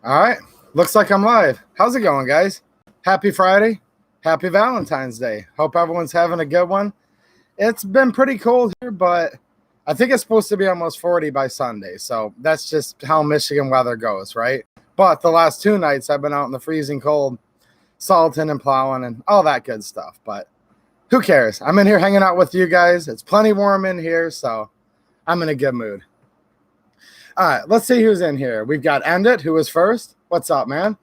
All right. Looks like I'm live. How's it going, guys? Happy Friday. Happy Valentine's Day. Hope everyone's having a good one. It's been pretty cold here, but I think it's supposed to be almost 40 by Sunday. So that's just how Michigan weather goes, right? But the last 2 nights I've been out in the freezing cold, salting and plowing and all that good stuff. But who cares? I'm in here hanging out with you guys. It's plenty warm in here, so I'm in a good mood. All right, let's see who's in here. We've got End It, who was first. What's up, man?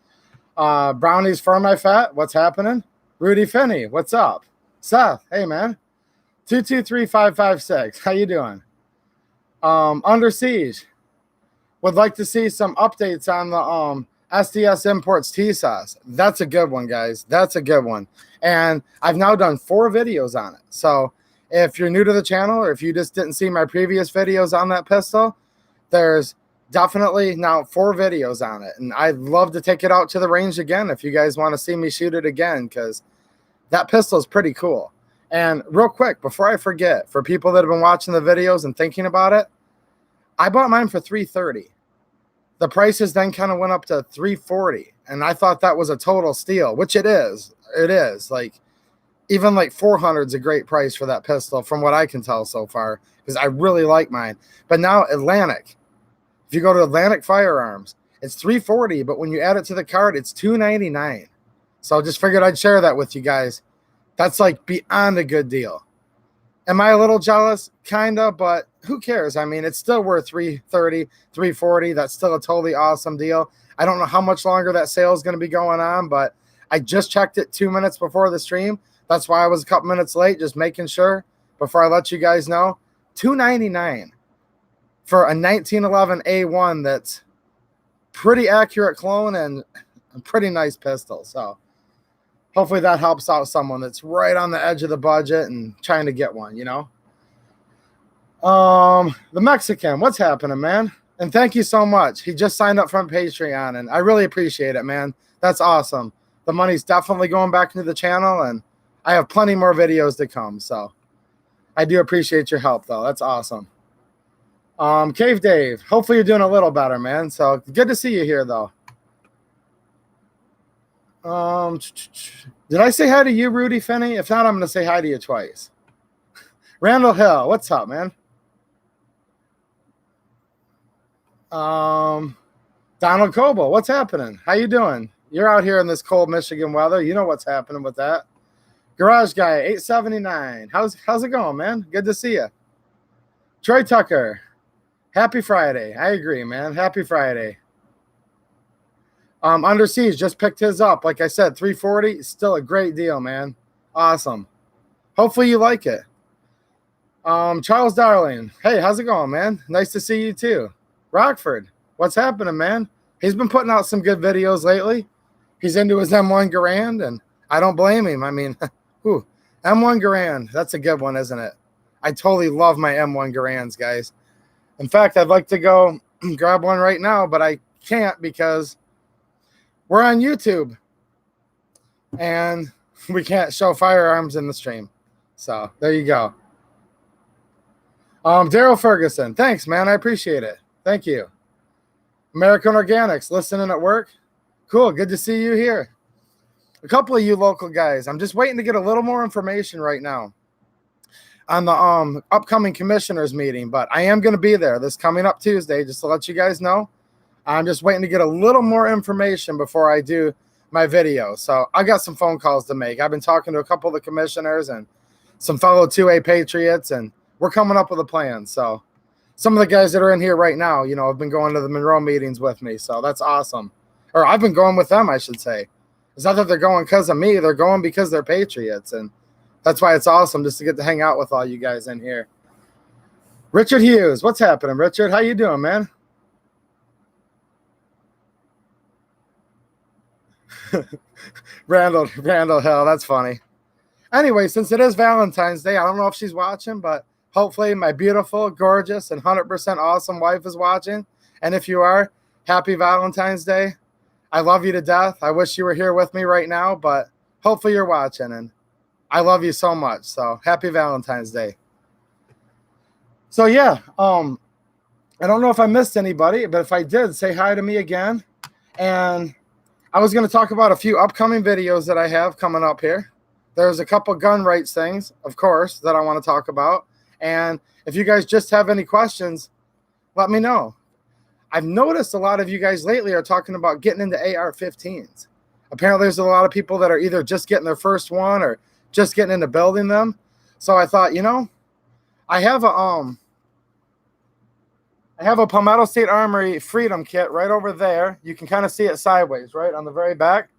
Brownies for my fat. What's happening? Rudy Finney. What's up? Seth. Hey, man. 223556. How you doing? Under Siege. Would like to see some updates on the SDS Imports tea sauce. That's a good one, guys. That's a good one. And I've now done 4 videos on it. So if you're new to the channel or if you just didn't see my previous videos on that pistol, there's definitely now 4 videos on it. And I'd love to take it out to the range again if you guys want to see me shoot it again, because that pistol is pretty cool. And real quick, before I forget, for people that have been watching the videos and thinking about it, I bought mine for $330. The prices then kind of went up to $340. And I thought that was a total steal, which it is. It is. Like, even like $400 is a great price for that pistol from what I can tell so far, because I really like mine. But now Atlantic, if you go to Atlantic Firearms, it's $340, but when you add it to the card, it's $299. So I just figured I'd share that with you guys. That's like beyond a good deal. Am I a little jealous? Kinda, but who cares? I mean, it's still worth $330, $340. That's still a totally awesome deal. I don't know how much longer that sale is going to be going on, but I just checked it 2 minutes before the stream. That's why I was a couple minutes late, just making sure before I let you guys know. $299 for a 1911 A1 that's pretty accurate clone and a pretty nice pistol. So hopefully that helps out someone that's right on the edge of the budget and trying to get one, you know. The Mexican, what's happening, man? And thank you so much. He just signed up from Patreon, and I really appreciate it, man. That's awesome. The money's definitely going back into the channel, and I have plenty more videos to come. So I do appreciate your help, though. That's awesome. Cave Dave, hopefully you're doing a little better, man. So good to see you here, though. Did I say hi to you, Rudy Finney? If not, I'm going to say hi to you twice. Randall Hill, what's up, man? Donald Coble, what's happening? How you doing? You're out here in this cold Michigan weather. You know what's happening with that. Garage Guy, 879. How's it going, man? Good to see you. Troy Tucker, happy Friday. I agree, man. Happy Friday. Under Siege just picked his up. Like I said, $340. Still a great deal, man. Awesome. Hopefully you like it. Charles Darling. Hey, how's it going, man? Nice to see you too. Rockford, what's happening, man? He's been putting out some good videos lately. He's into his M1 Garand, and I don't blame him. I mean, M1 Garand, that's a good one, isn't it? I totally love my M1 Garands, guys. In fact, I'd like to go grab one right now, but I can't because we're on YouTube, and we can't show firearms in the stream. So there you go. Daryl Ferguson, thanks, man. I appreciate it. Thank you. American Organics, listening at work. Cool. Good to see you here. A couple of you local guys. I'm just waiting to get a little more information right now on the upcoming commissioners meeting, but I am going to be there this coming up Tuesday, just to let you guys know. I'm just waiting to get a little more information before I do my video. So I got some phone calls to make. I've been talking to a couple of the commissioners and some fellow 2A Patriots, and we're coming up with a plan. So some of the guys that are in here right now, you know, have been going to the Monroe meetings with me. So that's awesome. Or I've been going with them, I should say. It's not that they're going because of me. They're going because they're Patriots. And that's why it's awesome just to get to hang out with all you guys in here. Richard Hughes, what's happening, Richard? How you doing, man? Randall Hill, that's funny. Anyway, since it is Valentine's Day, I don't know if she's watching, but hopefully my beautiful, gorgeous, and 100% awesome wife is watching. And if you are, happy Valentine's Day. I love you to death. I wish you were here with me right now, but hopefully you're watching, and I love you so much. So happy Valentine's Day. So yeah, I don't know if I missed anybody, but if I did, say hi to me again. And I was going to talk about a few upcoming videos that I have coming up here. There's a couple gun rights things, of course, that I want to talk about. And if you guys just have any questions, let me know. I've noticed a lot of you guys lately are talking about getting into AR-15s. Apparently, there's a lot of people that are either just getting their first one or just getting into building them. So I thought, I have a Palmetto State Armory Freedom kit right over there. You can kind of see it sideways, right on the very back.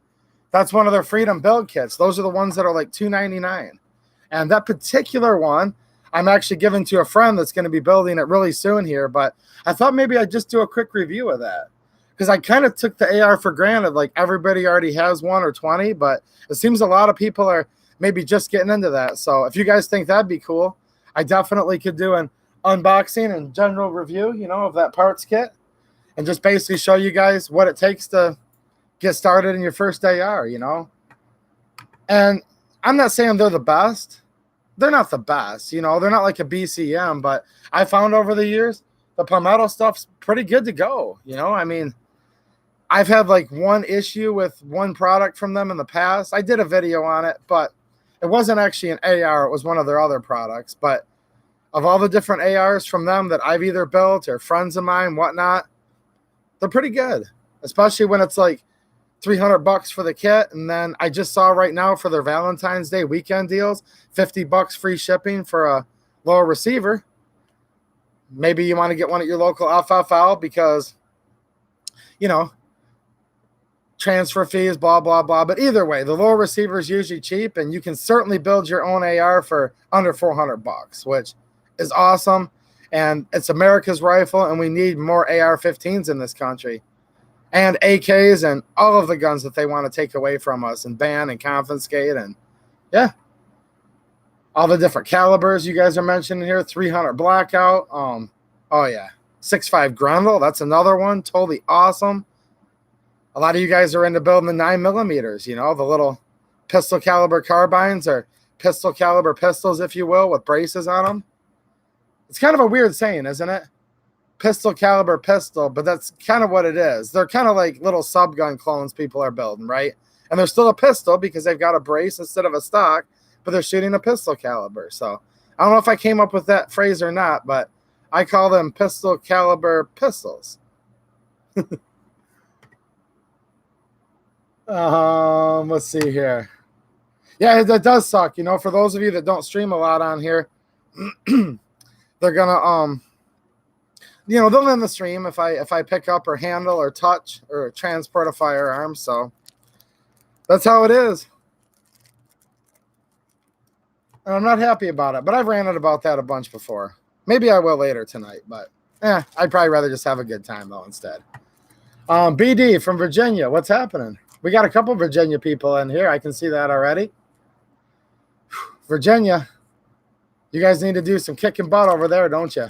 That's one of their Freedom build kits. Those are the ones that are like $2.99. And that particular one, I'm actually giving to a friend that's going to be building it really soon here. But I thought maybe I'd just do a quick review of that, because I kind of took the AR for granted. Like everybody already has one or 20, but it seems a lot of people are maybe just getting into that. So if you guys think that'd be cool, I definitely could do an unboxing and general review, of that parts kit, and just basically show you guys what it takes to get started in your first AR, And I'm not saying they're the best. They're not the best, they're not like a BCM, but I found over the years the Palmetto stuff's pretty good to go. I mean, I've had like one issue with one product from them in the past. I did a video on it, but it wasn't actually an AR. It was one of their other products. But of all the different ARs from them that I've either built or friends of mine, whatnot, they're pretty good, especially when it's like $300 for the kit. And then I just saw right now for their Valentine's Day weekend deals, $50 free shipping for a lower receiver. Maybe you want to get one at your local FFL because, transfer fees, blah, blah, blah. But either way, the lower receiver is usually cheap, and you can certainly build your own AR for under $400, which is awesome. And it's America's rifle, and we need more AR-15s in this country, and AKs and all of the guns that they want to take away from us and ban and confiscate. And yeah, all the different calibers you guys are mentioning here. 300 blackout. Oh yeah, 6.5 Grendel. That's another one. Totally awesome. A lot of you guys are into building the 9mm, the little pistol caliber carbines, or pistol caliber pistols, if you will, with braces on them. It's kind of a weird saying, isn't it? Pistol caliber pistol, but that's kind of what it is. They're kind of like little subgun clones people are building, right? And they're still a pistol because they've got a brace instead of a stock, but they're shooting a pistol caliber. So I don't know if I came up with that phrase or not, but I call them pistol caliber pistols. Let's see here. Yeah, that does suck. For those of you that don't stream a lot on here, they're gonna they'll end the stream if I pick up or handle or touch or transport a firearm. So that's how it is. And I'm not happy about it, but I've ranted about that a bunch before. Maybe I will later tonight, but I'd probably rather just have a good time though instead. BD from Virginia, what's happening? We got a couple Virginia people in here. I can see that already. Virginia, you guys need to do some kicking butt over there, don't you?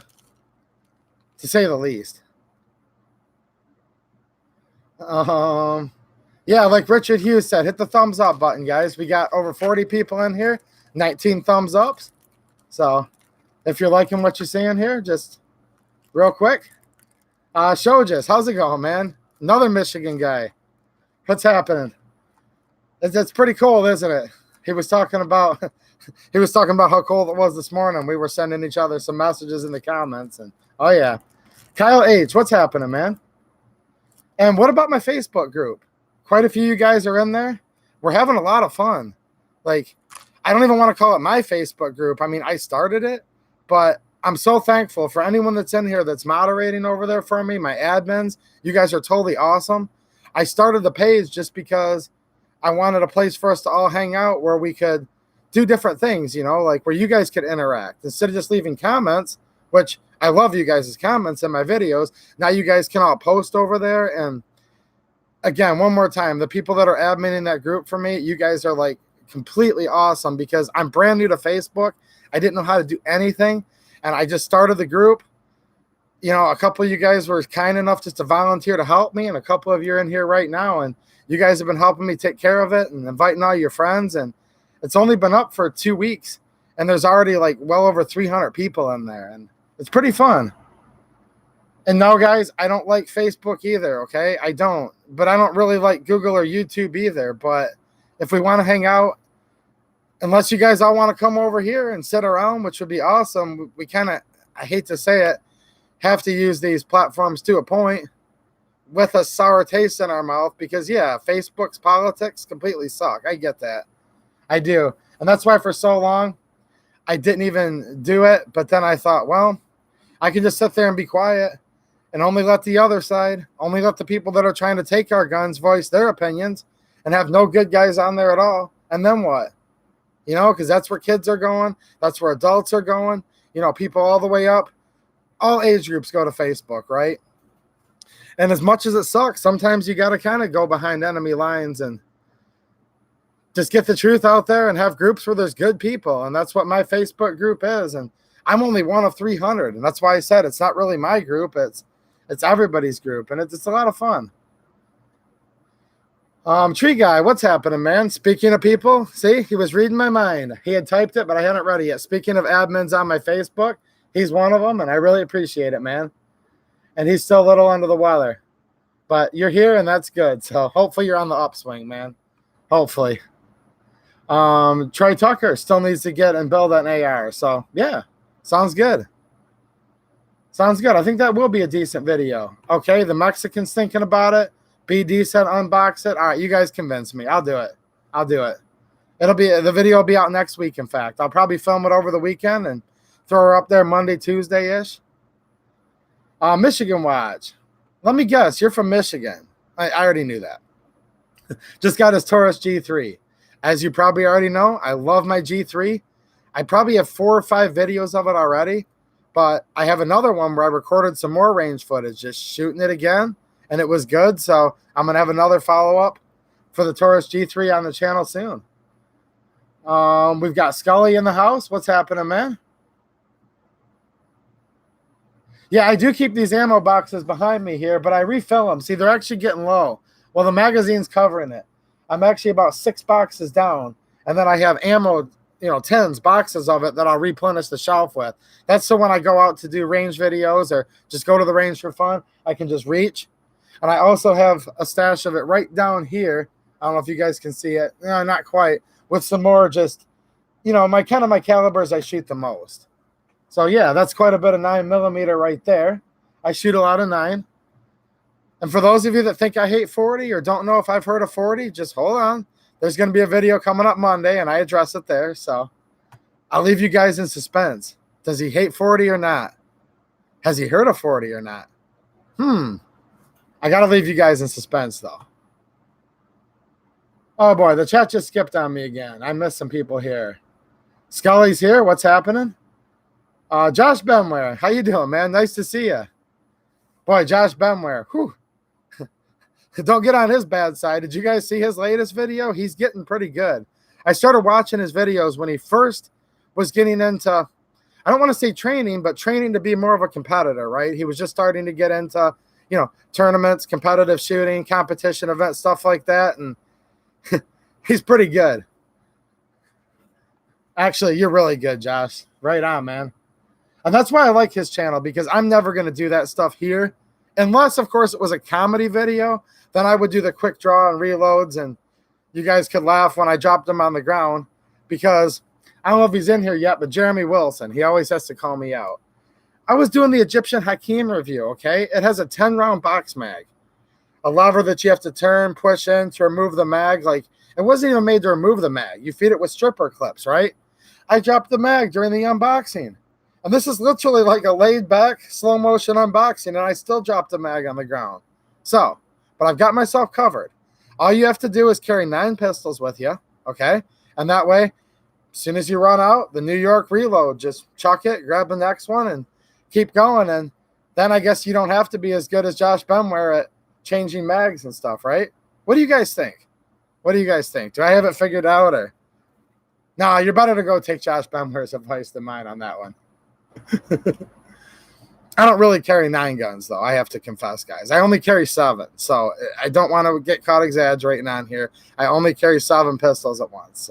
To say the least. Yeah, like Richard Hughes said, hit the thumbs up button, guys. We got over 40 people in here, 19 thumbs ups. So if you're liking what you're seeing here, just real quick. Shojas, how's it going, man? Another Michigan guy. What's happening? It's pretty cold, isn't it? He was talking about how cold it was this morning. We were sending each other some messages in the comments, and oh yeah. Kyle H, what's happening, man? And what about my Facebook group? Quite a few of you guys are in there. We're having a lot of fun. Like, I don't even want to call it my Facebook group. I mean, I started it, but I'm so thankful for anyone that's in here that's moderating over there for me, my admins. You guys are totally awesome. I started the page just because I wanted a place for us to all hang out where we could do different things, like where you guys could interact. Instead of just leaving comments, which I love you guys' comments in my videos, now you guys can all post over there. And again, one more time, the people that are adminning that group for me, you guys are like completely awesome, because I'm brand new to Facebook. I didn't know how to do anything, and I just started the group. A couple of you guys were kind enough just to volunteer to help me, and a couple of you are in here right now, and you guys have been helping me take care of it and inviting all your friends. And it's only been up for 2 weeks, and there's already like well over 300 people in there, and it's pretty fun. And no, guys, I don't like Facebook either, okay? I don't. But I don't really like Google or YouTube either. But if we want to hang out, unless you guys all want to come over here and sit around, which would be awesome, we kind of, I hate to say it, have to use these platforms to a point with a sour taste in our mouth because, yeah, Facebook's politics completely suck. I get that. I do. And that's why for so long I didn't even do it. But then I thought, well, I can just sit there and be quiet and only let the other side, only let the people that are trying to take our guns voice their opinions and have no good guys on there at all. And then what? You know, because that's where kids are going. That's where adults are going. You know, people all the way up. All age groups go to Facebook, right? And as much as it sucks, sometimes you got to kind of go behind enemy lines and just get the truth out there and have groups where there's good people. And that's what my Facebook group is. And I'm only one of 300. And that's why I said it's not really my group. It's everybody's group. And it's a lot of fun. Tree Guy, what's happening, man? Speaking of people, see, he was reading my mind. He had typed it, but I hadn't read it yet. Speaking of admins on my Facebook, he's one of them, and I really appreciate it, man. And he's still a little under the weather. But you're here, and that's good. So hopefully you're on the upswing, man. Hopefully. Troy Tucker still needs to get and build an AR. So, yeah, sounds good. Sounds good. I think that will be a decent video. Okay, the Mexicans thinking about it. BD said unbox it. All right, you guys convinced me. I'll do it. I'll do it. The video will be out next week, in fact. I'll probably film it over the weekend and throw her up there Monday, Tuesday-ish. Michigan Watch. Let me guess, you're from Michigan. I already knew that. Just got his Taurus G3. As you probably already know, I love my G3. I probably have 4 or 5 videos of it already, but I have another one where I recorded some more range footage, just shooting it again, and it was good. So I'm going to have another follow-up for the Taurus G3 on the channel soon. We've got Scully in the house. What's happening, man? Yeah, I do keep these ammo boxes behind me here, but I refill them. See, they're actually getting low. Well, the magazine's covering it. I'm actually about 6 boxes down, and then I have ammo, tins, boxes of it that I'll replenish the shelf with. That's so when I go out to do range videos or just go to the range for fun, I can just reach. And I also have a stash of it right down here. I don't know if you guys can see it. No, not quite. With some more just, my calibers I shoot the most. So, yeah, that's quite a bit of 9mm right there. I shoot a lot of 9. And for those of you that think I hate 40 or don't know if I've heard of 40, just hold on. There's going to be a video coming up Monday, and I address it there. So I'll leave you guys in suspense. Does he hate 40 or not? Has he heard of 40 or not? I got to leave you guys in suspense, though. Oh, boy, the chat just skipped on me again. I missed some people here. Scully's here. What's happening? Josh Benware, how you doing, man? Nice to see you. Boy, Josh Benware, whew. Don't get on his bad side. Did you guys see his latest video? He's getting pretty good. I started watching his videos when he first was getting into, I don't want to say training, but training to be more of a competitor, right? He was just starting to get into, tournaments, competitive shooting, competition events, stuff like that. And he's pretty good. Actually, you're really good, Josh. Right on, man. And that's why I like his channel, because I'm never going to do that stuff here. Unless, of course, it was a comedy video, then I would do the quick draw and reloads, and you guys could laugh when I dropped him on the ground, because I don't know if he's in here yet, but Jeremy Wilson, he always has to call me out. I was doing the Egyptian Hakim review, okay? It has a 10-round box mag, a lever that you have to turn, push in to remove the mag. Like, it wasn't even made to remove the mag. You feed it with stripper clips, right? I dropped the mag during the unboxing. And this is literally like a laid-back, slow-motion unboxing, and I still dropped the mag on the ground. So, but I've got myself covered. All you have to do is carry 9 pistols with you, okay? And that way, as soon as you run out, the New York reload, just chuck it, grab the next one, and keep going. And then I guess you don't have to be as good as Josh Benware at changing mags and stuff, right? What do you guys think? What do you guys think? Do I have it figured out? Or no, you're better to go take Josh Benware's advice than mine on that one. I don't really carry 9 guns, though. I have to confess, guys. I only carry 7, so I don't want to get caught exaggerating on here. I only carry 7 pistols at once.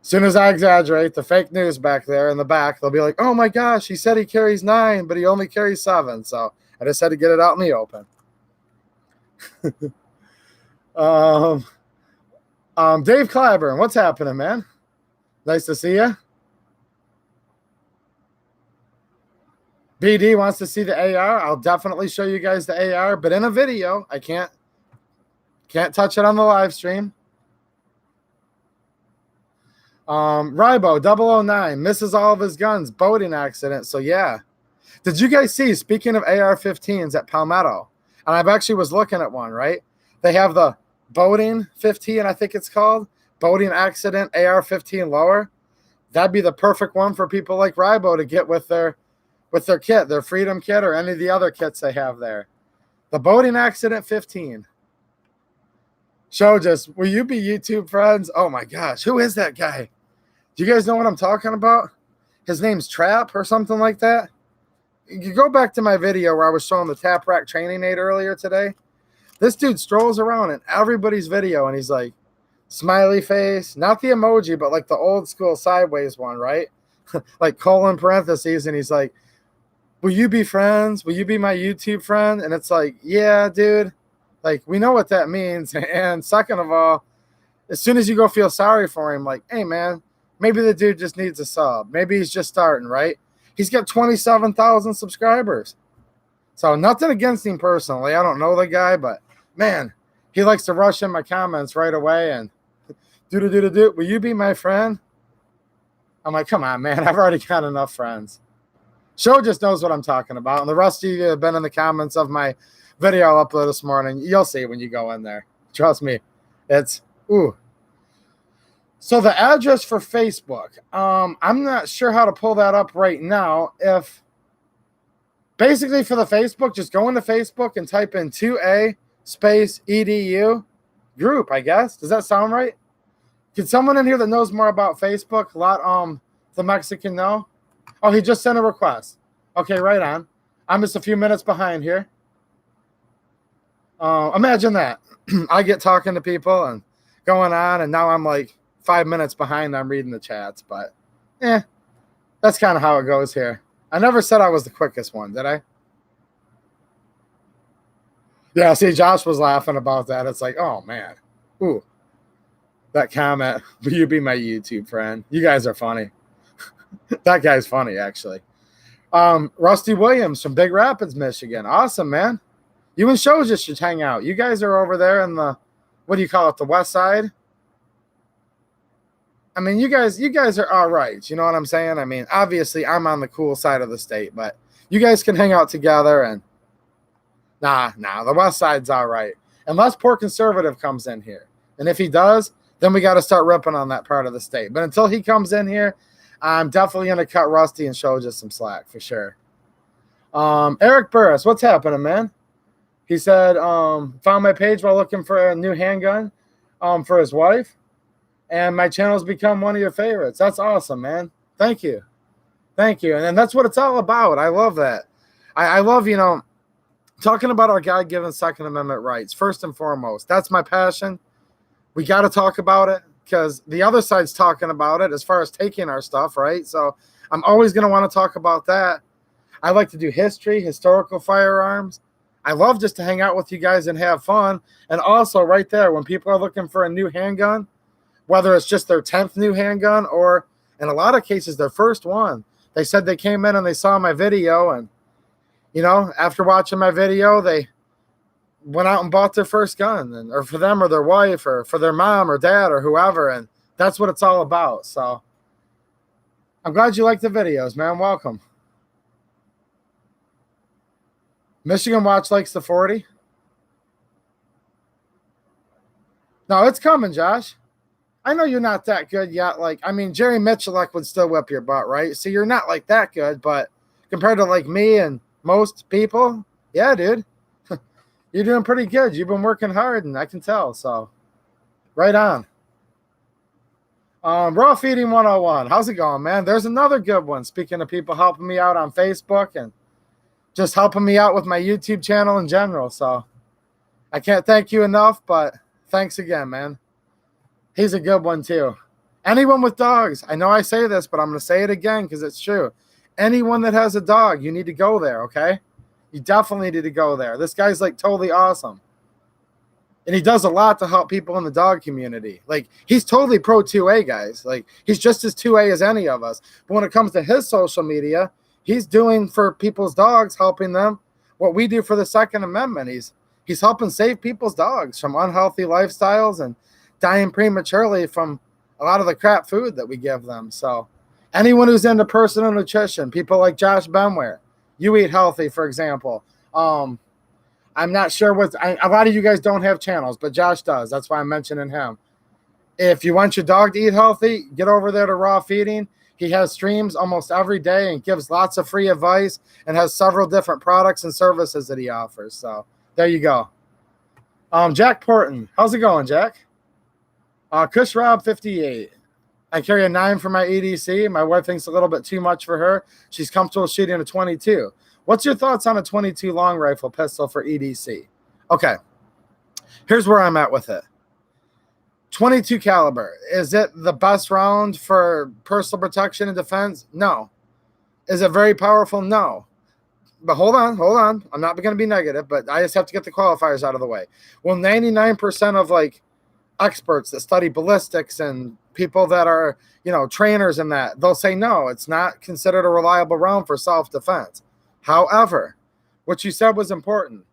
soon as I exaggerate, the fake news back there in the back, they'll be like, oh my gosh, he said he carries 9, but he only carries 7. So I just had to get it out in the open. Dave Clyburn, what's happening, man? Nice to see you. BD wants to see the AR. I'll definitely show you guys the AR, but in a video. I can't touch it on the live stream. Rybo 009 misses all of his guns, boating accident. So yeah. Did you guys see, speaking of AR-15s at Palmetto, and I've actually was looking at one, right? They have the boating 15, I think it's called, boating accident AR-15 lower. That'd be the perfect one for people like Rybo to get with their kit, their Freedom kit, or any of the other kits they have there. The boating accident 15. Show just, will you be YouTube friends? Oh my gosh, who is that guy? Do you guys know what I'm talking about? His name's Trap or something like that. You go back to my video where I was showing the tap rack training aid earlier today. This dude strolls around in everybody's video and he's like, smiley face, not the emoji, but like the old school sideways one, right? Like colon parentheses, and he's like, will you be friends? Will you be my YouTube friend? And it's like, yeah, dude. Like, we know what that means. And second of all, as soon as you go feel sorry for him, like, hey, man, maybe the dude just needs a sub. Maybe he's just starting, right? He's got 27,000 subscribers. So nothing against him personally. I don't know the guy, but, man, he likes to rush in my comments right away and do. Will you be my friend? I'm like, come on, man. I've already got enough friends. Show just knows what I'm talking about. And the rest of you have been in the comments of my video I'll upload this morning. You'll see when you go in there. Trust me. It's, ooh. So the address for Facebook, I'm not sure how to pull that up right now. If basically for the Facebook, just go into Facebook and type in 2A space EDU group, I guess. Does that sound right? Can someone in here that knows more about Facebook let the Mexican know? Oh, he just sent a request. Okay, right on. I'm just a few minutes behind here. Imagine that. I get talking to people and going on, and now I'm like 5 minutes behind. I'm reading the chats, but that's kind of how it goes here. I never said I was the quickest one, did I? Yeah, see, Josh was laughing about that. It's like, oh, man. Ooh, that comment. Will you be my YouTube friend? You guys are funny. That guy's funny, actually. Rusty Williams from Big Rapids, Michigan. Awesome, man. You and Shows just should hang out. You guys are over there in the, what do you call it, the west side? I mean, you guys are all right. You know what I'm saying? I mean, obviously, I'm on the cool side of the state, but you guys can hang out together. And nah, the west side's all right. Unless poor conservative comes in here. And if he does, then we got to start ripping on that part of the state. But until he comes in here, I'm definitely going to cut Rusty and Show just some slack for sure. Eric Burris, what's happening, man? He said, found my page while looking for a new handgun for his wife. And my channel's become one of your favorites. That's awesome, man. Thank you. Thank you. And that's what it's all about. I love that. I love, talking about our God-given Second Amendment rights, first and foremost. That's my passion. We got to talk about it because the other side's talking about it as far as taking our stuff, right? So I'm always going to want to talk about that. I like to do history, historical firearms. I love just to hang out with you guys and have fun. And also right there, when people are looking for a new handgun, whether it's just their 10th new handgun or in a lot of cases, their first one, they said they came in and they saw my video. And, after watching my video, they went out and bought their first gun, or for them or their wife or for their mom or dad or whoever. And that's what it's all about. So I'm glad you like the videos, man. Welcome. Michigan Watch likes the 40. No, it's coming, Josh. I know you're not that good yet. Jerry Michalek would still whip your butt, right? So you're not like that good, but compared to like me and most people, yeah, dude, you're doing pretty good. You've been working hard, and I can tell. So right on. Raw Feeding 101. How's it going, man? There's another good one. Speaking of people helping me out on Facebook and just helping me out with my YouTube channel in general. So I can't thank you enough, but thanks again, man. He's a good one too. Anyone with dogs, I know I say this, but I'm going to say it again because it's true. Anyone that has a dog, you need to go there, okay? You definitely need to go there. This guy's like totally awesome. And he does a lot to help people in the dog community. Like, he's totally pro 2A, guys. Like, he's just as 2A as any of us. But when it comes to his social media, he's doing for people's dogs, helping them what we do for the Second Amendment. He's helping save people's dogs from unhealthy lifestyles and dying prematurely from a lot of the crap food that we give them. So anyone who's into personal nutrition, people like Josh Benware, You Eat Healthy, for example. I'm not sure a lot of you guys don't have channels, but Josh does. That's why I'm mentioning him. If you want your dog to eat healthy, get over there to Raw Feeding. He has streams almost every day and gives lots of free advice and has several different products and services that he offers. So there you go. Jack Porton. How's it going, Jack? Kush Rob 58. I carry a 9 for my EDC. My wife thinks a little bit too much for her. She's comfortable shooting a 22. What's your thoughts on a 22 long rifle pistol for EDC? Okay, here's where I'm at with it. 22 caliber. Is it the best round for personal protection and defense? No. Is it very powerful? No. But hold on. I'm not going to be negative, but I just have to get the qualifiers out of the way. Well, 99% of like experts that study ballistics and people that are, trainers in that, they'll say no, it's not considered a reliable round for self-defense. However, what you said was important.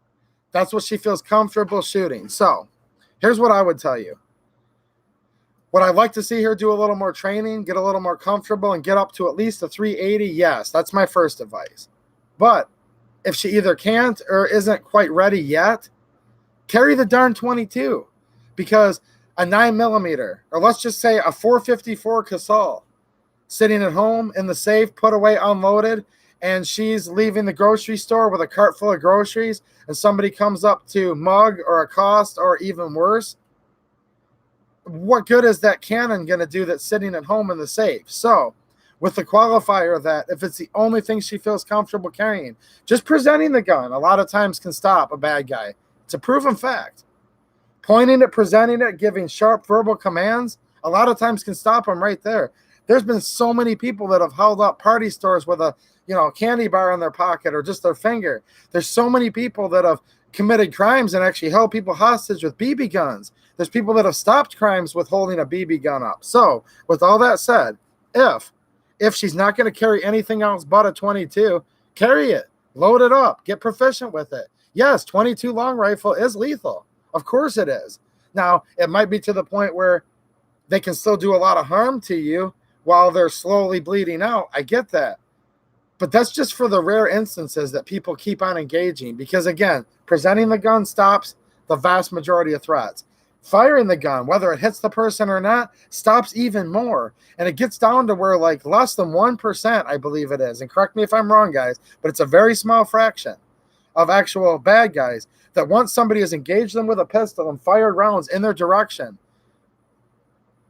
That's what she feels comfortable shooting. So here's what I would tell you. Would I like to see her do a little more training, get a little more comfortable, and get up to at least a 380? Yes, that's my first advice. But if she either can't or isn't quite ready yet, carry the darn 22. Because a 9mm, or let's just say a 454 Casal, sitting at home in the safe, put away, unloaded, and she's leaving the grocery store with a cart full of groceries, and somebody comes up to mug or accost or even worse, what good is that cannon going to do that's sitting at home in the safe? So with the qualifier that if it's the only thing she feels comfortable carrying, just presenting the gun a lot of times can stop a bad guy. It's a proven fact. Pointing it, presenting it, giving sharp verbal commands, a lot of times can stop them right there. There's been so many people that have held up party stores with a candy bar in their pocket or just their finger. There's so many people that have committed crimes and actually held people hostage with BB guns. There's people that have stopped crimes with holding a BB gun up. So with all that said, if she's not going to carry anything else but a 22, carry it, load it up, get proficient with it. Yes, 22 long rifle is lethal. Of course it is. Now, it might be to the point where they can still do a lot of harm to you while they're slowly bleeding out. I get that. But that's just for the rare instances that people keep on engaging. Because, again, presenting the gun stops the vast majority of threats. Firing the gun, whether it hits the person or not, stops even more. And it gets down to where like less than 1%, I believe it is. And correct me if I'm wrong, guys, but it's a very small fraction of actual bad guys that once somebody has engaged them with a pistol and fired rounds in their direction,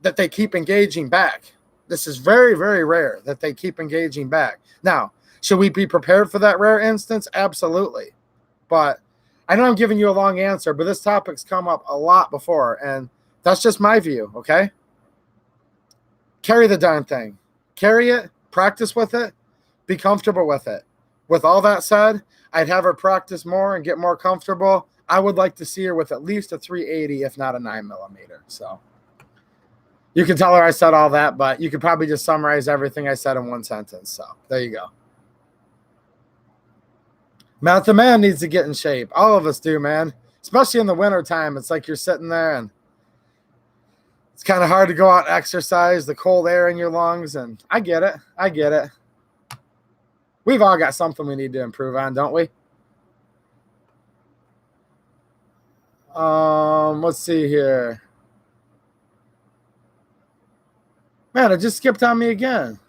that they keep engaging back. This is very, very rare that they keep engaging back. Now, should we be prepared for that rare instance? Absolutely. But I know I'm giving you a long answer, but this topic's come up a lot before, and that's just my view, okay? Carry the darn thing. Carry it, practice with it, be comfortable with it. With all that said, I'd have her practice more and get more comfortable. I would like to see her with at least a 380, if not a 9mm. So you can tell her I said all that, but you could probably just summarize everything I said in one sentence. So there you go. Matt the man needs to get in shape. All of us do, man. Especially in the wintertime. It's like you're sitting there and it's kind of hard to go out and exercise, the cold air in your lungs. And I get it. I get it. We've all got something we need to improve on, don't we? Let's see here. Man, it just skipped on me again.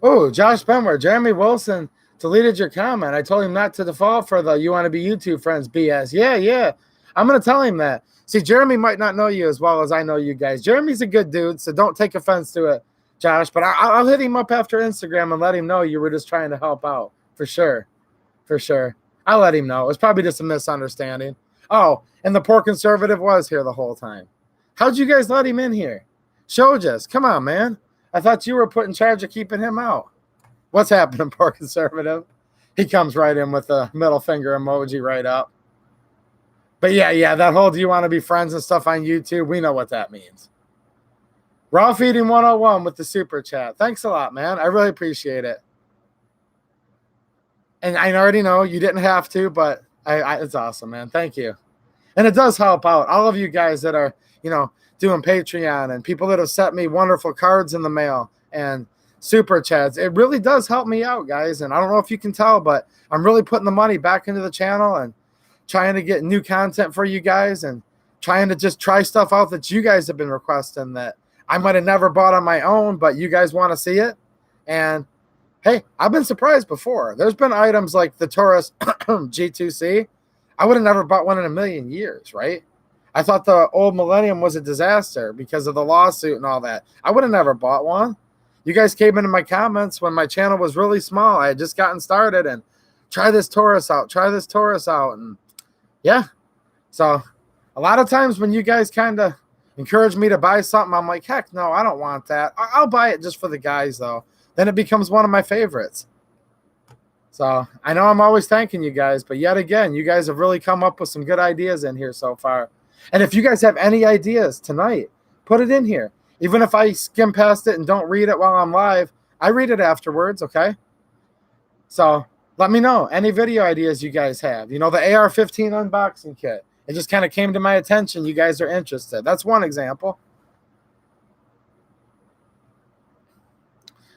Oh, Josh Benwer, Jeremy Wilson deleted your comment. I told him not to default for the you want to be YouTube friends BS. Yeah. I'm going to tell him that. See, Jeremy might not know you as well as I know you guys. Jeremy's a good dude, so don't take offense to it, Josh. But I'll hit him up after Instagram and let him know you were just trying to help out. For sure. For sure. I let him know. It was probably just a misunderstanding. Oh, and the poor conservative was here the whole time. How'd you guys let him in here? Showed us. Come on, man. I thought you were put in charge of keeping him out. What's happening, poor conservative? He comes right in with the middle finger emoji right up. But yeah, that whole do you want to be friends and stuff on YouTube, we know what that means. Raw Feeding 101 with the super chat. Thanks a lot, man. I really appreciate it. And I already know you didn't have to, but it's awesome, man. Thank you. And it does help out. All of you guys that are, doing Patreon and people that have sent me wonderful cards in the mail and super chats. It really does help me out, guys. And I don't know if you can tell, but I'm really putting the money back into the channel and trying to get new content for you guys and trying to just try stuff out that you guys have been requesting that I might have never bought on my own, but you guys want to see it. And hey, I've been surprised before. There's been items like the Taurus G2C. I would have never bought one in a million years, right? I thought the old Millennium was a disaster because of the lawsuit and all that. I would have never bought one. You guys came into my comments when my channel was really small. I had just gotten started and try this Taurus out. And yeah. So a lot of times when you guys kind of encourage me to buy something, I'm like, heck no, I don't want that. I'll buy it just for the guys though. Then it becomes one of my favorites. So I know I'm always thanking you guys, but yet again, you guys have really come up with some good ideas in here so far. And if you guys have any ideas tonight, put it in here. Even if I skim past it and don't read it while I'm live, I read it afterwards, okay? So let me know any video ideas you guys have. The AR-15 unboxing kit. It just kind of came to my attention. You guys are interested. That's one example.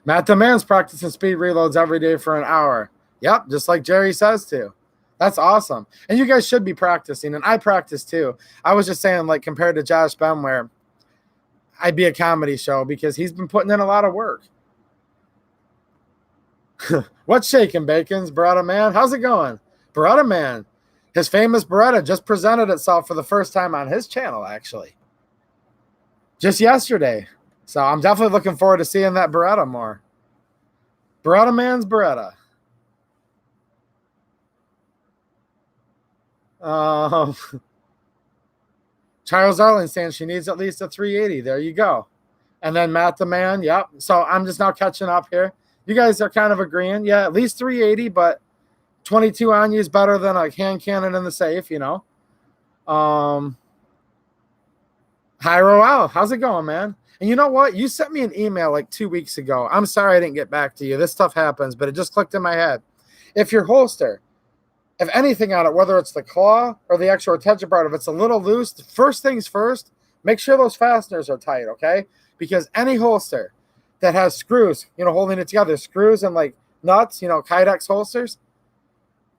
Matt Demand's practicing speed reloads every day for an hour. Yep, just like Jerry says to. That's awesome. And you guys should be practicing, and I practice too. I was just saying, like, compared to Josh Ben, where I'd be a comedy show because he's been putting in a lot of work. What's shaking, Bacons? Beretta Man? How's it going? Beretta Man. His famous Beretta just presented itself for the first time on his channel, actually. Just yesterday. So I'm definitely looking forward to seeing that Beretta more. Beretta Man's Beretta. Charles Arlen saying she needs at least a 380. There you go. And then Matt the Man. Yep. So I'm just now catching up here. You guys are kind of agreeing. Yeah, at least 380, but 22 on you is better than a hand cannon in the safe, Hi, Roel. How's it going, man? And you know what? You sent me an email like 2 weeks ago. I'm sorry I didn't get back to you. This stuff happens, but it just clicked in my head. If your holster, if anything on it, whether it's the claw or the actual retention part, if it's a little loose, first things first, make sure those fasteners are tight, okay? Because any holster that has screws, holding it together, screws and like nuts, Kydex holsters,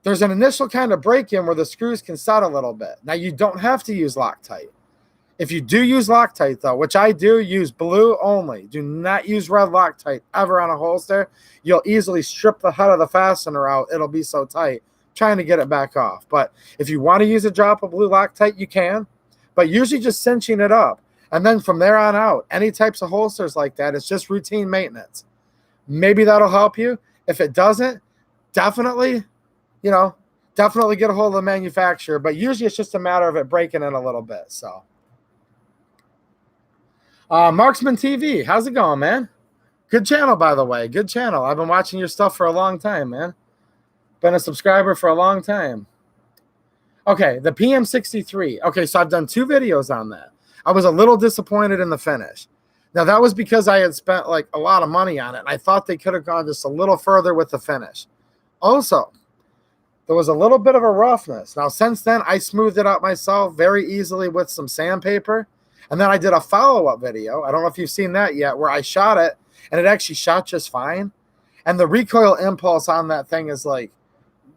there's an initial kind of break-in where the screws can set a little bit. Now, you don't have to use Loctite. If you do use Loctite, though, which I do, use blue only. Do not use red Loctite ever on a holster. You'll easily strip the head of the fastener out. It'll be so tight, trying to get it back off. But if you want to use a drop of blue Loctite, you can. But usually just cinching it up. And then from there on out, any types of holsters like that, it's just routine maintenance. Maybe that'll help you. If it doesn't, definitely get a hold of the manufacturer. But usually it's just a matter of it breaking in a little bit. So, Marksman TV, how's it going, man? Good channel, by the way. Good channel. I've been watching your stuff for a long time, man. Been a subscriber for a long time. Okay, the PM63. Okay, so I've done 2 videos on that. I was a little disappointed in the finish. Now, that was because I had spent like a lot of money on it, and I thought they could have gone just a little further with the finish. Also, there was a little bit of a roughness. Now, since then, I smoothed it out myself very easily with some sandpaper, and then I did a follow-up video. I don't know if you've seen that yet, where I shot it, and it actually shot just fine. And the recoil impulse on that thing is like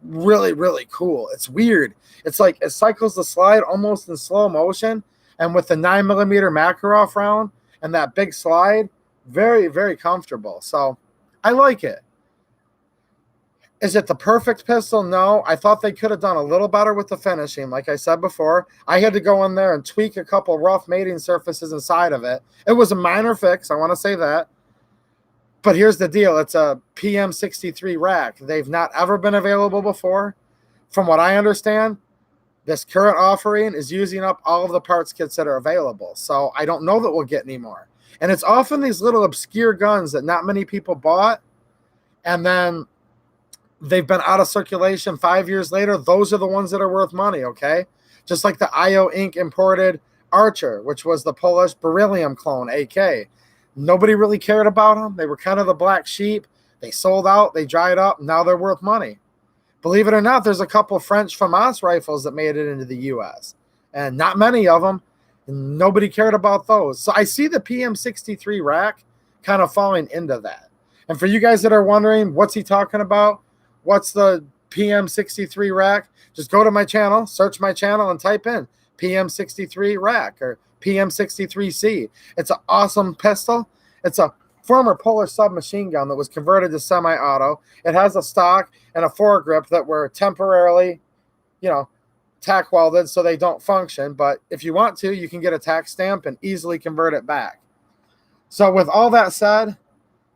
really, really cool. It's weird. It's like it cycles the slide almost in slow motion, and with the 9mm Makarov round and that big slide, very, very comfortable. So I like it. Is it the perfect pistol? No. I thought they could have done a little better with the finishing. Like I said before, I had to go in there and tweak a couple rough mating surfaces inside of it. It was a minor fix. I want to say that. But here's the deal. It's a PM63 rack. They've not ever been available before. from what I understand, this current offering is using up all of the parts kits that are available. So I don't know that we'll get any more. And it's often these little obscure guns that not many people bought, and then they've been out of circulation 5 years later. Those are the ones that are worth money, okay? Just like the IO Inc. imported Archer, which was the Polish beryllium clone AK. Nobody really cared about them. They were kind of the black sheep. They sold out. They dried up. Now they're worth money. Believe it or not, there's a couple French FAMAS rifles that made it into the U.S. and not many of them. And nobody cared about those. So I see the PM63 rack kind of falling into that. And for you guys that are wondering, what's he talking about? What's the PM63 rack? Just go to my channel, search my channel, and type in PM63 rack or PM63C. It's an awesome pistol. It's a former Polish submachine gun that was converted to semi-auto. It has a stock and a foregrip that were temporarily, tack welded so they don't function. But if you want to, you can get a tack stamp and easily convert it back. So with all that said,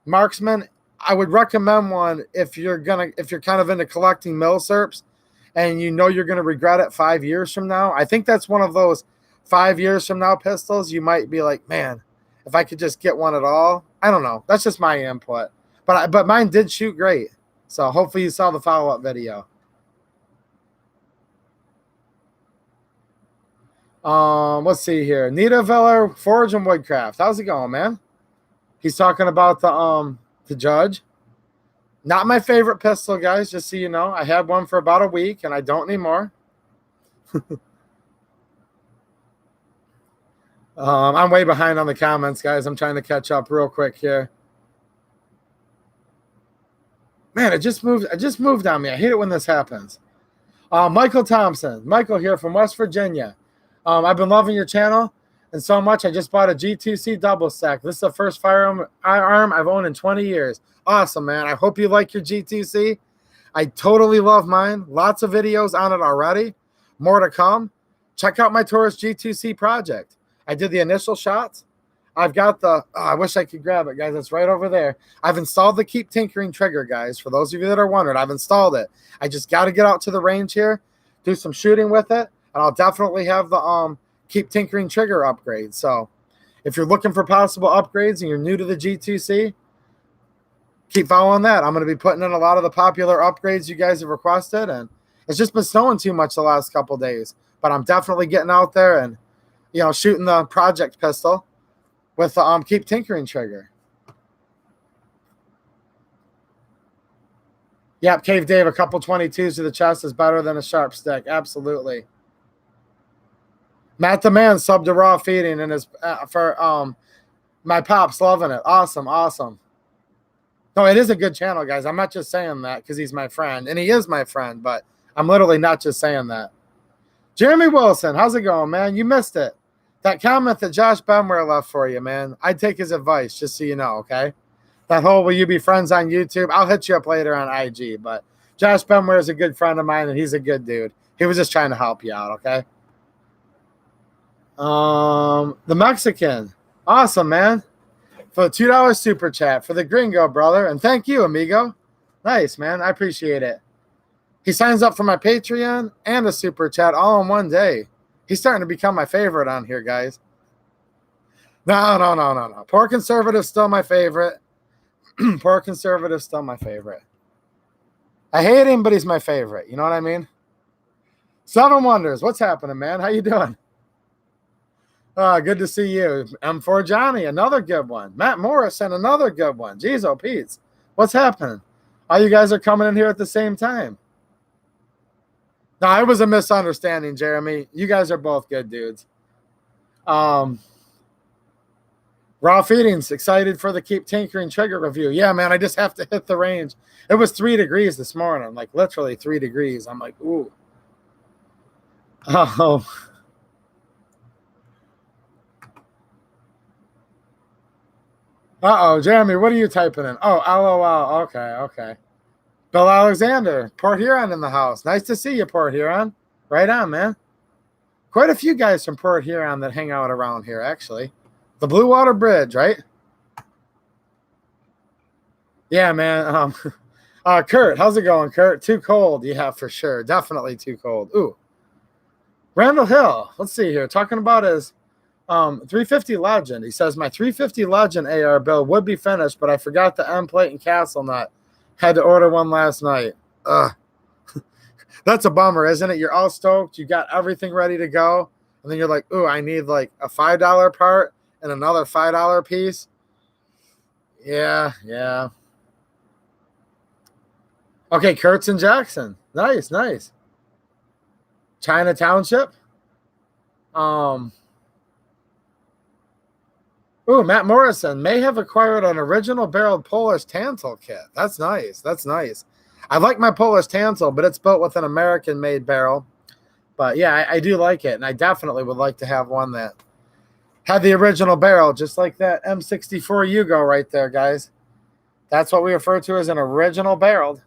Marksman, I would recommend one if you're kind of into collecting milsurps and you're gonna regret it 5 years from now. I think that's one of those 5 years from now pistols. You might be like, man, if I could just get one at all. I don't know. That's just my input. But mine did shoot great. So hopefully you saw the follow-up video. Let's see here. Nita Viller, Forge and Woodcraft. How's it going, man? He's talking about the Judge. Not my favorite pistol, guys, just so you know. I had one for about a week, and I don't anymore. I'm way behind on the comments, guys. I'm trying to catch up real quick here. Man, it just moved on me. I hate it when this happens. Michael Thompson. Michael here from West Virginia. I've been loving your channel and so much. I just bought a G2C double stack. This is the first firearm I've owned in 20 years. Awesome, man. I hope you like your G2C. I totally love mine. Lots of videos on it already. More to come. Check out my Taurus G2C project. I did the initial shots. I've got I wish I could grab it, guys. It's right over there. I've installed the Keep Tinkering trigger, guys. For those of you that are wondering, I've installed it. I just got to get out to the range here, do some shooting with it, and I'll definitely have the Keep Tinkering trigger upgrade. So if you're looking for possible upgrades and you're new to the G2C, keep following that. I'm going to be putting in a lot of the popular upgrades you guys have requested, and it's just been snowing too much the last couple days. But I'm definitely getting out there and shooting the project pistol with the Keep Tinkering trigger. Yep, Cave Dave, a couple 22s to the chest is better than a sharp stick. Absolutely. Matt the Man subbed to Raw Feeding and is for my pops loving it. Awesome, awesome. No, it is a good channel, guys. I'm not just saying that because he's my friend, and he is my friend, but I'm literally not just saying that. Jeremy Wilson, how's it going, man? You missed it. That comment that Josh Benware left for you, man, I'd take his advice, just so you know, okay? That whole will you be friends on YouTube? I'll hit you up later on IG, but Josh Benware is a good friend of mine, and he's a good dude. He was just trying to help you out, okay? The Mexican. Awesome, man. For the $2 super chat for the gringo, brother. And thank you, amigo. Nice, man. I appreciate it. He signs up for my Patreon and a super chat all in one day. He's starting to become my favorite on here, guys. No. Poor Conservative's still my favorite. Poor Conservative's still my favorite. I hate him, but he's my favorite. You know what I mean? Seven Wonders. What's happening, man? How you doing? Good to see you. M4 Johnny, another good one. Matt Morrison, another good one. Jeez, oh, Pete. What's happening? All you guys are coming in here at the same time. No, it was a misunderstanding, Jeremy. You guys are both good dudes. Raw Feedings, excited for the Keep Tinkering trigger review. Yeah, man, I just have to hit the range. It was 3 degrees this morning, like literally 3 degrees. I'm like, ooh. Oh. Uh-oh, Jeremy, what are you typing in? Oh, LOL. Okay. Bill Alexander, Port Huron in the house. Nice to see you, Port Huron. Right on, man. Quite a few guys from Port Huron that hang out around here, actually. The Blue Water Bridge, right? Yeah, man. Kurt, how's it going, Kurt? Too cold. Yeah, for sure. Definitely too cold. Ooh. Randall Hill. Let's see here. Talking about his 350 Legend. He says, my 350 Legend AR build would be finished, but I forgot the end plate and castle nut. Had to order one last night. Ugh. That's a bummer, isn't it? You're all stoked. You got everything ready to go. And then you're like, ooh, I need like a $5 part and another $5 piece. Yeah, yeah. Okay, Kurtz and Jackson. Nice, nice. China Township. Ooh, Matt Morrison may have acquired an original barreled Polish Tantal kit. That's nice. That's nice. I like my Polish Tantal, but it's built with an American-made barrel. But yeah, I do like it, and I definitely would like to have one that had the original barrel, just like that M64 Yugo right there, guys. That's what we refer to as an original barreled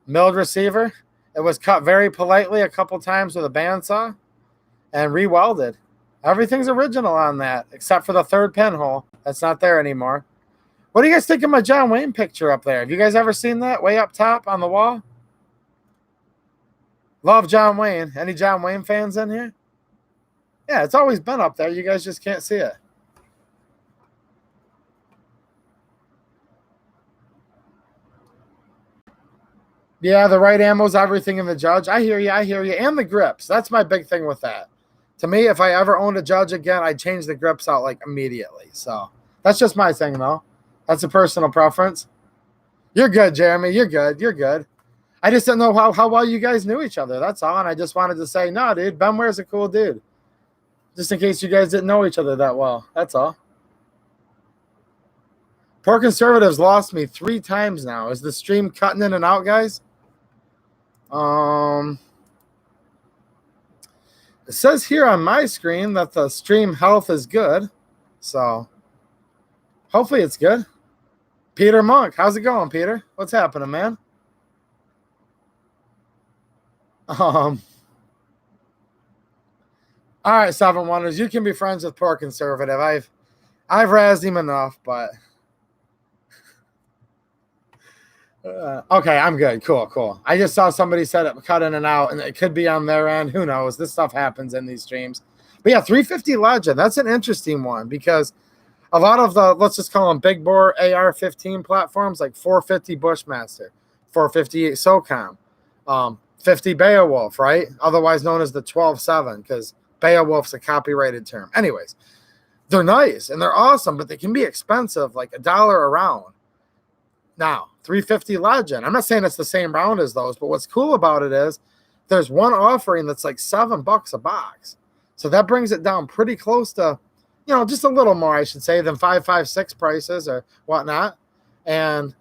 milled receiver. It was cut very politely a couple times with a bandsaw and re-welded. Everything's original on that, except for the third pinhole. That's not there anymore. What do you guys think of my John Wayne picture up there? Have you guys ever seen that way up top on the wall? Love John Wayne. Any John Wayne fans in here? Yeah, it's always been up there. You guys just can't see it. Yeah, the right ammo's everything in the Judge. I hear you. I hear you. And the grips. That's my big thing with that. To me, if I ever owned a Judge again, I'd change the grips out like immediately. So that's just my thing, though. That's a personal preference. You're good, Jeremy. You're good. You're good. I just didn't know how well you guys knew each other. That's all. And I just wanted to say, no, dude, Ben Ware's a cool dude. Just in case you guys didn't know each other that well. That's all. Poor Conservatives lost me 3 times now. Is the stream cutting in and out, guys? It says here on my screen that the stream health is good. So hopefully it's good. Peter Monk, how's it going, Peter? What's happening, man? All right, Seven Wonders, you can be friends with Poor Conservative. I've razzed him enough, but okay, I'm good. Cool. I just saw somebody set it cut in and out, and it could be on their end. Who knows? This stuff happens in these streams. But yeah, 350 Legend. That's an interesting one because a lot of the, let's just call them big bore AR-15 platforms like 450 Bushmaster, 458 SOCOM, 50 Beowulf, right? Otherwise known as the 12-7 because Beowulf's a copyrighted term. Anyways, they're nice and they're awesome, but they can be expensive, like $1 a round. Now, 350 Legend. I'm not saying it's the same round as those, but what's cool about it is there's one offering that's like $7 a box. So that brings it down pretty close to, you know, just a little more, I should say, than 5.56 prices or whatnot. And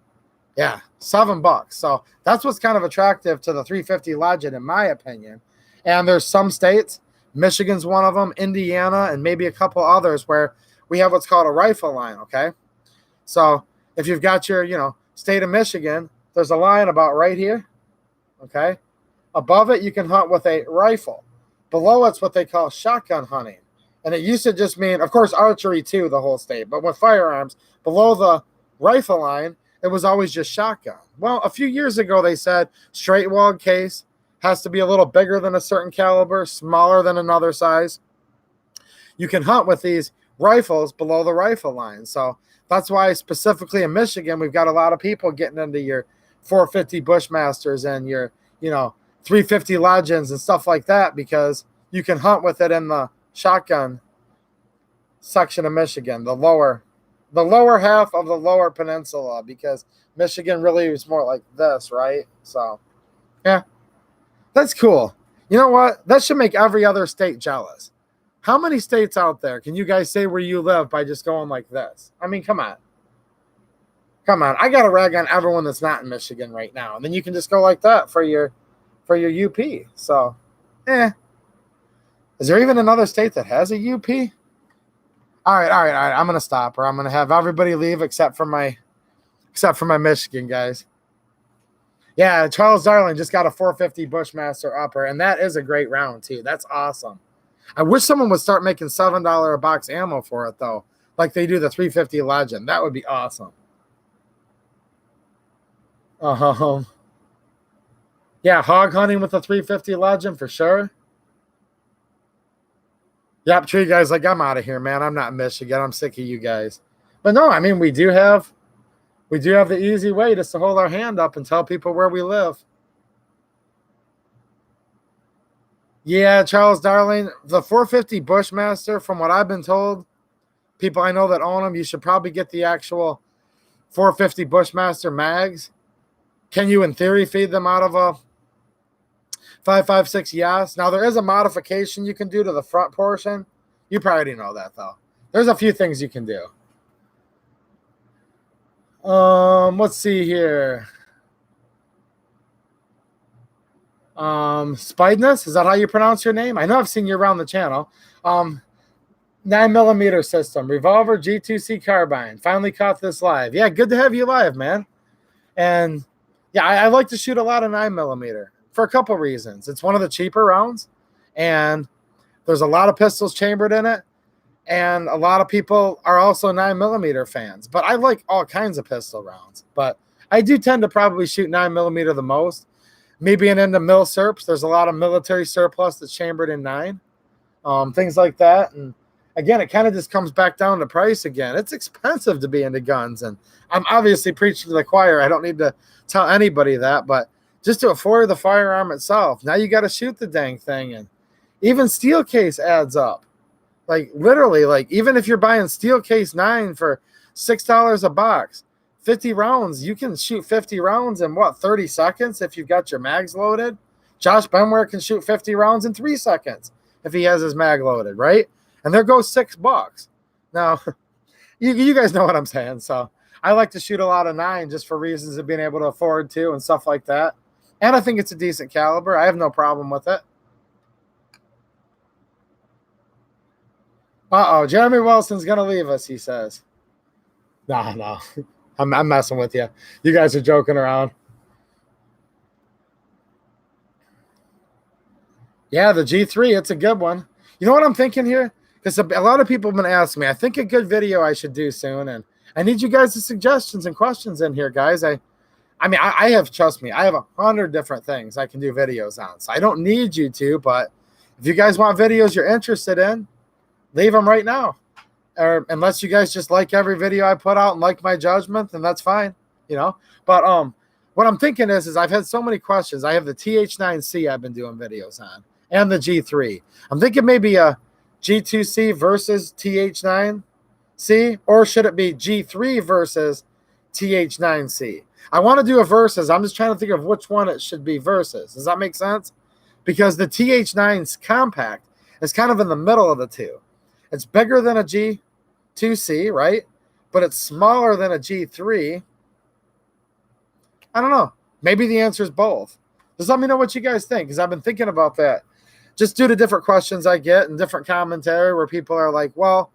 yeah, $7. So that's what's kind of attractive to the 350 Legend, in my opinion. And there's some states, Michigan's one of them, Indiana, and maybe a couple others where we have what's called a rifle line, okay? So if you've got your, you know, state of Michigan, there's a line about right here, okay? Above it, you can hunt with a rifle. Below it's what they call shotgun hunting. And it used to just mean, of course, archery too, the whole state. But with firearms, below the rifle line, it was always just shotgun. Well, a few years ago, they said straight walled case has to be a little bigger than a certain caliber, smaller than another size. You can hunt with these rifles below the rifle line. So that's why specifically in Michigan, we've got a lot of people getting into your 450 Bushmasters and your, you know, 350 Legends and stuff like that because you can hunt with it in the shotgun section of Michigan, the lower half of the lower peninsula, because Michigan really is more like this, right? So, yeah, that's cool. You know what? That should make every other state jealous. How many states out there can you guys say where you live by just going like this? I mean, come on. Come on. I got to rag on everyone that's not in Michigan right now. And then you can just go like that for your UP. So, Is there even another state that has a UP? All right. I'm going to stop, or I'm going to have everybody leave except for my Michigan guys. Yeah, Charles Darling just got a 450 Bushmaster upper, and that is a great round too. That's awesome. I wish someone would start making $7 a box ammo for it, though, like they do the 350 Legend. That would be awesome. Um, yeah, hog hunting with a 350 Legend for sure. Yep, Tree Guy's like, I'm out of here, man. I'm not in Michigan. I'm sick of you guys. But no, I mean, we do have the easy way just to hold our hand up and tell people where we live. Yeah, Charles Darling, the 450 Bushmaster, from what I've been told, people I know that own them, you should probably get the actual 450 Bushmaster mags. Can you, in theory, feed them out of a 5.56? Yes. Now, there is a modification you can do to the front portion. You probably know that, though. There's a few things you can do. Let's see here. Spideness, is that how you pronounce your name? I know I've seen you around the channel. 9mm system, revolver, G2C carbine. Finally caught this live. Yeah, good to have you live, man. And yeah, I like to shoot a lot of 9mm for a couple reasons. It's one of the cheaper rounds, and there's a lot of pistols chambered in it. And a lot of people are also 9mm fans, but I like all kinds of pistol rounds. But I do tend to probably shoot 9mm the most. Me being into mil serps, there's a lot of military surplus that's chambered in 9, things like that. And again, it kind of just comes back down to price again. It's expensive to be into guns, and I'm obviously preaching to the choir. I don't need to tell anybody that, but just to afford the firearm itself, now you got to shoot the dang thing, and even steel case adds up. Like literally, like even if you're buying steel case 9 for $6 a box, 50 rounds, you can shoot 50 rounds in what, 30 seconds if you've got your mags loaded. Josh Benware can shoot 50 rounds in 3 seconds if he has his mag loaded, right? And there goes $6. Now, you guys know what I'm saying. So I like to shoot a lot of 9 just for reasons of being able to afford to and stuff like that. And I think it's a decent caliber. I have no problem with it. Jeremy Wilson's going to leave us, he says. No. I'm messing with you. You guys are joking around. Yeah, the G3, it's a good one. You know what I'm thinking here? Because a lot of people have been asking me. I think a good video I should do soon, and I need you guys' suggestions and questions in here, guys. I have, trust me, I have 100 different things I can do videos on. So I don't need you to, but if you guys want videos you're interested in, leave them right now. Or unless you guys just like every video I put out and like my judgment, then that's fine, you know. But what I'm thinking is I've had so many questions. I have the TH9C I've been doing videos on, and the G3. I'm thinking maybe a G2C versus TH9C, or should it be G3 versus TH9C? I want to do a versus. I'm just trying to think of which one it should be versus. Does that make sense? Because the TH9's compact is kind of in the middle of the two. It's bigger than a G2C, right? But it's smaller than a G3. I don't know. Maybe the answer is both. Just let me know what you guys think, because I've been thinking about that. Just due to different questions I get and different commentary where people are like, well,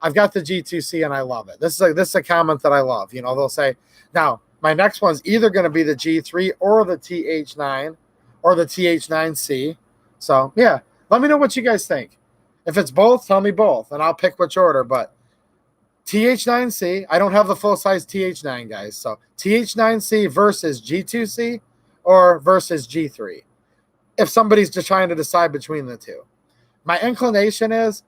I've got the G2C and I love it. This is a comment that I love. You know, they'll say, now, my next one's either going to be the G3 or the TH9 or the TH9C. So, yeah, let me know what you guys think. If it's both, tell me both, and I'll pick which order. But TH9C, I don't have the full-size TH9, guys. So TH9C versus G2C or versus G3. If somebody's just trying to decide between the two. My inclination is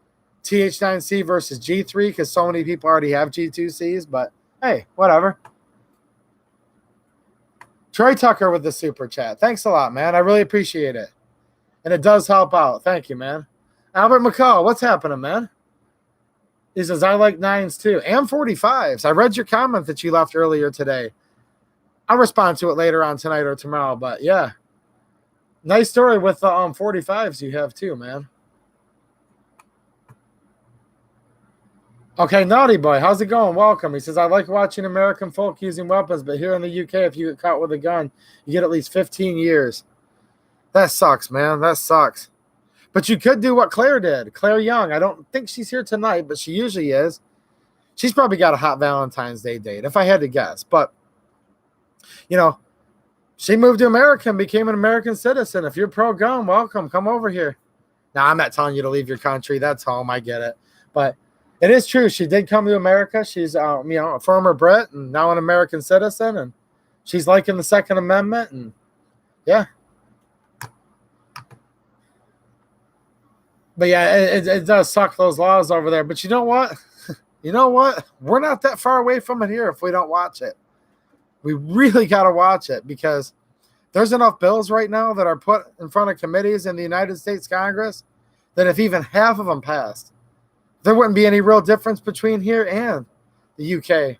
TH9C versus G3 because so many people already have G2Cs, but hey, whatever. Troy Tucker with the super chat. Thanks a lot, man. I really appreciate it. And it does help out. Thank you, man. Albert McCall, what's happening, man? He says, I like 9s too. And 45s. I read your comment that you left earlier today. I'll respond to it later on tonight or tomorrow. But, yeah. Nice story with the 45s you have too, man. Okay, Naughty Boy, how's it going? Welcome. He says, I like watching American folk using weapons, but here in the UK, if you get caught with a gun, you get at least 15 years. That sucks, man. That sucks. But you could do what Claire did. Claire Young. I don't think she's here tonight, but she usually is. She's probably got a hot Valentine's Day date, if I had to guess. But, you know, she moved to America and became an American citizen. If you're pro-gun, welcome. Come over here. Now, I'm not telling you to leave your country. That's home. I get it. But it is true. She did come to America. She's, a former Brit and now an American citizen. And She's liking the Second Amendment, and yeah. But yeah, it does suck, those laws over there. But you know what? You know what? We're not that far away from it here if we don't watch it. We really got to watch it, because there's enough bills right now that are put in front of committees in the United States Congress that if even half of them passed, there wouldn't be any real difference between here and the UK.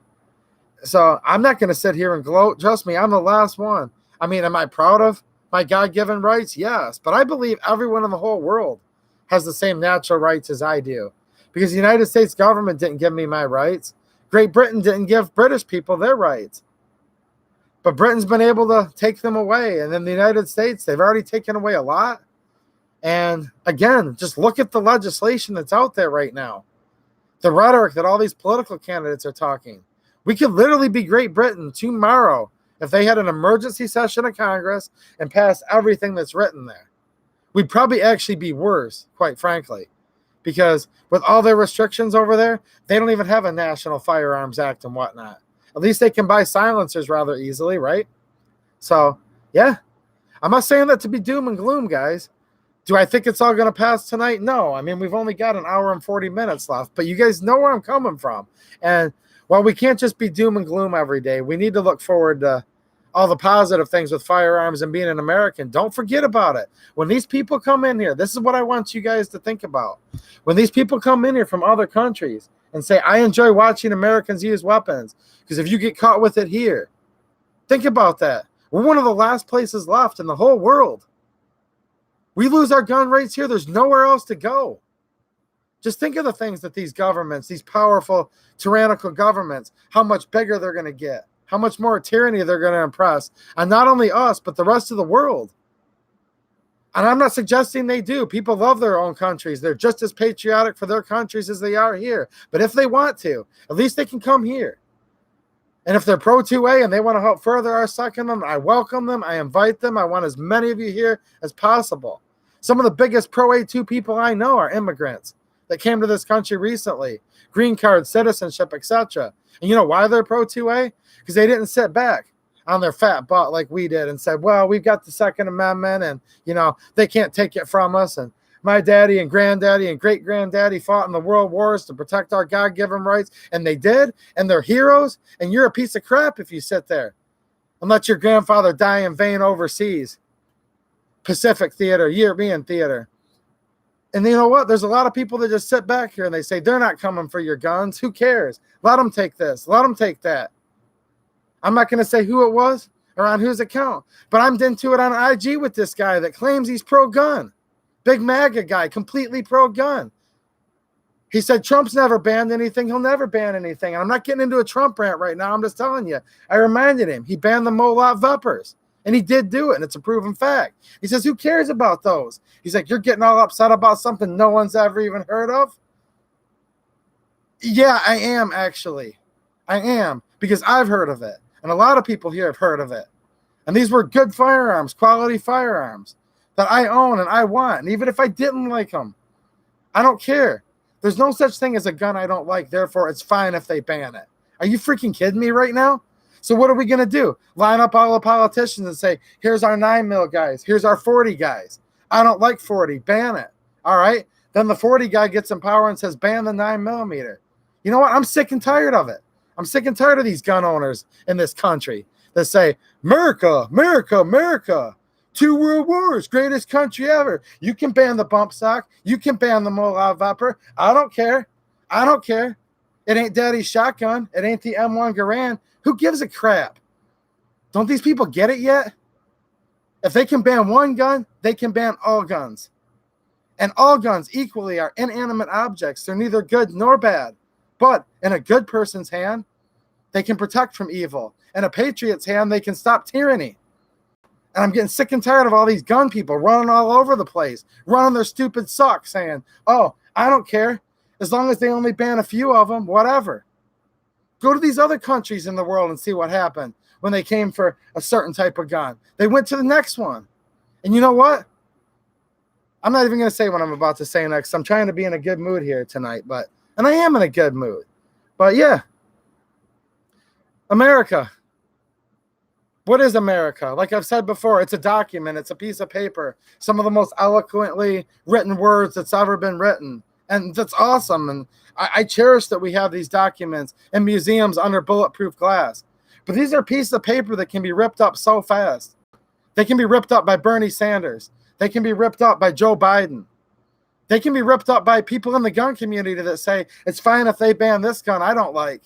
So I'm not going to sit here and gloat. Trust me, I'm the last one. I mean, am I proud of my God-given rights? Yes. But I believe everyone in the whole world has the same natural rights as I do, because the United States government didn't give me my rights. Great Britain didn't give British people their rights. But Britain's been able to take them away. And in the United States, they've already taken away a lot. And again, just look at the legislation that's out there right now. The rhetoric that all these political candidates are talking. We could literally be Great Britain tomorrow if they had an emergency session of Congress and passed everything that's written there. We'd probably actually be worse, quite frankly, because with all their restrictions over there, they don't even have a National Firearms Act and whatnot. At least they can buy silencers rather easily, right? So, yeah, I'm not saying that to be doom and gloom, guys. Do I think it's all going to pass tonight? No. I mean, we've only got an hour and 40 minutes left, but you guys know where I'm coming from. And while we can't just be doom and gloom every day, we need to look forward to all the positive things with firearms and being an American. Don't forget about it. When these people come in here, this is what I want you guys to think about. When these people come in here from other countries and say, I enjoy watching Americans use weapons, because if you get caught with it here, think about that. We're one of the last places left in the whole world. We lose our gun rates here, there's nowhere else to go. Just think of the things that these governments, these powerful, tyrannical governments, how much bigger they're going to get, how much more tyranny they're going to impress on not only us, but the rest of the world. And I'm not suggesting they do. People love their own countries. They're just as patriotic for their countries as they are here. But if they want to, at least they can come here. And if they're pro-2A and they want to help further our Second Amendment, I welcome them. I invite them. I want as many of you here as possible. Some of the biggest pro-A2 people I know are immigrants that came to this country recently. Green card, citizenship, etc. And you know why they're pro-2A? Because they didn't sit back on their fat butt like we did and said, well, we've got the Second Amendment and, you know, they can't take it from us. And my daddy and granddaddy and great-granddaddy fought in the world wars to protect our God-given rights, and they did, and they're heroes, and you're a piece of crap if you sit there and let your grandfather die in vain overseas. Pacific theater, European theater. And you know what? There's a lot of people that just sit back here and they say, they're not coming for your guns. Who cares? Let them take this. Let them take that. I'm not going to say who it was or on whose account, but I'm into it on IG with this guy that claims he's pro-gun. Big MAGA guy, completely pro-gun. He said Trump's never banned anything. He'll never ban anything. And I'm not getting into a Trump rant right now. I'm just telling you. I reminded him. He banned the Molot Vepers. And he did do it, and it's a proven fact. He says, who cares about those? He's like, you're getting all upset about something no one's ever even heard of? Yeah, I am, actually. I am, because I've heard of it. And a lot of people here have heard of it. And these were good firearms, quality firearms that I own and I want. And even if I didn't like them, I don't care. There's no such thing as a gun I don't like, therefore it's fine if they ban it. Are you freaking kidding me right now? So what are we going to do? Line up all the politicians and say, here's our 9mm guys. Here's our 40 guys. I don't like 40. Ban it. All right. Then the 40 guy gets in power and says, ban the 9mm. You know what? I'm sick and tired of it. I'm sick and tired of these gun owners in this country that say, America, America, America. 2 world wars, greatest country ever. You can ban the bump stock. You can ban the Molotov Vepr. I don't care. I don't care. It ain't Daddy's shotgun. It ain't the M1 Garand. Who gives a crap? Don't these people get it yet? If they can ban one gun, they can ban all guns. And all guns equally are inanimate objects. They're neither good nor bad. But in a good person's hand, they can protect from evil. In a patriot's hand, they can stop tyranny. And I'm getting sick and tired of all these gun people running all over the place, running their stupid socks saying, oh, I don't care. As long as they only ban a few of them, whatever. Go to these other countries in the world and see what happened when they came for a certain type of gun. They went to the next one. And you know what? I'm not even going to say what I'm about to say next. I'm trying to be in a good mood here tonight, and I am in a good mood. But yeah, America, What is America? Like I've said before, it's a document. It's a piece of paper. Some of the most eloquently written words that's ever been written. And that's awesome. And I cherish that we have these documents in museums under bulletproof glass. But these are pieces of paper that can be ripped up so fast. They can be ripped up by Bernie Sanders. They can be ripped up by Joe Biden. They can be ripped up by people in the gun community that say, it's fine if they ban this gun I don't like.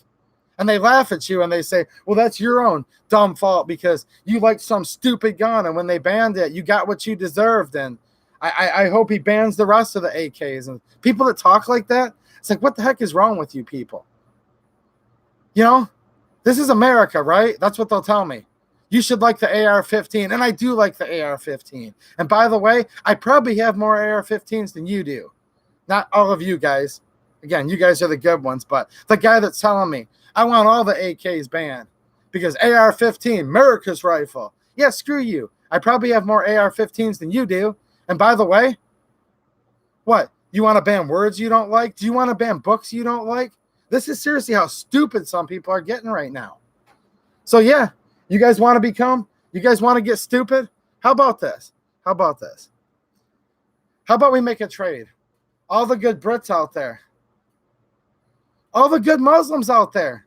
And they laugh at you and they say, well, that's your own dumb fault because you liked some stupid gun. And when they banned it, you got what you deserved. And I hope he bans the rest of the AKs. And people that talk like that, it's like, what the heck is wrong with you people? You know, this is America, right? That's what they'll tell me. You should like the AR-15. And I do like the AR-15. And by the way, I probably have more AR-15s than you do. Not all of you guys. Again, you guys are the good ones. But the guy that's telling me, I want all the AKs banned because AR-15, America's rifle. Yeah, screw you. I probably have more AR-15s than you do. And by the way, what? You want to ban words you don't like? Do you want to ban books you don't like? This is seriously how stupid some people are getting right now. So yeah, you guys want to get stupid? How about this? How about we make a trade? All the good Brits out there. All the good Muslims out there.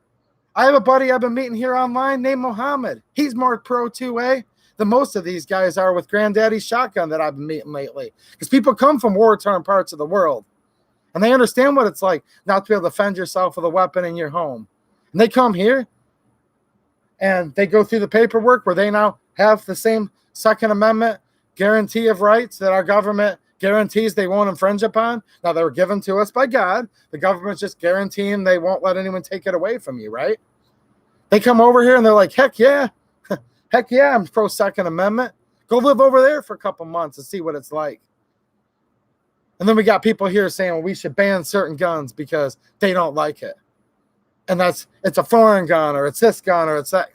I have a buddy I've been meeting here online named Mohammed. He's more pro 2A than most of these guys are with Granddaddy's shotgun that I've been meeting lately. Because people come from war-torn parts of the world. And they understand what it's like not to be able to defend yourself with a weapon in your home. And they come here and they go through the paperwork where they now have the same Second Amendment guarantee of rights that our government guarantees they won't infringe upon. Now, they were given to us by God. The government's just guaranteeing they won't let anyone take it away from you, right? They come over here and they're like, heck yeah. Heck yeah, I'm pro Second Amendment. Go live over there for a couple months and see what it's like. And then we got people here saying, well, we should ban certain guns because they don't like it. And it's a foreign gun or it's this gun or it's that.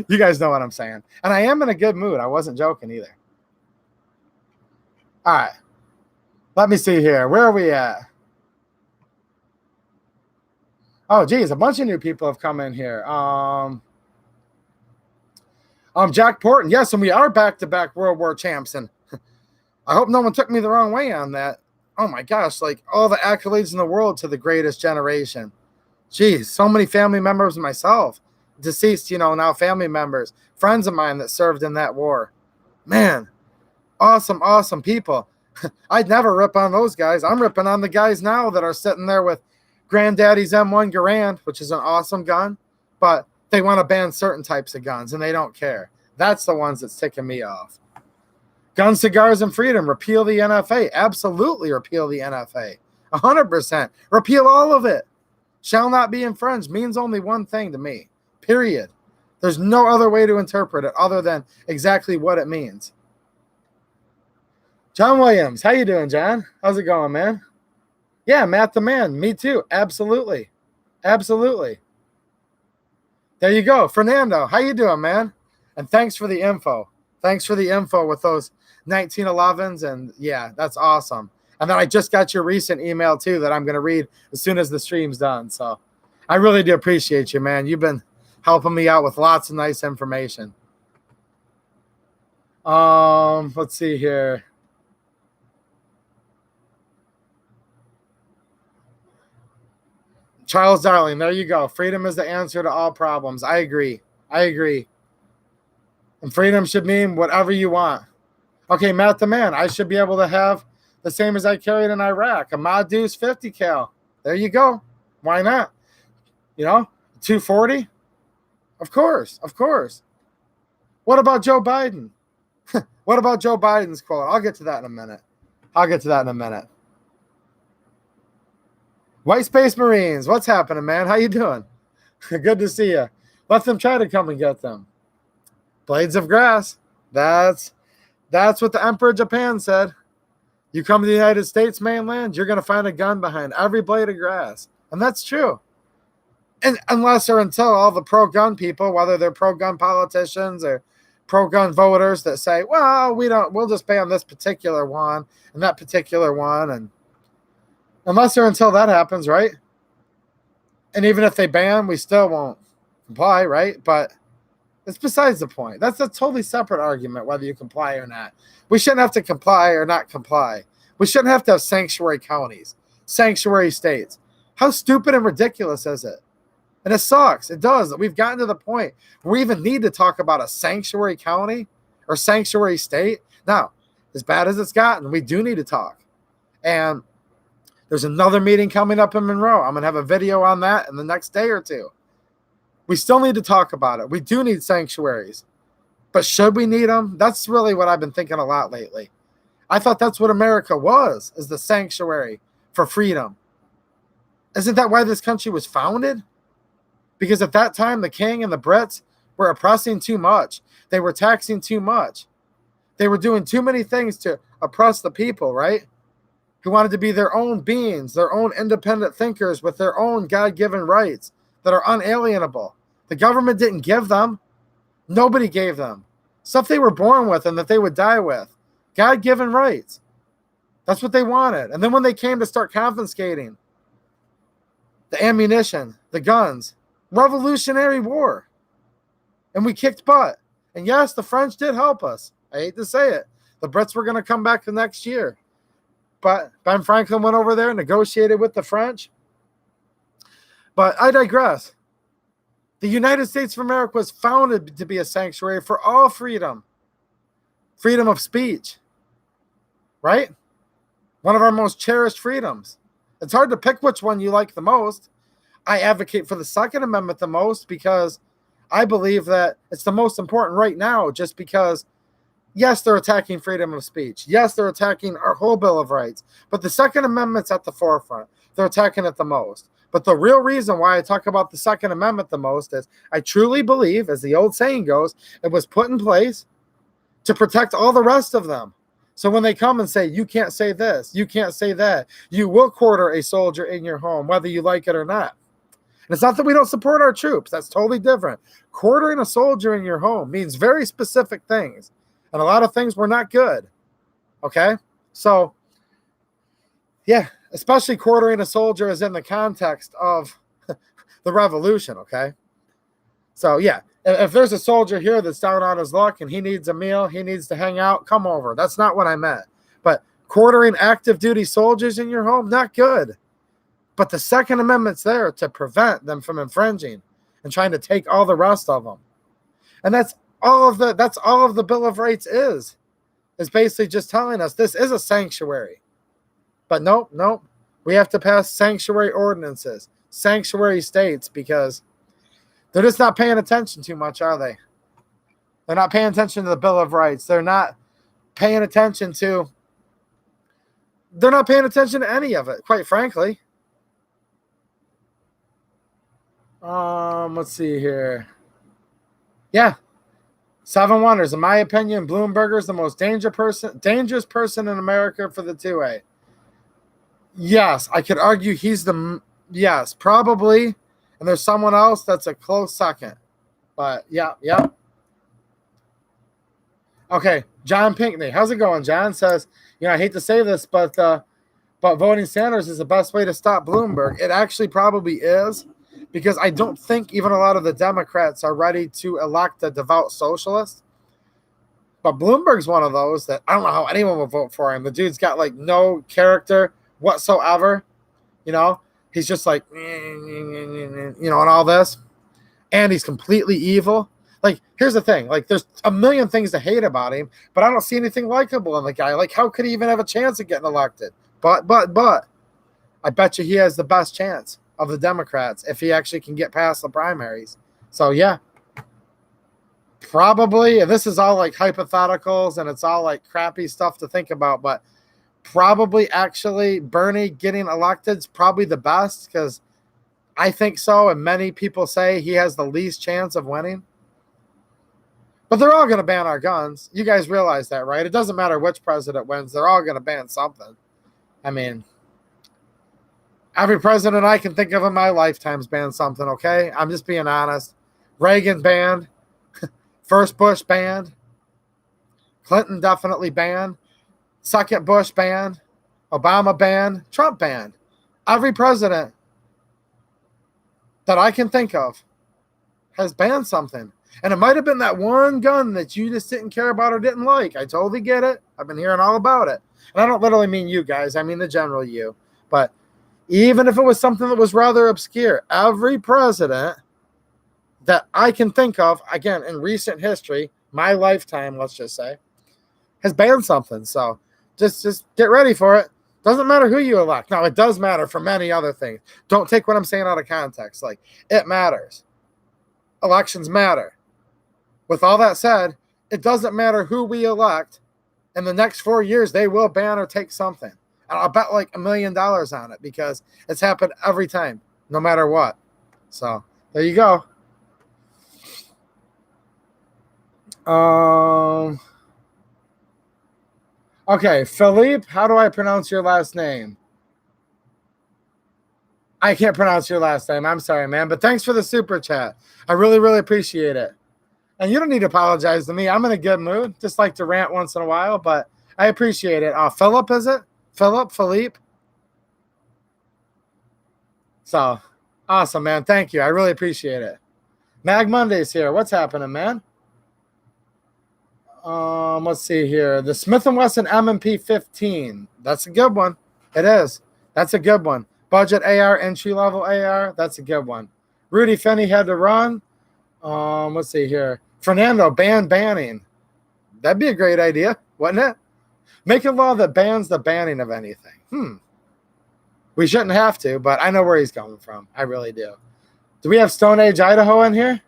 You guys know what I'm saying. And I am in a good mood. I wasn't joking either. All right. Let me see here. Where are we at? Oh, geez. A bunch of new people have come in here. Jack Porton. Yes, and we are back-to-back World War champs. And I hope no one took me the wrong way on that. Oh, my gosh. Like, all the accolades in the world to the greatest generation. Geez, so many family members myself. Deceased, now family members. Friends of mine that served in that war. Man, awesome people. I'd never rip on those guys. I'm ripping on the guys now that are sitting there with Granddaddy's M1 Garand, which is an awesome gun. But they want to ban certain types of guns, and they don't care. That's the ones that's ticking me off. Guns, cigars, and freedom. Repeal the NFA. Absolutely repeal the NFA. 100%. Repeal all of it. Shall not be infringed means only one thing to me. Period. There's no other way to interpret it other than exactly what it means. John Williams. How you doing, John? How's it going, man? Yeah, Matt the man. Me too. Absolutely. Absolutely. There you go. Fernando, how you doing, man? And thanks for the info. Thanks for the info with those 1911s. And yeah, that's awesome. And then I just got your recent email too that I'm going to read as soon as the stream's done. So I really do appreciate you, man. You've been helping me out with lots of nice information. Let's see here. Charles Darling, there you go. Freedom is the answer to all problems. I agree. And freedom should mean whatever you want. Okay, Matt the man, I should be able to have the same as I carried in Iraq, a Mod Deuce 50 cal. There you go. Why not? 240? Of course. What about Joe Biden? What about Joe Biden's quote? I'll get to that in a minute. White Space Marines, what's happening, man? How you doing? Good to see you. Let them try to come and get them. Blades of grass. That's what the Emperor of Japan said. You come to the United States mainland, you're going to find a gun behind every blade of grass. And that's true. And unless or until all the pro-gun people, whether they're pro-gun politicians or pro-gun voters that say, well, we'll just ban this particular one and that particular one. And unless or until that happens, right? And even if they ban, we still won't comply, right? But It's besides the point. That's a totally separate argument, whether you comply or not. We shouldn't have to comply or not comply. We shouldn't have to have sanctuary counties, sanctuary states. How stupid and ridiculous is it? And it sucks. It does. We've gotten to the point where we even need to talk about a sanctuary county or sanctuary state. Now, as bad as it's gotten, we do need to talk. And there's another meeting coming up in Monroe. I'm going to have a video on that in the next day or two. We still need to talk about it. We do need sanctuaries. But should we need them? That's really what I've been thinking a lot lately. I thought that's what America was, is the sanctuary for freedom. Isn't that why this country was founded? Because at that time, the king and the Brits were oppressing too much. They were taxing too much. They were doing too many things to oppress the people, right? Who wanted to be their own beings, their own independent thinkers with their own God-given rights that are unalienable. The government didn't give them. Nobody gave them. Stuff they were born with and that they would die with. God-given rights. That's what they wanted. And then when they came to start confiscating the ammunition, the guns, Revolutionary War. And we kicked butt. And yes, the French did help us. I hate to say it. The Brits were going to come back the next year. But Ben Franklin went over there and negotiated with the French. But I digress. The United States of America was founded to be a sanctuary for all freedom. Freedom of speech. Right? One of our most cherished freedoms. It's hard to pick which one you like the most. I advocate for the Second Amendment the most because I believe that it's the most important right now just because, yes, they're attacking freedom of speech. Yes, they're attacking our whole Bill of Rights. But the Second Amendment's at the forefront. They're attacking it the most. But the real reason why I talk about the Second Amendment the most is I truly believe, as the old saying goes, it was put in place to protect all the rest of them. So when they come and say, you can't say this, you can't say that, you will quarter a soldier in your home, whether you like it or not. And it's not that we don't support our troops. That's totally different. Quartering a soldier in your home means very specific things. And a lot of things were not good. Okay? So, yeah, especially quartering a soldier is in the context of the revolution, okay? So, yeah, if there's a soldier here that's down on his luck and he needs a meal, he needs to hang out, come over. That's not what I meant. But quartering active duty soldiers in your home, not good. But the Second Amendment's there to prevent them from infringing and trying to take all the rest of them. And that's all of the Bill of Rights is basically just telling us this is a sanctuary. But nope. We have to pass sanctuary ordinances, sanctuary states, because they're just not paying attention too much, are they? They're not paying attention to the Bill of Rights. They're not paying attention to any of it, quite frankly. Let's see here. Yeah. 7 Wonders. In my opinion, Bloomberger is the most dangerous person in America for the 2A. Yes, I could argue yes, probably. And there's someone else that's a close second. But yeah. Okay, John Pinkney. How's it going? John says, I hate to say this, but voting Sanders is the best way to stop Bloomberg. It actually probably is. Because I don't think even a lot of the Democrats are ready to elect a devout socialist. But Bloomberg's one of those that I don't know how anyone will vote for him. The dude's got like no character whatsoever. He's just like, and all this. And he's completely evil. Like, here's the thing. Like, there's a million things to hate about him, but I don't see anything likable in the guy. Like, how could he even have a chance of getting elected? But I bet you he has the best chance of the Democrats if he actually can get past the primaries. So, yeah. Probably, and this is all like hypotheticals and it's all like crappy stuff to think about, but probably actually Bernie getting elected is probably the best because I think so, and many people say he has the least chance of winning. But they're all going to ban our guns. You guys realize that, right? It doesn't matter which president wins. They're all going to ban something. I mean, every president I can think of in my lifetime's banned something, okay? I'm just being honest. Reagan banned. First Bush banned. Clinton definitely banned. Second Bush banned. Obama banned. Trump banned. Every president that I can think of has banned something. And it might have been that one gun that you just didn't care about or didn't like. I totally get it. I've been hearing all about it. And I don't literally mean you guys. I mean the general you. But even if it was something that was rather obscure, every president that I can think of, again, in recent history, my lifetime, let's just say, has banned something. So just get ready for it. Doesn't matter who you elect. Now, it does matter for many other things. Don't take what I'm saying out of context. Like, it matters. Elections matter. With all that said, it doesn't matter who we elect. In the next 4 years, they will ban or take something. And I'll bet like $1 million on it because it's happened every time, no matter what. So there you go. Okay, Philippe, how do I pronounce your last name? I can't pronounce your last name. I'm sorry, man. But thanks for the super chat. I really, really appreciate it. And you don't need to apologize to me. I'm in a good mood. Just like to rant once in a while, but I appreciate it. Philip, is it? Philippe? So, awesome, man. Thank you. I really appreciate it. Mag Monday's here. What's happening, man? Let's see here. The Smith & Wesson M&P 15. That's a good one. It is. That's a good one. Budget AR, entry-level AR. That's a good one. Rudy Finney had to run. Let's see here. Fernando, banning. That'd be a great idea, wouldn't it? Make a law that bans the banning of anything. We shouldn't have to, but I know where he's coming from. I really do. Do we have Stone Age Idaho in here?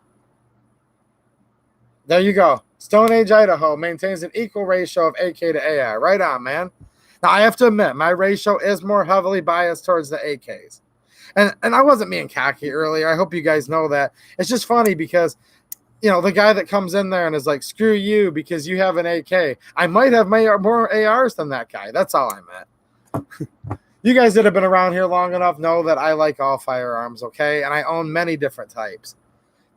There you go. Stone Age Idaho maintains an equal ratio of AK to AR. Right on, man. Now, I have to admit, my ratio is more heavily biased towards the AKs. And I wasn't being cocky earlier. I hope you guys know that. It's just funny because, you know, the guy that comes in there and is like, screw you because you have an AK. I might have more ARs than that guy. That's all I meant. You guys that have been around here long enough know that I like all firearms, okay? And I own many different types.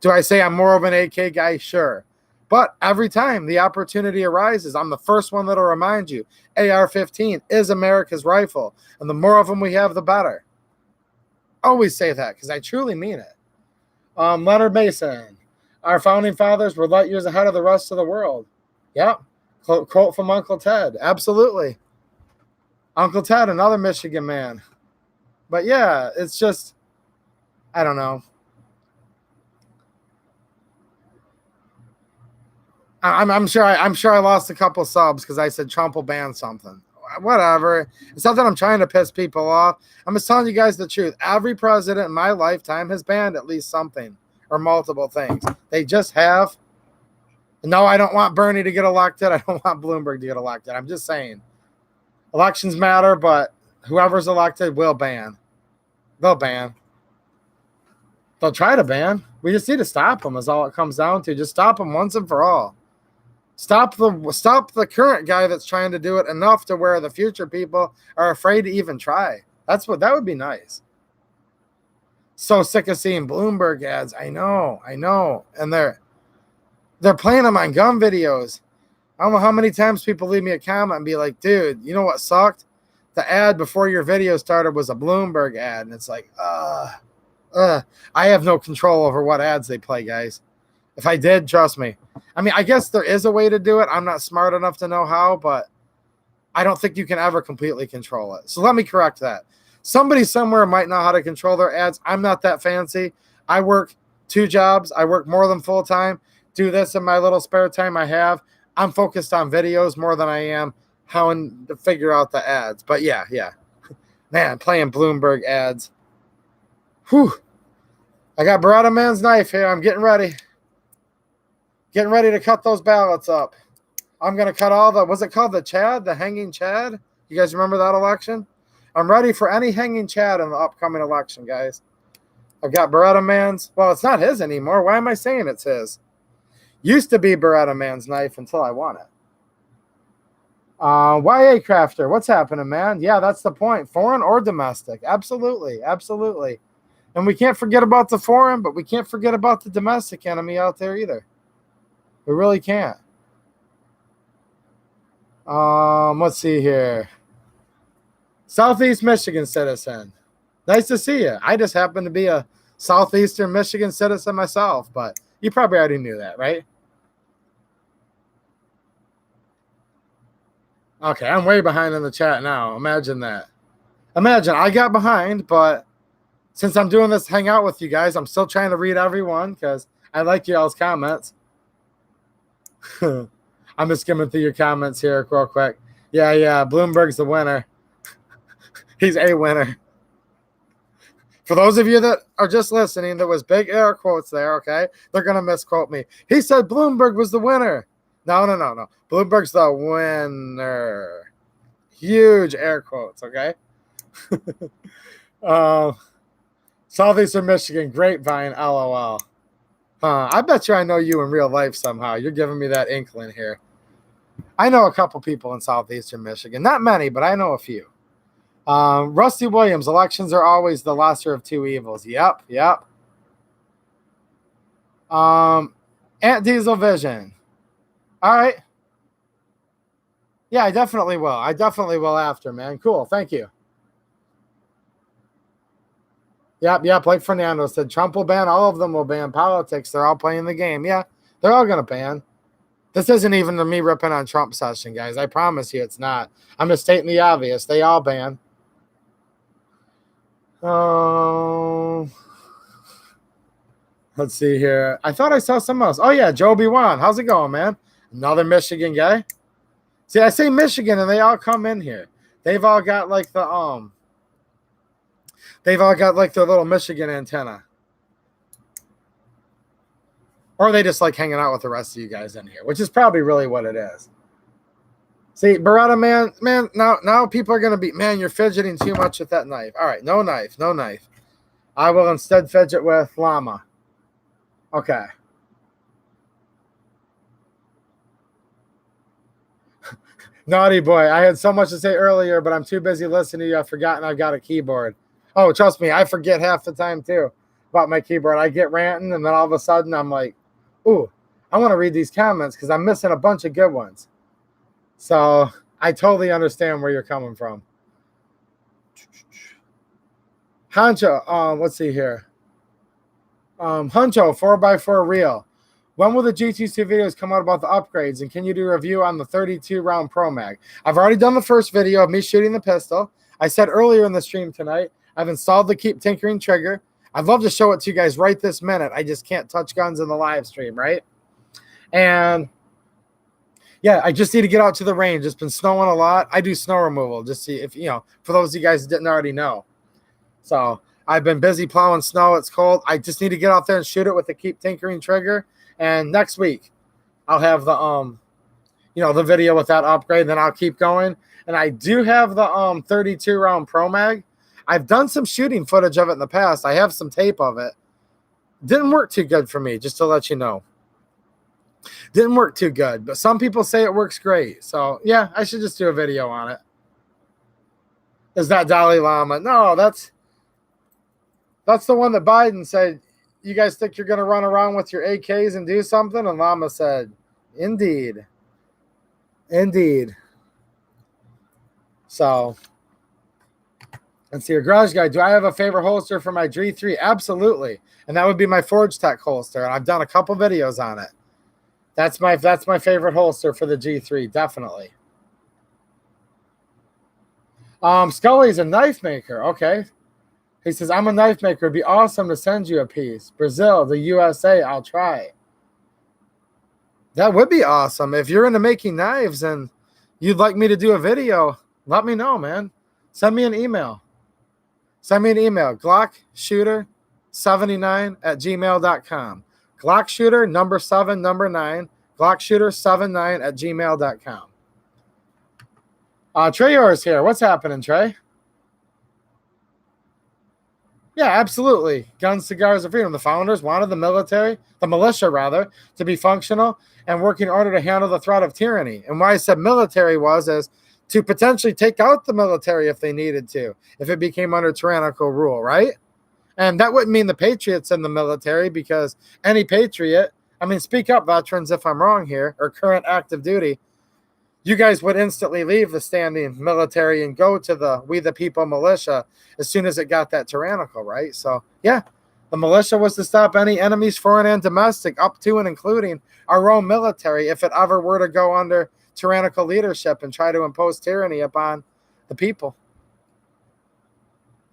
Do I say I'm more of an AK guy? Sure. But every time the opportunity arises, I'm the first one that'll remind you, AR-15 is America's rifle. And the more of them we have, the better. Always say that because I truly mean it. Leonard Mason. Our founding fathers were light years ahead of the rest of the world. Yep. Quote from Uncle Ted. Absolutely. Uncle Ted, another Michigan man. But yeah, it's just, I don't know. I'm sure I lost a couple subs because I said Trump will ban something. Whatever. It's not that I'm trying to piss people off. I'm just telling you guys the truth. Every president in my lifetime has banned at least something or multiple things. They just have. No, I don't want Bernie to get elected. I don't want Bloomberg to get elected. I'm just saying. Elections matter, but whoever's elected will ban. They'll ban. They'll try to ban. We just need to stop them is all it comes down to. Just stop them once and for all. Stop the current guy that's trying to do it enough to where the future people are afraid to even try. That would be nice. So sick of seeing Bloomberg ads. I know. And they're playing them on gun videos. I don't know how many times people leave me a comment and be like, dude, you know what sucked? The ad before your video started was a Bloomberg ad. And it's like, I have no control over what ads they play, guys. If I did, trust me. I mean, I guess there is a way to do it. I'm not smart enough to know how, but I don't think you can ever completely control it. So let me correct that. Somebody somewhere might know how to control their ads. I'm not that fancy. I work 2 jobs. I work more than full time. Do this in my little spare time I have. I'm focused on videos more than I am how to figure out the ads. But yeah. Man, playing Bloomberg ads. Whew. I got Beretta Man's knife here. I'm getting ready. Getting ready to cut those ballots up. I'm going to cut all the, what's it called? The Chad? The hanging Chad? You guys remember that election? I'm ready for any hanging Chad in the upcoming election, guys. I've got Beretta Man's. Well, it's not his anymore. Why am I saying it's his? Used to be Beretta Man's knife until I won it. YA Crafter, what's happening, man? Yeah, that's the point. Foreign or domestic. Absolutely. And we can't forget about the foreign, but we can't forget about the domestic enemy out there either. We really can't. Let's see here. Southeast Michigan citizen. Nice to see you. I just happen to be a Southeastern Michigan citizen myself, but You probably already knew that, right? Okay, I'm way behind in the chat now. Imagine that. Imagine I got behind, but since I'm doing this hangout with you guys, I'm still trying to read everyone because I like y'all's comments. I'm just skimming through your comments here real quick. Yeah, Bloomberg's the winner. He's a winner. For those of you that are just listening, there was big air quotes there, okay? They're going to misquote me. He said Bloomberg was the winner. No. Bloomberg's the winner. Huge air quotes, okay? Southeastern Michigan, Grapevine, LOL. I bet you I know you in real life somehow. You're giving me that inkling here. I know a couple people in Southeastern Michigan. Not many, but I know a few. Rusty Williams, elections are always the lesser of two evils. Yep. Aunt Diesel Vision. All right. Yeah, I definitely will. After, man. Cool. Thank you. Yep. Like Fernando said, Trump will ban. All of them will ban politics. They're all playing the game. Yeah, they're all going to ban. This isn't even me ripping on Trump session, guys. I promise you it's not. I'm just stating the obvious. They all ban. Oh, let's see here. I thought I saw something else. Oh, yeah, Joe B1. How's it going, man? Another Michigan guy. See, I say Michigan, and they all come in here. They've all got like the They've all got like their little Michigan antenna. Or they just like hanging out with the rest of you guys in here, which is probably really what it is. See, Beretta, man, now people are going to be, man, you're fidgeting too much with that knife. All right, no knife. I will instead fidget with llama. Okay. Naughty boy. I had so much to say earlier, but I'm too busy listening to you. I've forgotten I've got a keyboard. Oh, trust me, I forget half the time too about my keyboard. I get ranting, and then all of a sudden I'm like, ooh, I want to read these comments because I'm missing a bunch of good ones. So I totally understand where you're coming from. Hancho, let's see here. Huncho, 4x4 reel. When will the GT2 videos come out about the upgrades? And can you do a review on the 32 round Pro Mag? I've already done the first video of me shooting the pistol. I said earlier in the stream tonight, I've installed the Keep Tinkering trigger. I'd love to show it to you guys right this minute. I just can't touch guns in the live stream, right? And yeah, I just need to get out to the range. It's been snowing a lot. I do snow removal, just see if, for those of you guys that didn't already know. So I've been busy plowing snow. It's cold. I just need to get out there and shoot it with the Keep Tinkering trigger. And next week, I'll have the, the video with that upgrade. Then I'll keep going. And I do have the 32 round Pro Mag. I've done some shooting footage of it in the past. I have some tape of it. Didn't work too good for me, just to let you know. Didn't work too good, but some people say it works great. So, yeah, I should just do a video on it. Is that Dalai Lama? No, that's the one that Biden said, you guys think you're going to run around with your AKs and do something? And Lama said, indeed. So, let's see, your garage guy. Do I have a favorite holster for my G3? Absolutely. And that would be my Forge Tech holster. And I've done a couple videos on it. That's my favorite holster for the G3, definitely. Scully's a knife maker. Okay. He says, I'm a knife maker. It'd be awesome to send you a piece. Brazil, the USA, I'll try. That would be awesome. If you're into making knives and you'd like me to do a video, let me know, man. Send me an email. GlockShooter79@gmail.com. Glockshooter, number 7, number 9. Glockshooter79@gmail.com. Treyors here. What's happening, Trey? Yeah, absolutely. Guns, cigars, and freedom. The founders wanted the militia, to be functional and work in order to handle the threat of tyranny. And why I said military was as to potentially take out the military if they needed to, if it became under tyrannical rule, right? And that wouldn't mean the patriots in the military, because any patriot, speak up, veterans, if I'm wrong here, or current active duty, you guys would instantly leave the standing military and go to the We the People militia as soon as it got that tyrannical, right? So, yeah, The militia was to stop any enemies, foreign and domestic, up to and including our own military, if it ever were to go under tyrannical leadership and try to impose tyranny upon the people.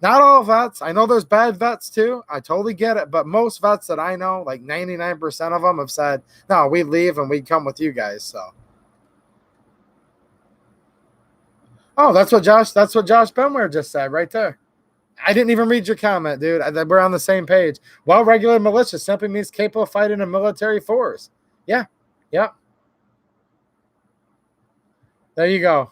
Not all vets. I know there's bad vets too. I totally get it. But most vets that I know, like 99% of them, have said, no, we'd leave and we'd come with you guys. So. Oh, that's what Josh Benware just said right there. I didn't even read your comment, dude. We're on the same page. Well, regular militia simply means capable of fighting a military force. Yeah. Yep. There you go.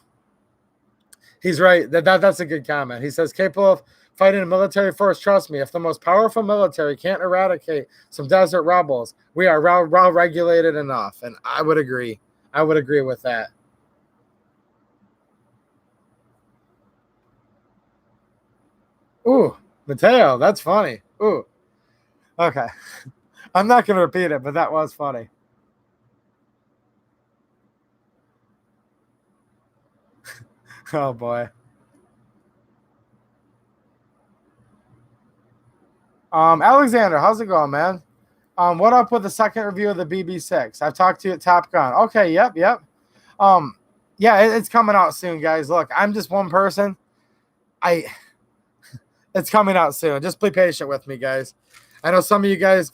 He's right. That's a good comment. He says, capable of fighting a military force. Trust me, if the most powerful military can't eradicate some desert rebels, we are well regulated enough. And I would agree. I would agree with that. Ooh, Mateo, that's funny. Ooh. Okay. I'm not going to repeat it, but that was funny. Oh, boy. Alexander, how's it going, man? What up with the second review of the BB6? I've talked to you at Top Gun. Okay, yep. Yeah, it's coming out soon, guys. Look, I'm just one person. It's coming out soon. Just be patient with me, guys. I know some of you guys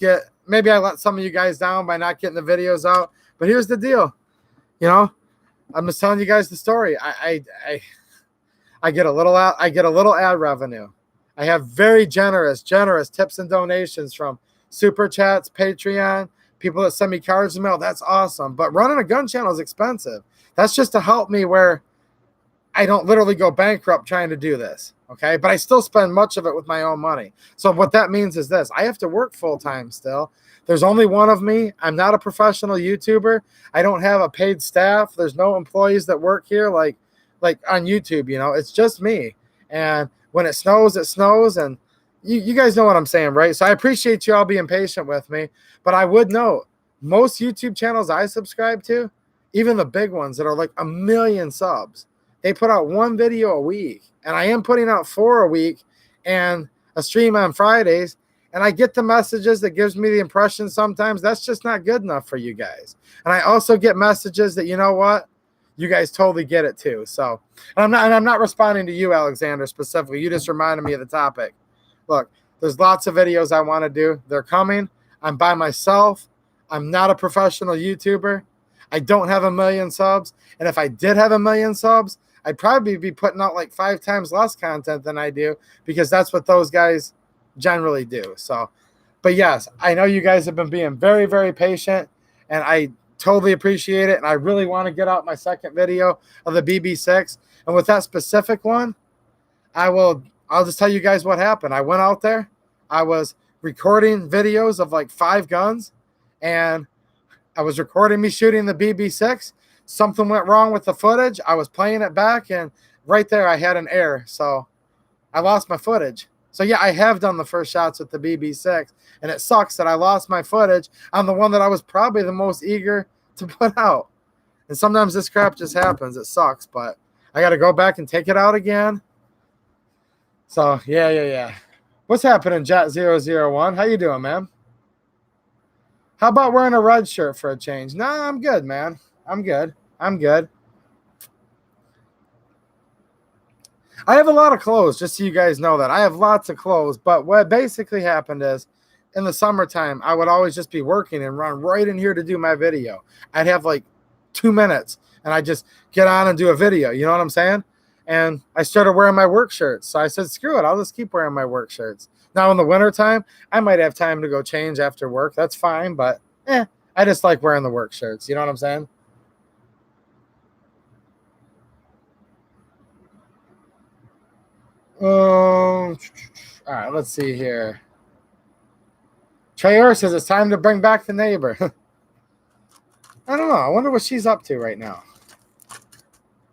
maybe I let some of you guys down by not getting the videos out, but here's the deal. You know, I'm just telling you guys the story. I get a little ad revenue. I have very generous tips and donations from Super Chats, Patreon, people that send me cards in the mail. That's awesome. But running a gun channel is expensive. That's just to help me where I don't literally go bankrupt trying to do this. Okay. But I still spend much of it with my own money. So what that means is this: I have to work full time still. There's only one of me. I'm not a professional YouTuber. I don't have a paid staff. There's no employees that work here like on YouTube, you know. It's just me. And when it snows, and you guys know what I'm saying, right? So I appreciate you all being patient with me. But I would note, most YouTube channels I subscribe to, even the big ones that are like 1 million subs, they put out one video a week. And I am putting out 4 a week and a stream on Fridays. And I get the messages that gives me the impression sometimes that's just not good enough for you guys. And I also get messages that, you know what? You guys totally get it too. So, and I'm not responding to you, Alexander, specifically. You just reminded me of the topic. Look, there's lots of videos I want to do. They're coming. I'm by myself. I'm not a professional YouTuber. I don't have 1 million subs. And if I did have 1 million subs, I'd probably be putting out like 5 times less content than I do, because that's what those guys generally do. So, but yes, I know you guys have been being very, very patient, and I totally appreciate it. And I really want to get out my second video of the BB6. And with that specific one, I'll just tell you guys what happened. I went out there, I was recording videos of like 5 guns, and I was recording me shooting the BB6. Something went wrong with the footage. I was playing it back, and right there I had an error. So I lost my footage. So yeah, I have done the first shots with the BB6, and it sucks that I lost my footage on the one that I was probably the most eager to put out. And sometimes this crap just happens. It sucks, but I got to go back and take it out again. So yeah. What's happening, Jet001? How you doing, man? How about wearing a red shirt for a change? Nah, I'm good, man. I'm good. I have a lot of clothes, just so you guys know that. I have lots of clothes, but what basically happened is, in the summertime, I would always just be working and run right in here to do my video. I'd have like 2 minutes, and I'd just get on and do a video. You know what I'm saying? And I started wearing my work shirts. So I said, screw it. I'll just keep wearing my work shirts. Now, in the wintertime, I might have time to go change after work. That's fine, but I just like wearing the work shirts. You know what I'm saying? All right, let's see here. Trayor says it's time to bring back the neighbor. I don't know. I wonder what she's up to right now.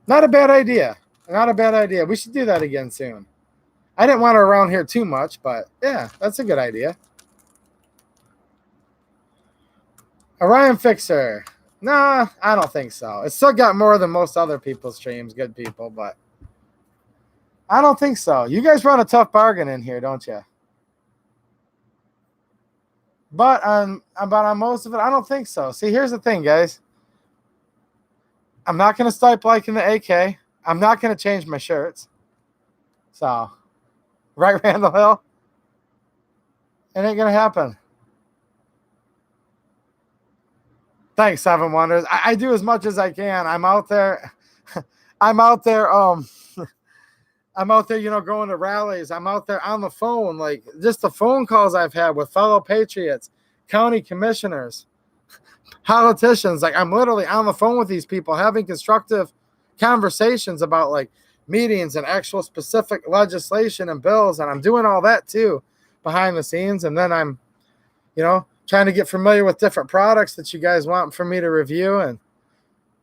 Not a bad idea. We should do that again soon. I didn't want her around here too much, but yeah, that's a good idea. Orion Fixer. Nah, I don't think so. It's still got more than most other people's streams, good people, but I don't think so. You guys run a tough bargain in here, don't you? on most of it, I don't think so. See, here's the thing, guys. I'm not gonna start liking the AK. I'm not gonna change my shirts. So, right, Randall Hill, it ain't gonna happen. Thanks, Seven Wonders. I do as much as I can. I'm out there. I'm out there. I'm out there, going to rallies. I'm out there on the phone, like just the phone calls I've had with fellow patriots, county commissioners, politicians. Like I'm literally on the phone with these people having constructive conversations about like meetings and actual specific legislation and bills. And I'm doing all that too behind the scenes. And then I'm, trying to get familiar with different products that you guys want for me to review. And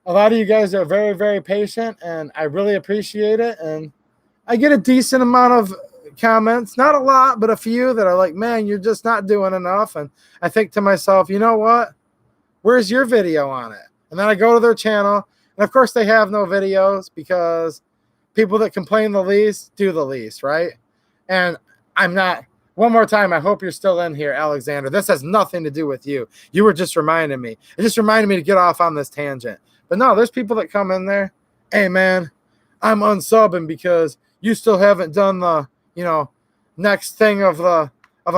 a lot of you guys are very, very patient and I really appreciate it. And I get a decent amount of comments, not a lot, but a few that are like, man, you're just not doing enough. And I think to myself, you know what? Where's your video on it? And then I go to their channel. And of course, they have no videos because people that complain the least do the least, right? And I'm not. One more time, I hope you're still in here, Alexander. This has nothing to do with you. You were just reminding me. It just reminded me to get off on this tangent. But no, there's people that come in there. Hey, man, I'm unsubbing because you still haven't done the, next thing of a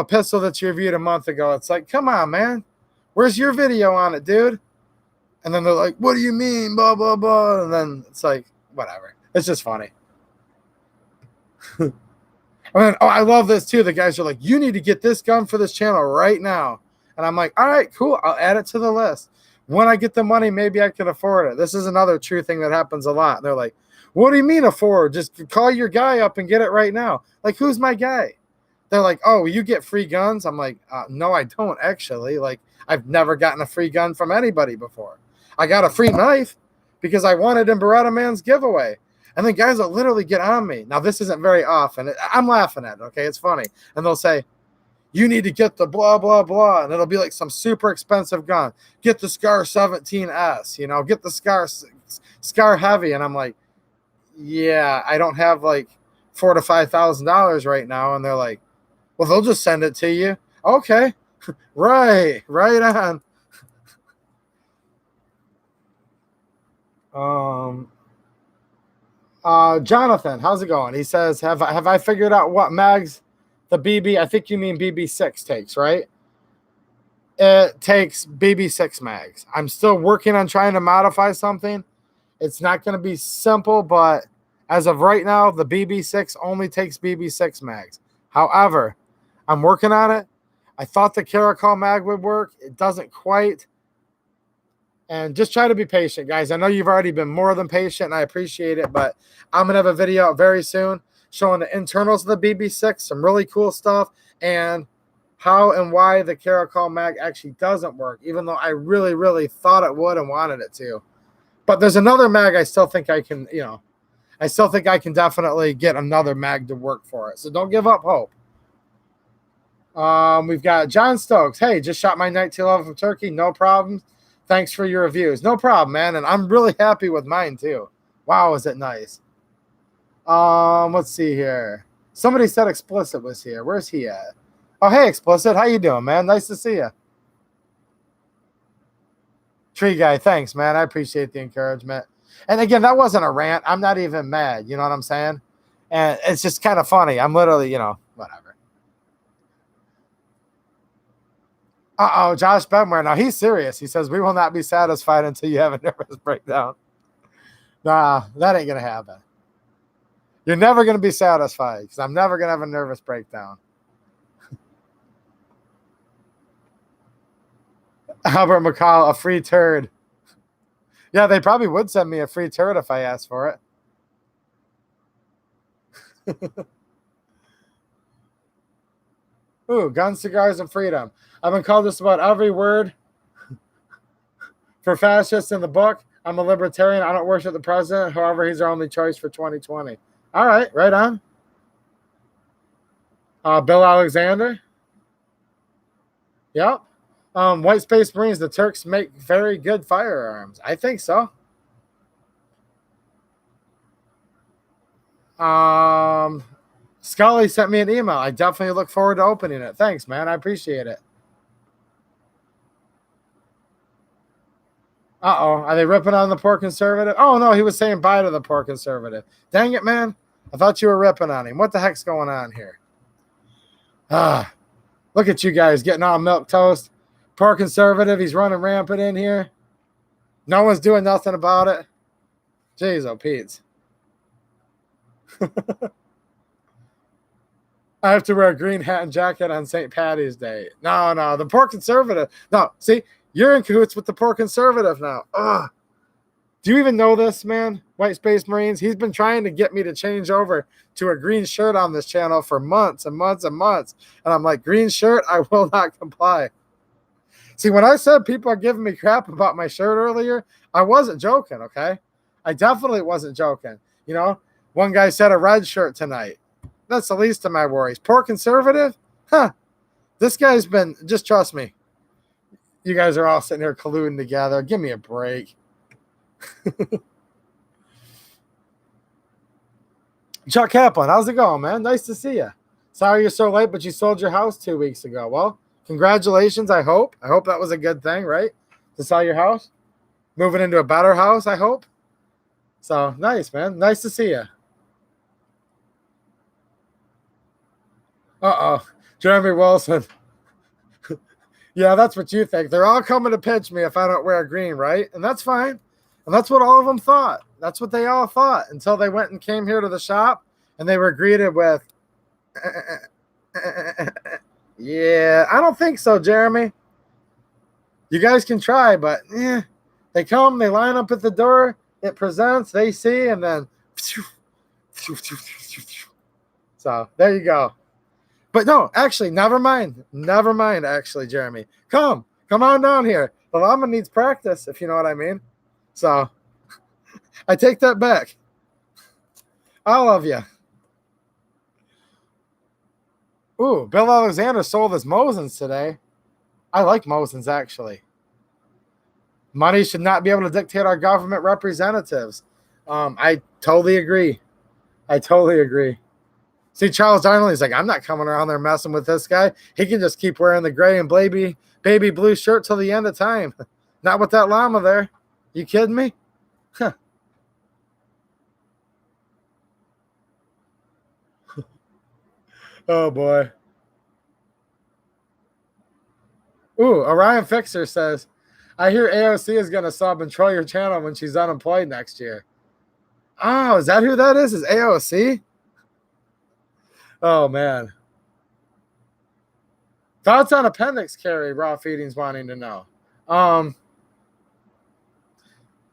pistol that you reviewed a month ago. It's like, come on, man. Where's your video on it, dude? And then they're like, what do you mean? Blah, blah, blah. And then it's like, whatever. It's just funny. I love this too. The guys are like, you need to get this gun for this channel right now. And I'm like, all right, cool. I'll add it to the list. When I get the money, maybe I can afford it. This is another true thing that happens a lot. They're like, what do you mean afford? Just call your guy up and get it right now. Like, who's my guy? They're like, oh, you get free guns? I'm like, no, I don't actually. Like, I've never gotten a free gun from anybody before. I got a free knife because I won it in Beretta Man's giveaway. And then guys will literally get on me. Now, this isn't very often. I'm laughing at it, okay? It's funny. And they'll say, you need to get the blah, blah, blah. And it'll be like some super expensive gun. Get the Scar 17S, get the Scar Heavy. And I'm like, yeah, I don't have like $4,000 to $5,000 right now. And they're like, well, they'll just send it to you. Okay. right on. Jonathan, how's it going? He says, have I figured out what mags the BB, I think you mean BB6 takes, right? It takes BB6 mags. I'm still working on trying to modify something. It's not going to be simple, but as of right now, the BB6 only takes BB6 mags. However, I'm working on it. I thought the Caracol mag would work. It doesn't quite. And just try to be patient, guys. I know you've already been more than patient, and I appreciate it, but I'm going to have a video out very soon showing the internals of the BB6, some really cool stuff, and how and why the Caracol mag actually doesn't work, even though I really, really thought it would and wanted it to. But there's another mag I still think I can, I still think I can definitely get another mag to work for it. So don't give up hope. We've got John Stokes. Hey, just shot my 1911 from Turkey. No problem. Thanks for your reviews. No problem, man. And I'm really happy with mine too. Wow, is it nice? Let's see here. Somebody said Explicit was here. Where's he at? Oh, hey, Explicit. How you doing, man? Nice to see you. Tree Guy, thanks, man. I appreciate the encouragement. And again, that wasn't a rant. I'm not even mad. You know what I'm saying? And it's just kind of funny. I'm literally, whatever. Uh-oh, Josh Benware. Now, he's serious. He says, we will not be satisfied until you have a nervous breakdown. Nah, that ain't going to happen. You're never going to be satisfied because I'm never going to have a nervous breakdown. Albert McCall, a free turd. Yeah, they probably would send me a free turd if I asked for it. Ooh, guns, cigars, and freedom. I've been called just about every word for fascists in the book. I'm a libertarian. I don't worship the president. However, he's our only choice for 2020. All right, right on. Bill Alexander. Yep. White Space Marines, the Turks make very good firearms. I think so. Scully sent me an email. I definitely look forward to opening it. Thanks, man. I appreciate it. Uh-oh. Are they ripping on the poor conservative? Oh, no, he was saying bye to the poor conservative. Dang it, man. I thought you were ripping on him. What the heck's going on here? Ah, look at you guys getting all milk toast. Poor conservative, he's running rampant in here. No one's doing nothing about it. Jeez, oh, Pete. I have to wear a green hat and jacket on St. Patty's Day. No, the poor conservative. No, see, you're in cahoots with the poor conservative now. Ugh. Do you even know this, man? White Space Marines? He's been trying to get me to change over to a green shirt on this channel for months and months and months. And I'm like, green shirt? I will not comply. See, when I said people are giving me crap about my shirt earlier, I wasn't joking, okay? I definitely wasn't joking. You know, one guy said a red shirt tonight. That's the least of my worries. Poor conservative? Huh. This guy's been, just trust me. You guys are all sitting here colluding together. Give me a break. Chuck Kaplan, how's it going, man? Nice to see you. Sorry you're so late, but you sold your house 2 weeks ago. Well, congratulations, I hope. I hope that was a good thing, right? To sell your house? Moving into a better house, I hope. So, nice, man. Nice to see you. Uh-oh. Jeremy Wilson. Yeah, that's what you think. They're all coming to pitch me if I don't wear green, right? And that's fine. And that's what all of them thought. That's what they all thought until they went and came here to the shop and they were greeted with, yeah, I don't think so, Jeremy. You guys can try, but they come, they line up at the door, it presents, they see, and then so there you go. But no, actually, never mind. Never mind, actually, Jeremy. Come on down here. The llama needs practice, if you know what I mean. So I take that back. All of you. Ooh, Bill Alexander sold his Mosins today. I like Mosins, actually. Money should not be able to dictate our government representatives. I totally agree. See, Charles Darnley is like, I'm not coming around there messing with this guy. He can just keep wearing the gray and baby blue shirt till the end of time. Not with that llama there. You kidding me? Huh. Oh, boy. Ooh, Orion Fixer says, I hear AOC is going to sub and troll your channel when she's unemployed next year. Oh, is that who that is? Is AOC? Oh, man. Thoughts on appendix carry, Raw Feeding's wanting to know.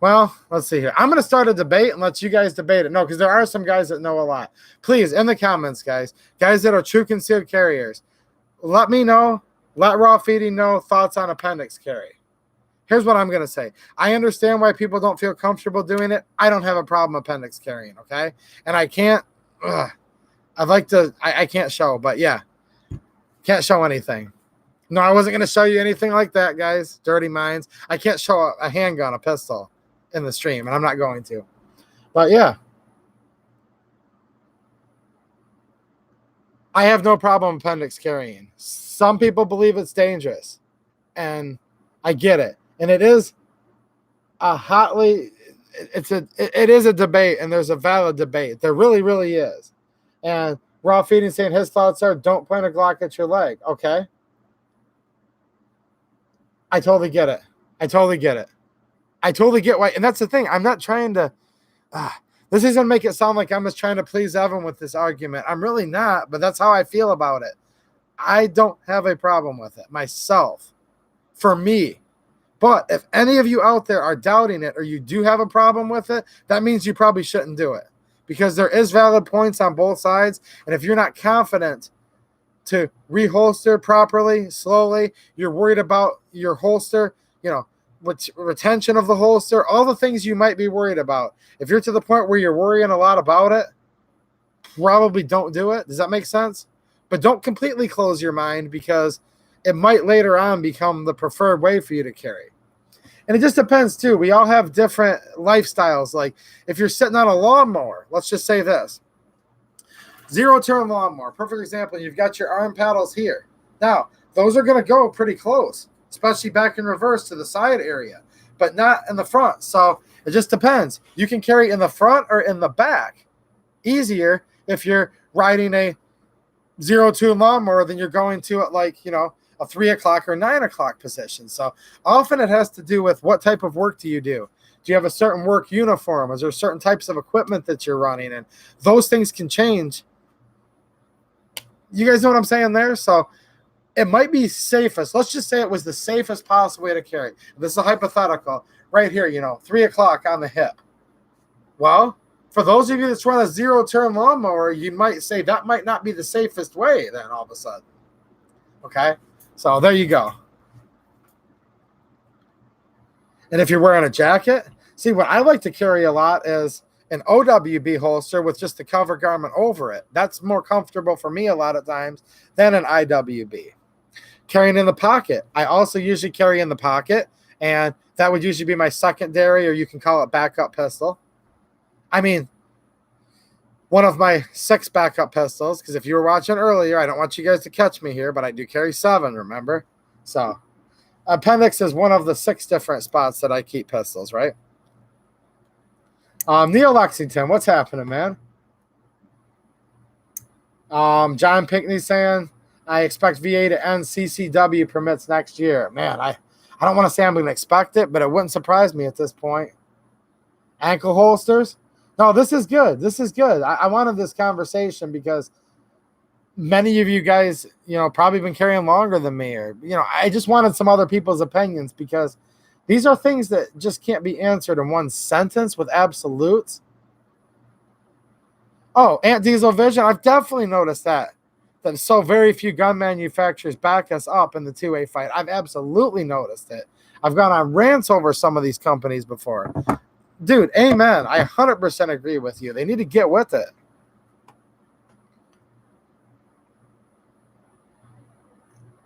Well, let's see here. I'm going to start a debate and let you guys debate it. No, because there are some guys that know a lot. Please, in the comments, guys that are true concealed carriers, let me know, let Raw Feeding know thoughts on appendix carry. Here's what I'm going to say. I understand why people don't feel comfortable doing it. I don't have a problem appendix carrying, okay? And I can't, I'd like to, I can't show, but yeah, can't show anything. No, I wasn't going to show you anything like that, guys. Dirty minds. I can't show a handgun, a pistol in the stream, and I'm not going to. But yeah. I have no problem appendix carrying. Some people believe it's dangerous, and I get it. And it is a hotly, it is a debate, and there's a valid debate. There really, really is. And Raw Feeding saying his thoughts are, don't point a Glock at your leg. Okay. I totally get it. I totally get why. And that's the thing. I'm not trying to, this is going to make it sound like I'm just trying to please Evan with this argument. I'm really not, but that's how I feel about it. I don't have a problem with it myself, for me. But if any of you out there are doubting it or you do have a problem with it, that means you probably shouldn't do it, because there is valid points on both sides. And if you're not confident to reholster properly, slowly, you're worried about your holster, retention of the holster, all the things you might be worried about. If you're to the point where you're worrying a lot about it, probably don't do it. Does that make sense? But don't completely close your mind, because it might later on become the preferred way for you to carry. And it just depends too. We all have different lifestyles. Like if you're sitting on a lawnmower, let's just say this. Zero-turn lawnmower, perfect example. You've got your arm paddles here. Now, those are going to go pretty close, especially back in reverse to the side area. but not in the front. So it just depends. You can carry in the front or in the back. Easier if you're riding a 0-2 lawnmower than you're going to at like, a 3 o'clock or 9 o'clock position. So often it has to do with what type of work do you do? Do you have a certain work uniform? Is there certain types of equipment that you're running? And those things can change. You guys know what I'm saying there? So it might be safest. Let's just say it was the safest possible way to carry. This is a hypothetical right here, 3 o'clock on the hip. Well, for those of you that's run a 0-turn lawnmower, you might say that might not be the safest way then all of a sudden. Okay? So there you go. And if you're wearing a jacket, see, what I like to carry a lot is an OWB holster with just the cover garment over it. That's more comfortable for me a lot of times than an IWB. Carrying in the pocket. I also usually carry in the pocket, and that would usually be my secondary, or you can call it backup pistol. I mean, one of my 6 backup pistols, because if you were watching earlier, I don't want you guys to catch me here, but I do carry 7, remember? So appendix is one of the 6 different spots that I keep pistols, right? Neil Lexington, what's happening, man? John Pinkney saying, I expect VA to end CCW permits next year. Man, I don't want to say I'm going to expect it, but it wouldn't surprise me at this point. Ankle holsters? No, this is good. This is good. I wanted this conversation because many of you guys, probably been carrying longer than me, or, I just wanted some other people's opinions because these are things that just can't be answered in one sentence with absolutes. Oh, Ant Diesel Vision, I've definitely noticed that so very few gun manufacturers back us up in the 2A fight. I've absolutely noticed it. I've gone on rants over some of these companies before. Dude, amen. I 100% agree with you. They need to get with it.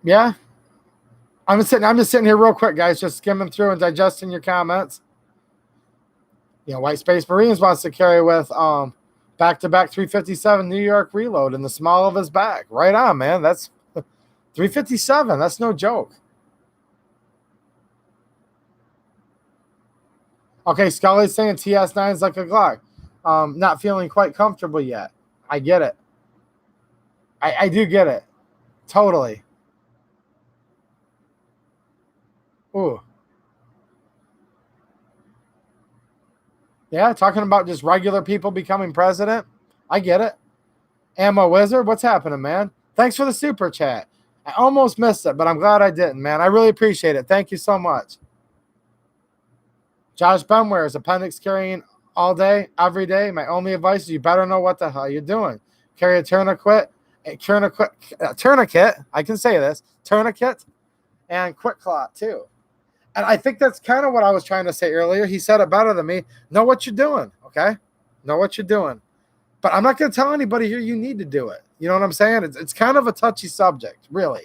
Yeah. I'm just sitting here real quick, guys, just skimming through and digesting your comments. White Space Marines wants to carry with back-to-back 357 New York reload in the small of his back. Right on, man. That's 357. That's no joke. Okay, Scully's saying TS9 is like a Glock. Not feeling quite comfortable yet. I get it. I do get it. Totally. Ooh. Yeah, talking about just regular people becoming president. I get it. Ammo Wizard, what's happening, man? Thanks for the super chat. I almost missed it, but I'm glad I didn't, man. I really appreciate it. Thank you so much. Josh Benware is appendix carrying all day, every day. My only advice is you better know what the hell you're doing. Carry a tourniquet. I can say this. Tourniquet and quick clot, too. And I think that's kind of what I was trying to say earlier. He said it better than me. Know what you're doing, okay? Know what you're doing. But I'm not going to tell anybody here you need to do it. You know what I'm saying? It's kind of a touchy subject, really.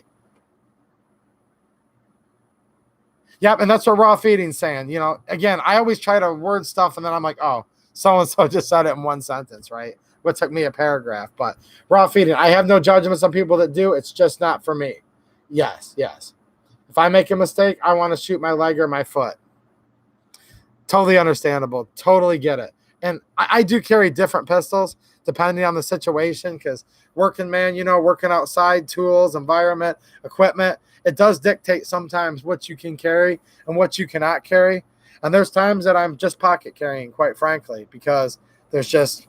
Yep, and that's what Raw Feeding's saying. Again, I always try to word stuff, and then I'm like, oh, so-and-so just said it in one sentence, right? What took me a paragraph. But Raw Feeding, I have no judgments on people that do. It's just not for me. Yes. If I make a mistake, I want to shoot my leg or my foot. Totally understandable. Totally get it. And I do carry different pistols depending on the situation because working outside, tools, environment, equipment, it does dictate sometimes what you can carry and what you cannot carry. And there's times that I'm just pocket carrying, quite frankly, because there's just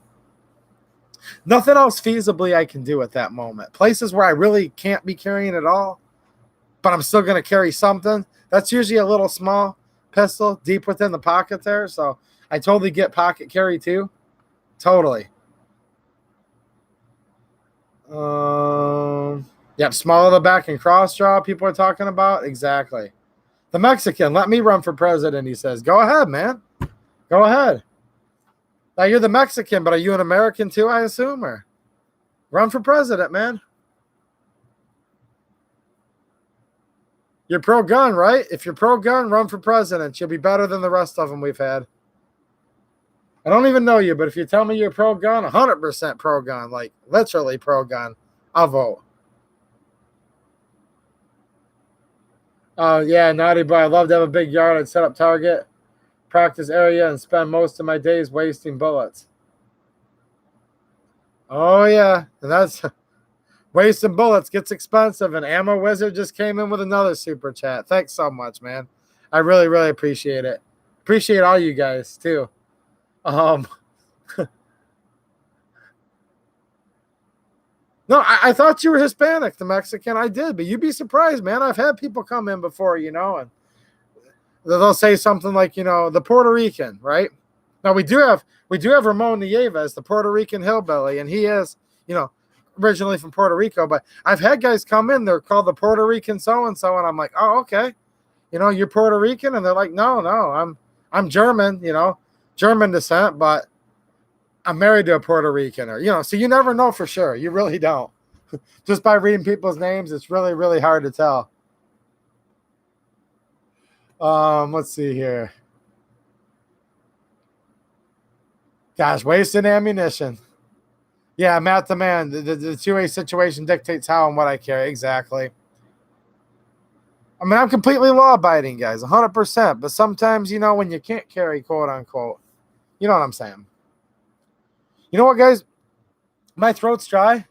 nothing else feasibly I can do at that moment. Places where I really can't be carrying at all, but I'm still going to carry something. That's usually a little small pistol deep within the pocket there. So I totally get pocket carry too. Totally. Yep, small of the back and cross draw people are talking about. Exactly. The Mexican, let me run for president, he says. Go ahead, man. Go ahead. Now you're the Mexican, but are you an American too, I assume? Or run for president, man. You're pro-gun, right? If you're pro-gun, run for president. You'll be better than the rest of them we've had. I don't even know you, but if you tell me you're pro-gun, 100% pro-gun, like literally pro-gun, I'll vote. Yeah, naughty boy. I love to have a big yard. I'd set up target practice area and spend most of my days wasting bullets. Oh yeah, and that's wasting bullets gets expensive. And Ammo Wizard just came in with another super chat. Thanks so much, man. I really, really appreciate it. Appreciate all you guys too. Um, no, I thought you were Hispanic, the Mexican. I did, but you'd be surprised, man. I've had people come in before, and they'll say something like, the Puerto Rican, right? Now we do have Ramon Nieves, the Puerto Rican hillbilly, and he is, you know, originally from Puerto Rico. But I've had guys come in, they're called the Puerto Rican so and so, and I'm like, oh, okay, you're Puerto Rican, and they're like, no, no, I'm German, German descent, but I'm married to a Puerto Rican, or so you never know for sure. You really don't. Just by reading people's names, it's really, really hard to tell. Let's see here. Gosh, wasting ammunition. Yeah, Matt the man. The two-way situation dictates how and what I carry. Exactly. I mean, I'm completely law-abiding, guys, 100%. But sometimes, when you can't carry, quote unquote, you know what I'm saying. You know what, guys? My throat's dry.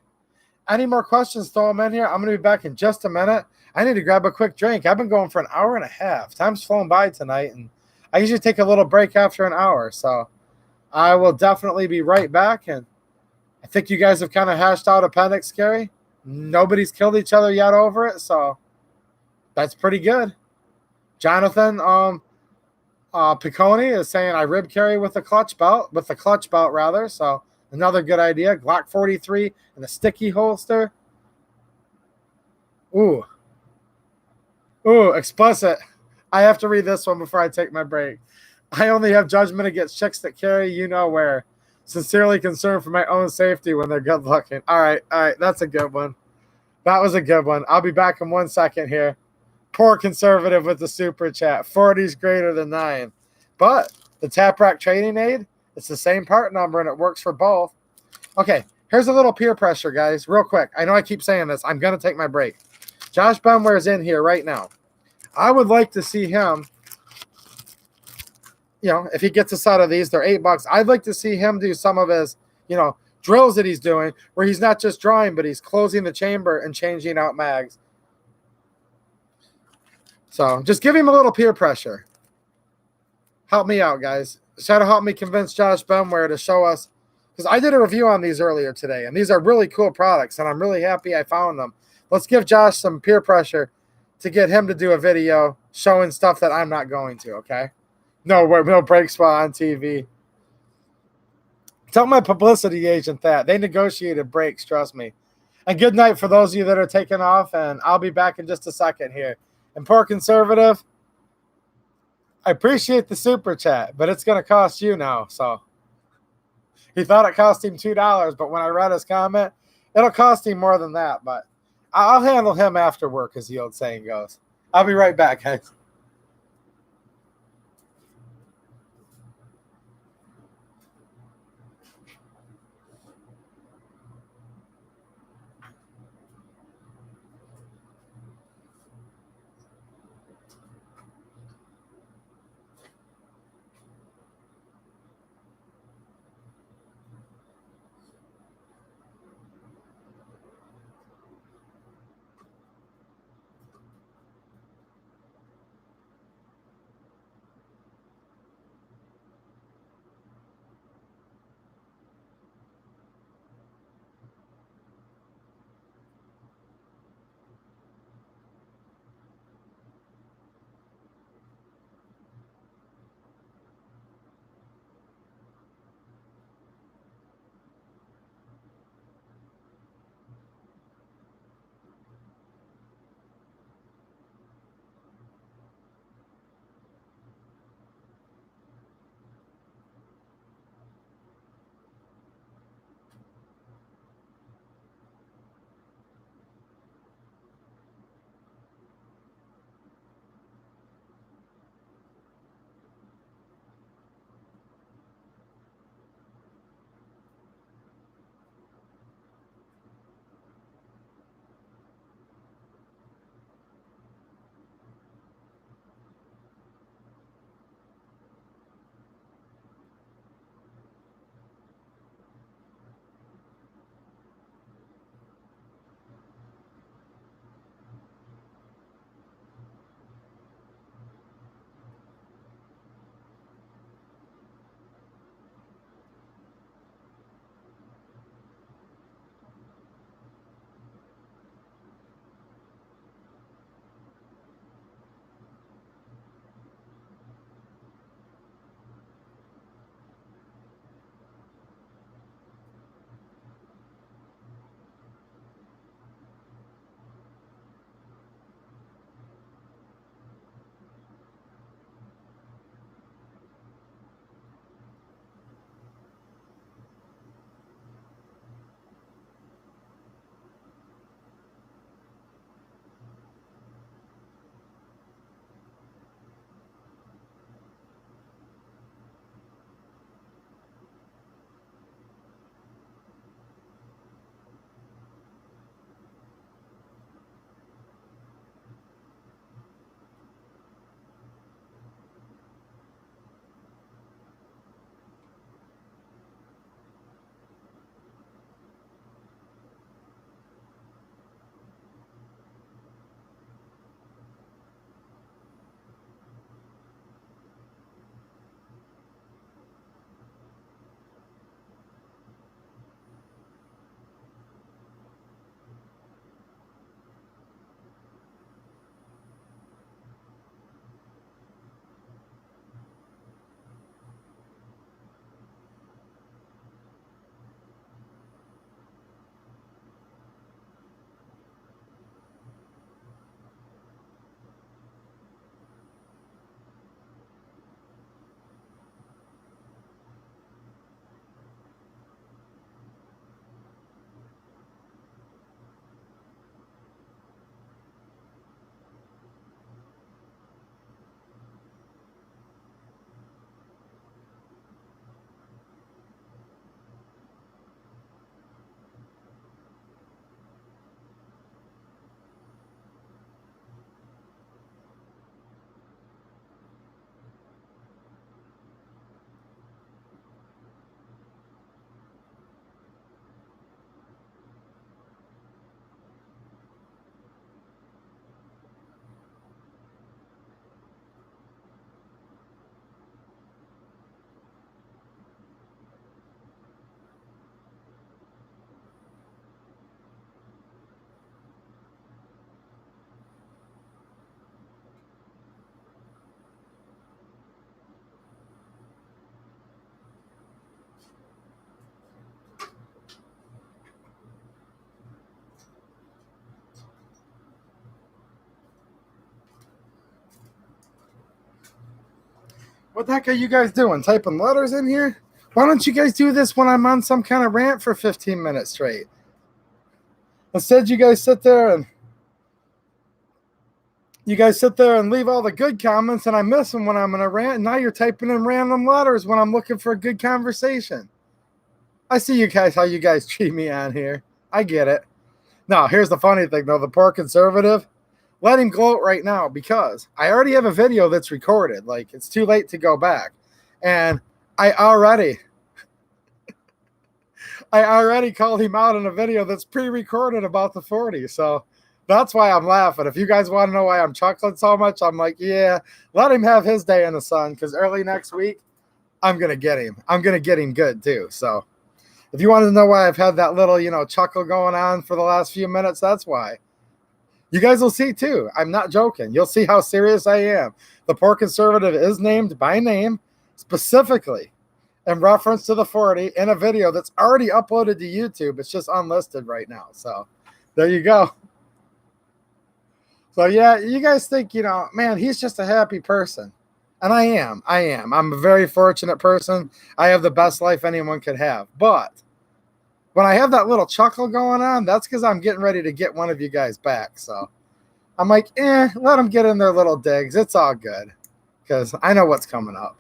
Any more questions? Throw them in here. I'm going to be back in just a minute. I need to grab a quick drink. I've been going for an hour and a half. Time's flown by tonight, and I usually take a little break after an hour. So I will definitely be right back. And I think you guys have kind of hashed out appendix carry. Nobody's killed each other yet over it, so that's pretty good. Jonathan Piccone is saying I rib carry with the clutch belt, rather. So another good idea. Glock 43 and a sticky holster. Ooh, explicit. I have to read this one before I take my break. I only have judgment against chicks that carry you know where. Sincerely concerned for my own safety when they're good looking. All right. That's a good one. That was a good one. I'll be back in 1 second here. Poor conservative with the super chat. 40's greater than 9. But the Tap Rack Trading Aid, it's the same part number and it works for both. Okay, here's a little peer pressure, guys, real quick. I know I keep saying this. I'm going to take my break. Josh Benware's in here right now. I would like to see him, if he gets a set of these, they're $8. I'd like to see him do some of his, drills that he's doing where he's not just drawing, but he's closing the chamber and changing out mags. So just give him a little peer pressure. Help me out, guys. Try to help me convince Josh Benware to show us, because I did a review on these earlier today, and these are really cool products, and I'm really happy I found them. Let's give Josh some peer pressure to get him to do a video showing stuff that I'm not going to, okay? No break spot on TV. Tell my publicity agent that. They negotiated breaks, trust me. And good night for those of you that are taking off, and I'll be back in just a second here. And poor conservative, I appreciate the super chat, but it's going to cost you now. So he thought it cost him $2, but when I read his comment, it'll cost him more than that. But I'll handle him after work, as the old saying goes. I'll be right back, guys. What the heck are you guys doing? Typing letters in here? Why don't you guys do this when I'm on some kind of rant for 15 minutes straight? Instead, you guys sit there and leave all the good comments, and I miss them when I'm in a rant. And now you're typing in random letters when I'm looking for a good conversation. I see you guys, how you guys treat me on here. I get it. Now, here's the funny thing, though. The poor conservative, let him gloat right now because I already have a video that's recorded. Like, it's too late to go back. And I already called him out in a video that's pre-recorded about the 40. So that's why I'm laughing. If you guys want to know why I'm chuckling so much, I'm like, yeah, let him have his day in the sun because early next week, I'm going to get him. I'm going to get him good, too. So if you want to know why I've had that little, chuckle going on for the last few minutes, that's why. You guys will see, too. I'm not joking. You'll see how serious I am. The poor conservative is named by name specifically in reference to the 40 in a video that's already uploaded to YouTube. It's just unlisted right now. So there you go. So, yeah, you guys think, man, he's just a happy person. And I am. I'm a very fortunate person. I have the best life anyone could have. But when I have that little chuckle going on, that's because I'm getting ready to get one of you guys back. So I'm like, let them get in their little digs. It's all good because I know what's coming up.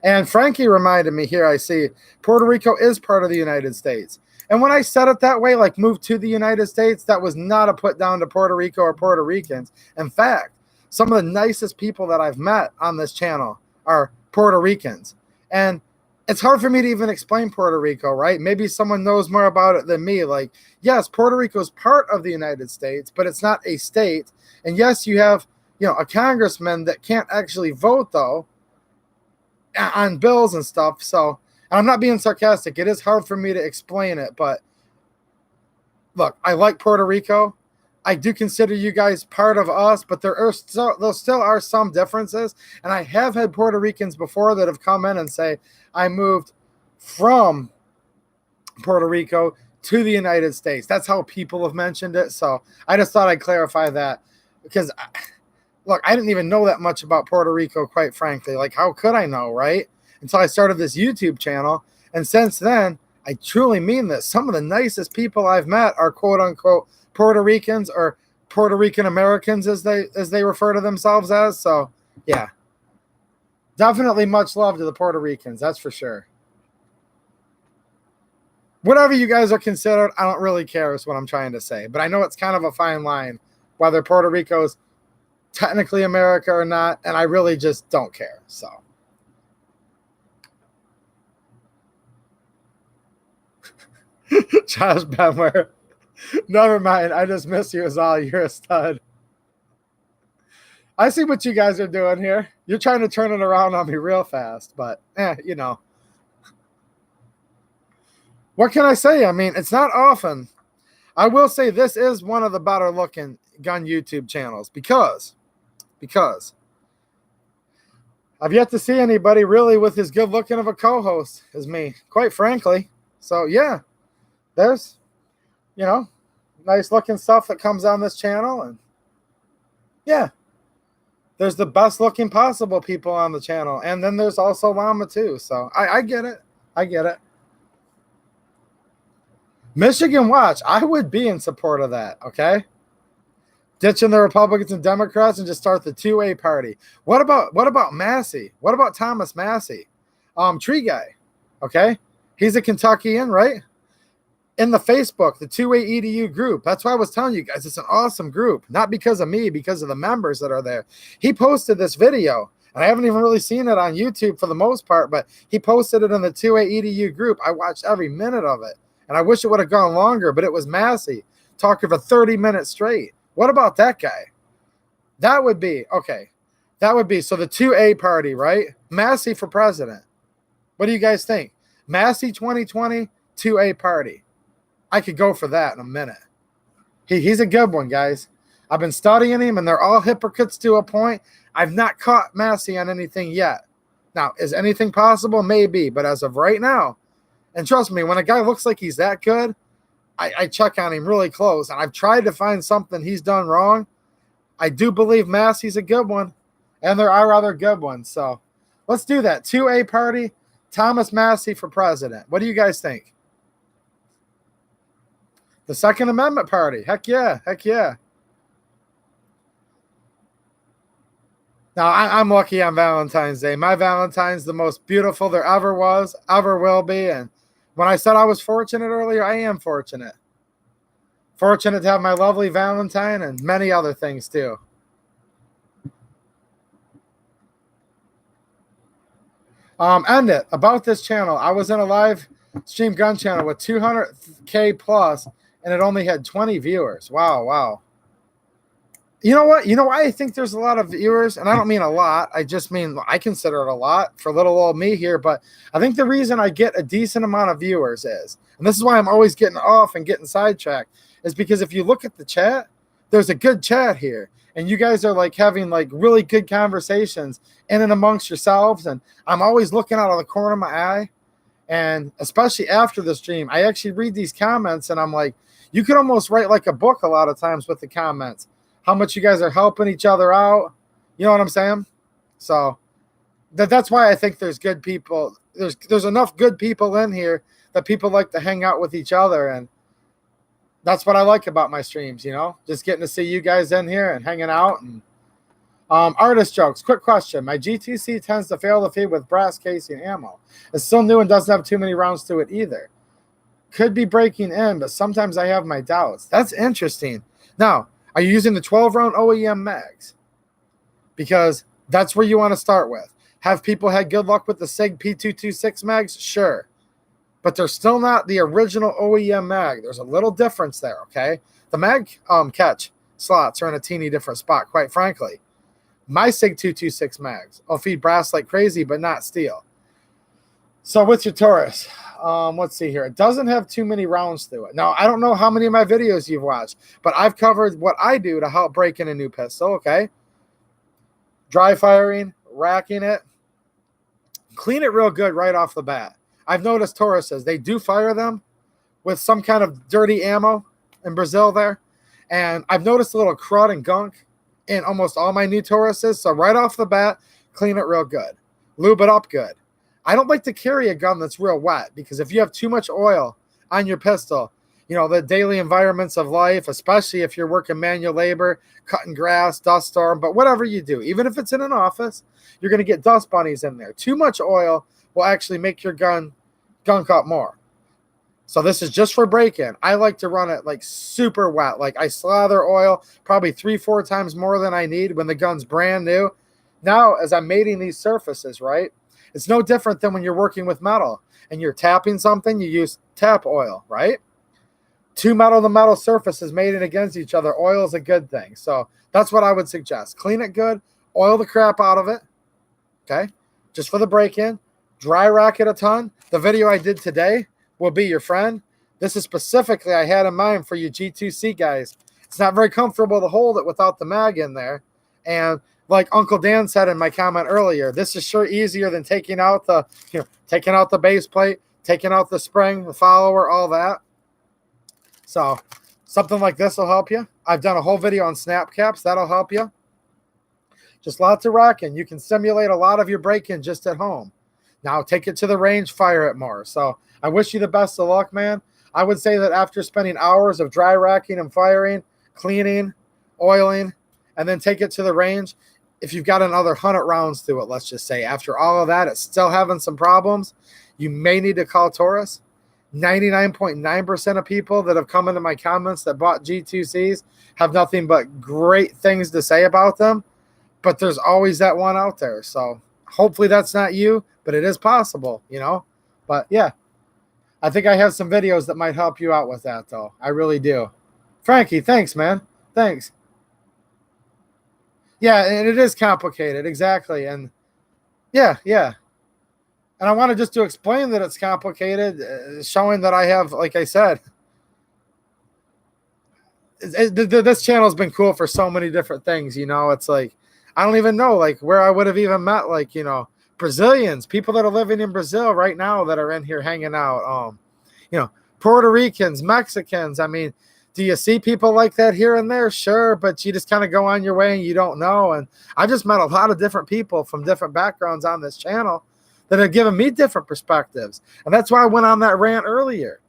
And Frankie reminded me here, I see Puerto Rico is part of the United States. And when I said it that way, like move to the United States, that was not a put down to Puerto Rico or Puerto Ricans. In fact, some of the nicest people that I've met on this channel are Puerto Ricans. And it's hard for me to even explain Puerto Rico, right? Maybe someone knows more about it than me. Like, yes, Puerto Rico is part of the United States, but it's not a state. And yes, you have, a congressman that can't actually vote, though, on bills and stuff. So I'm not being sarcastic. It is hard for me to explain it. But look, I like Puerto Rico. I do consider you guys part of us, but there still are some differences. And I have had Puerto Ricans before that have come in and say, I moved from Puerto Rico to the United States. That's how people have mentioned it. So I just thought I'd clarify that because, look, I didn't even know that much about Puerto Rico, quite frankly. Like, how could I know, right? Until I started this YouTube channel. And since then, I truly mean this. Some of the nicest people I've met are quote unquote Puerto Ricans or Puerto Rican Americans as they refer to themselves as. So yeah, definitely much love to the Puerto Ricans. That's for sure. Whatever you guys are considered, I don't really care is what I'm trying to say, but I know it's kind of a fine line whether Puerto Rico is technically America or not. And I really just don't care. So Josh Benware. Never mind. I just miss you as all. You're a stud. I see what you guys are doing here. You're trying to turn it around on me real fast, but What can I say? I mean, it's not often. I will say this is one of the better looking gun YouTube channels because I've yet to see anybody really with as good looking of a co-host as me, quite frankly. So yeah, there's nice looking stuff that comes on this channel. And yeah, there's the best looking possible people on the channel. And then there's also Llama too. So I get it. I get it. Michigan Watch, I would be in support of that. Okay. Ditching the Republicans and Democrats and just start the 2A party. What about Massey? What about Thomas Massey? Tree guy. Okay. He's a Kentuckian, right? In the Facebook, the 2A EDU group. That's why I was telling you guys, it's an awesome group. Not because of me, because of the members that are there. He posted this video, and I haven't even really seen it on YouTube for the most part, but he posted it in the 2A EDU group. I watched every minute of it, and I wish it would have gone longer, but it was Massey talking for 30 minutes straight. What about that guy? That would be, okay. That would be, so the 2A party, right? Massey for president. What do you guys think? Massey 2020, 2A party. I could go for that in a minute. He's a good one, guys. I've been studying him, and they're all hypocrites to a point. I've not caught Massey on anything yet. Now, is anything possible? Maybe. But as of right now, and trust me, when a guy looks like he's that good, I check on him really close. And I've tried to find something he's done wrong. I do believe Massey's a good one, and there are other good ones. So Let's do that. 2A party, Thomas Massey for president. What do you guys think? The Second Amendment party. Heck yeah. Heck yeah. Now, I'm lucky on Valentine's Day. My Valentine's the most beautiful there ever was, ever will be. And when I said I was fortunate earlier, I am fortunate. Fortunate to have my lovely Valentine and many other things too. End it. About this channel, I was in a live stream gun channel with 200K plus, and it only had 20 viewers. Wow, wow. You know what? You know why I think there's a lot of viewers? And I don't mean a lot. I just mean I consider it a lot for little old me here. But I think the reason I get a decent amount of viewers is, and this is why I'm always getting off and getting sidetracked, is because if you look at the chat, there's a good chat here. And you guys are like having like really good conversations in and amongst yourselves. And I'm always looking out of the corner of my eye. And especially after the stream, I actually read these comments and I'm like, you could almost write like a book a lot of times with the comments. How much you guys are helping each other out. You know what I'm saying? So that's why I think there's good people. There's enough good people in here that people like to hang out with each other. And that's what I like about my streams, you know, just getting to see you guys in here and hanging out. And artist jokes. Quick question. My GTC tends to fail the feed with brass casing ammo. It's still new and doesn't have too many rounds to it either. Could be breaking in, but sometimes I have my doubts. That's interesting. Now, are you using the 12-round OEM mags? Because that's where you want to start with. Have people had good luck with the SIG P226 mags? Sure. But they're still not the original OEM mag. There's a little difference there, okay? The mag catch slots are in a teeny different spot, quite frankly. My SIG 226 mags will feed brass like crazy, but not steel. So with your Taurus, let's see here. It doesn't have too many rounds through it. Now, I don't know how many of my videos you've watched, but I've covered what I do to help break in a new pistol, okay? Dry firing, racking it. Clean it real good right off the bat. I've noticed Tauruses, they do fire them with some kind of dirty ammo in Brazil there. And I've noticed a little crud and gunk in almost all my new Tauruses. So right off the bat, clean it real good. Lube it up good. I don't like to carry a gun that's real wet because if you have too much oil on your pistol, you know, the daily environments of life, especially if you're working manual labor, cutting grass, dust storm, but whatever you do, even if it's in an office, you're going to get dust bunnies in there. Too much oil will actually make your gun gunk up more. So this is just for break-in. I like to run it like super wet. Like I slather oil probably 3-4 times more than I need when the gun's brand new. Now, as I'm mating these surfaces, right? It's no different than when you're working with metal and you're tapping something, you use tap oil, right? Two metal to metal surfaces mating against each other, oil is a good thing. So that's what I would suggest. Clean it good, oil the crap out of it, okay? Just for the break-in. Dry rack it a ton. The video I did today will be your friend. This is specifically I had in mind for you G2C guys. It's not very comfortable to hold it without the mag in there. And like Uncle Dan said in my comment earlier, this is sure easier than taking out the, taking out the base plate, taking out the spring, the follower, all that. So something like this will help you. I've done a whole video on snap caps. That'll help you. Just lots of racking. You can simulate a lot of your break-in just at home. Now take it to the range, fire it more. So I wish you the best of luck, man. I would say that after spending hours of dry racking and firing, cleaning, oiling, and then take it to the range, if you've got another 100 rounds through it, let's just say, after all of that, it's still having some problems, you may need to call Taurus. 99.9% of people that have come into my comments that bought G2Cs have nothing but great things to say about them, but there's always that one out there. So hopefully that's not you, but it is possible, you know. But yeah, I think I have some videos that might help you out with that, though. I really do. Frankie, thanks, man. Thanks. Yeah, and it is complicated, exactly. And yeah. And I wanted just to explain that it's complicated, showing that I have, like I said, this channel's been cool for so many different things, you know. It's like, I don't even know, like, where I would have even met, like, you know, Brazilians, people that are living in Brazil right now that are in here hanging out, you know, Puerto Ricans, Mexicans. I mean, Do you see people like that here and there? Sure, but you just kind of go on your way and you don't know. And I just met a lot of different people from different backgrounds on this channel that have given me different perspectives. And that's why I went on that rant earlier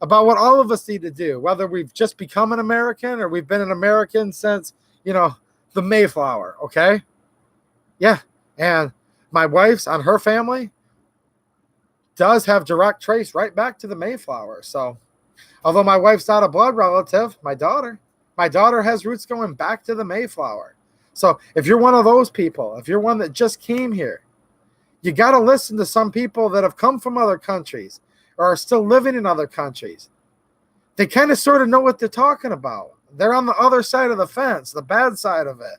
about what all of us need to do, whether we've just become an American or we've been an American since, the Mayflower, okay? Yeah, and my wife's on her family does have direct trace right back to the Mayflower. So although my wife's not a blood relative, my daughter has roots going back to the Mayflower. So if you're one of those people, if you're one that just came here, you got to listen to some people that have come from other countries or are still living in other countries. They kind of sort of know what they're talking about. They're on the other side of the fence, the bad side of it.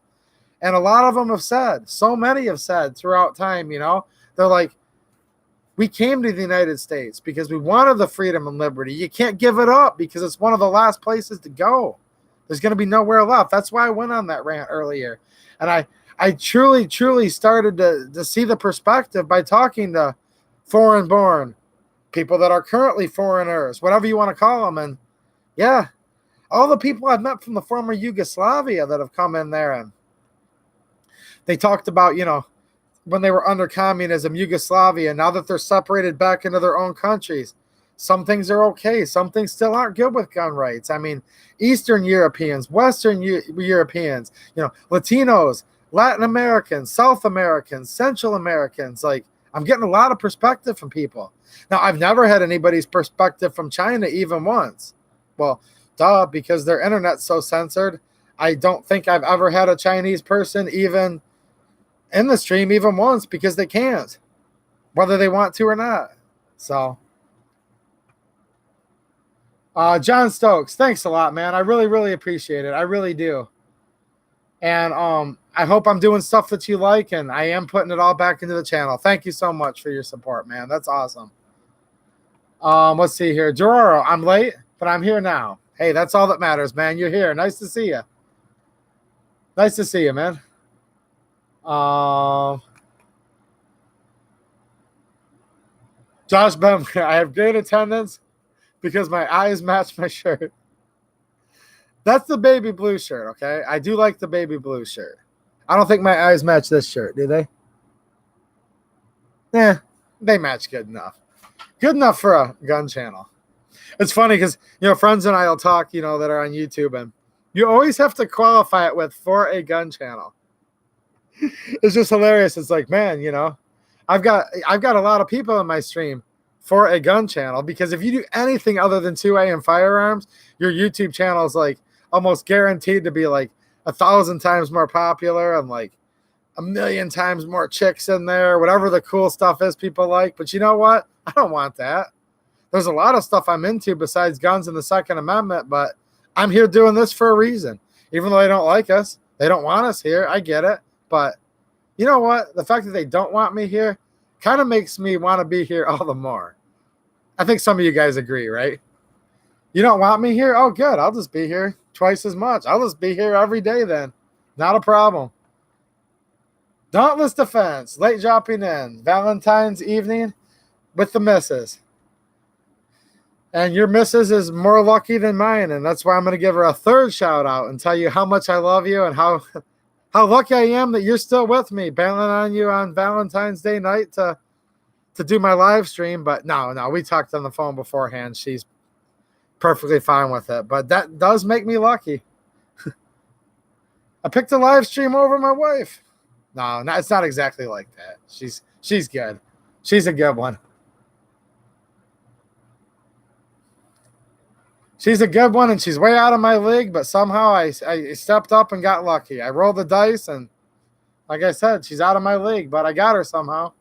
And a lot of them have said, so many have said throughout time, they're like, we came to the United States because we wanted the freedom and liberty. You can't give it up because it's one of the last places to go. There's going to be nowhere left. That's why I went on that rant earlier. And I truly, truly started to see the perspective by talking to foreign-born people that are currently foreigners, whatever you want to call them. And yeah, all the people I've met from the former Yugoslavia that have come in there, and they talked about, when they were under communism, Yugoslavia, now that they're separated back into their own countries, some things are okay. Some things still aren't good with gun rights. I mean, Eastern Europeans, Western Europeans, Latinos, Latin Americans, South Americans, Central Americans. Like, I'm getting a lot of perspective from people. Now, I've never had anybody's perspective from China even once. Well, duh, because their internet's so censored. I don't think I've ever had a Chinese person even in the stream even once because they can't, whether they want to or not. So, John Stokes, thanks a lot, man. I really, really appreciate it. I really do. And I hope I'm doing stuff that you like, and I am putting it all back into the channel. Thank you so much for your support, man. That's awesome. Let's see here. Dororo, I'm late, but I'm here now. Hey, that's all that matters, man. You're here. Nice to see you. Nice to see you, man. Josh Bemler, I have great attendance because my eyes match my shirt. That's the baby blue shirt, okay? I do like the baby blue shirt. I don't think my eyes match this shirt, do they? Yeah, they match good enough. Good enough for a gun channel. It's funny because, friends and I will talk, that are on YouTube, and you always have to qualify it with for a gun channel. It's just hilarious. It's like, man, I've got a lot of people in my stream for a gun channel, because if you do anything other than 2A and firearms, your YouTube channel is like almost guaranteed to be like 1,000 times more popular and like 1,000,000 times more chicks in there, whatever the cool stuff is people like. But you know what? I don't want that. There's a lot of stuff I'm into besides guns and the Second Amendment, but I'm here doing this for a reason. Even though they don't like us, they don't want us here. I get it. But you know what? The fact that they don't want me here kind of makes me want to be here all the more. I think some of you guys agree, right? You don't want me here? Oh, good. I'll just be here twice as much. I'll just be here every day then. Not a problem. Dauntless Defense, late dropping in. Valentine's evening with the missus. And your missus is more lucky than mine, and that's why I'm going to give her a third shout out and tell you how much I love you and how lucky I am that you're still with me, bailing on you on Valentine's Day night to do my live stream. But no, we talked on the phone beforehand. She's perfectly fine with it. But that does make me lucky. I picked a live stream over my wife. No, it's not exactly like that. She's good. She's a good one. She's a good one, and she's way out of my league, but somehow I stepped up and got lucky. I rolled the dice, and like I said, she's out of my league, but I got her somehow.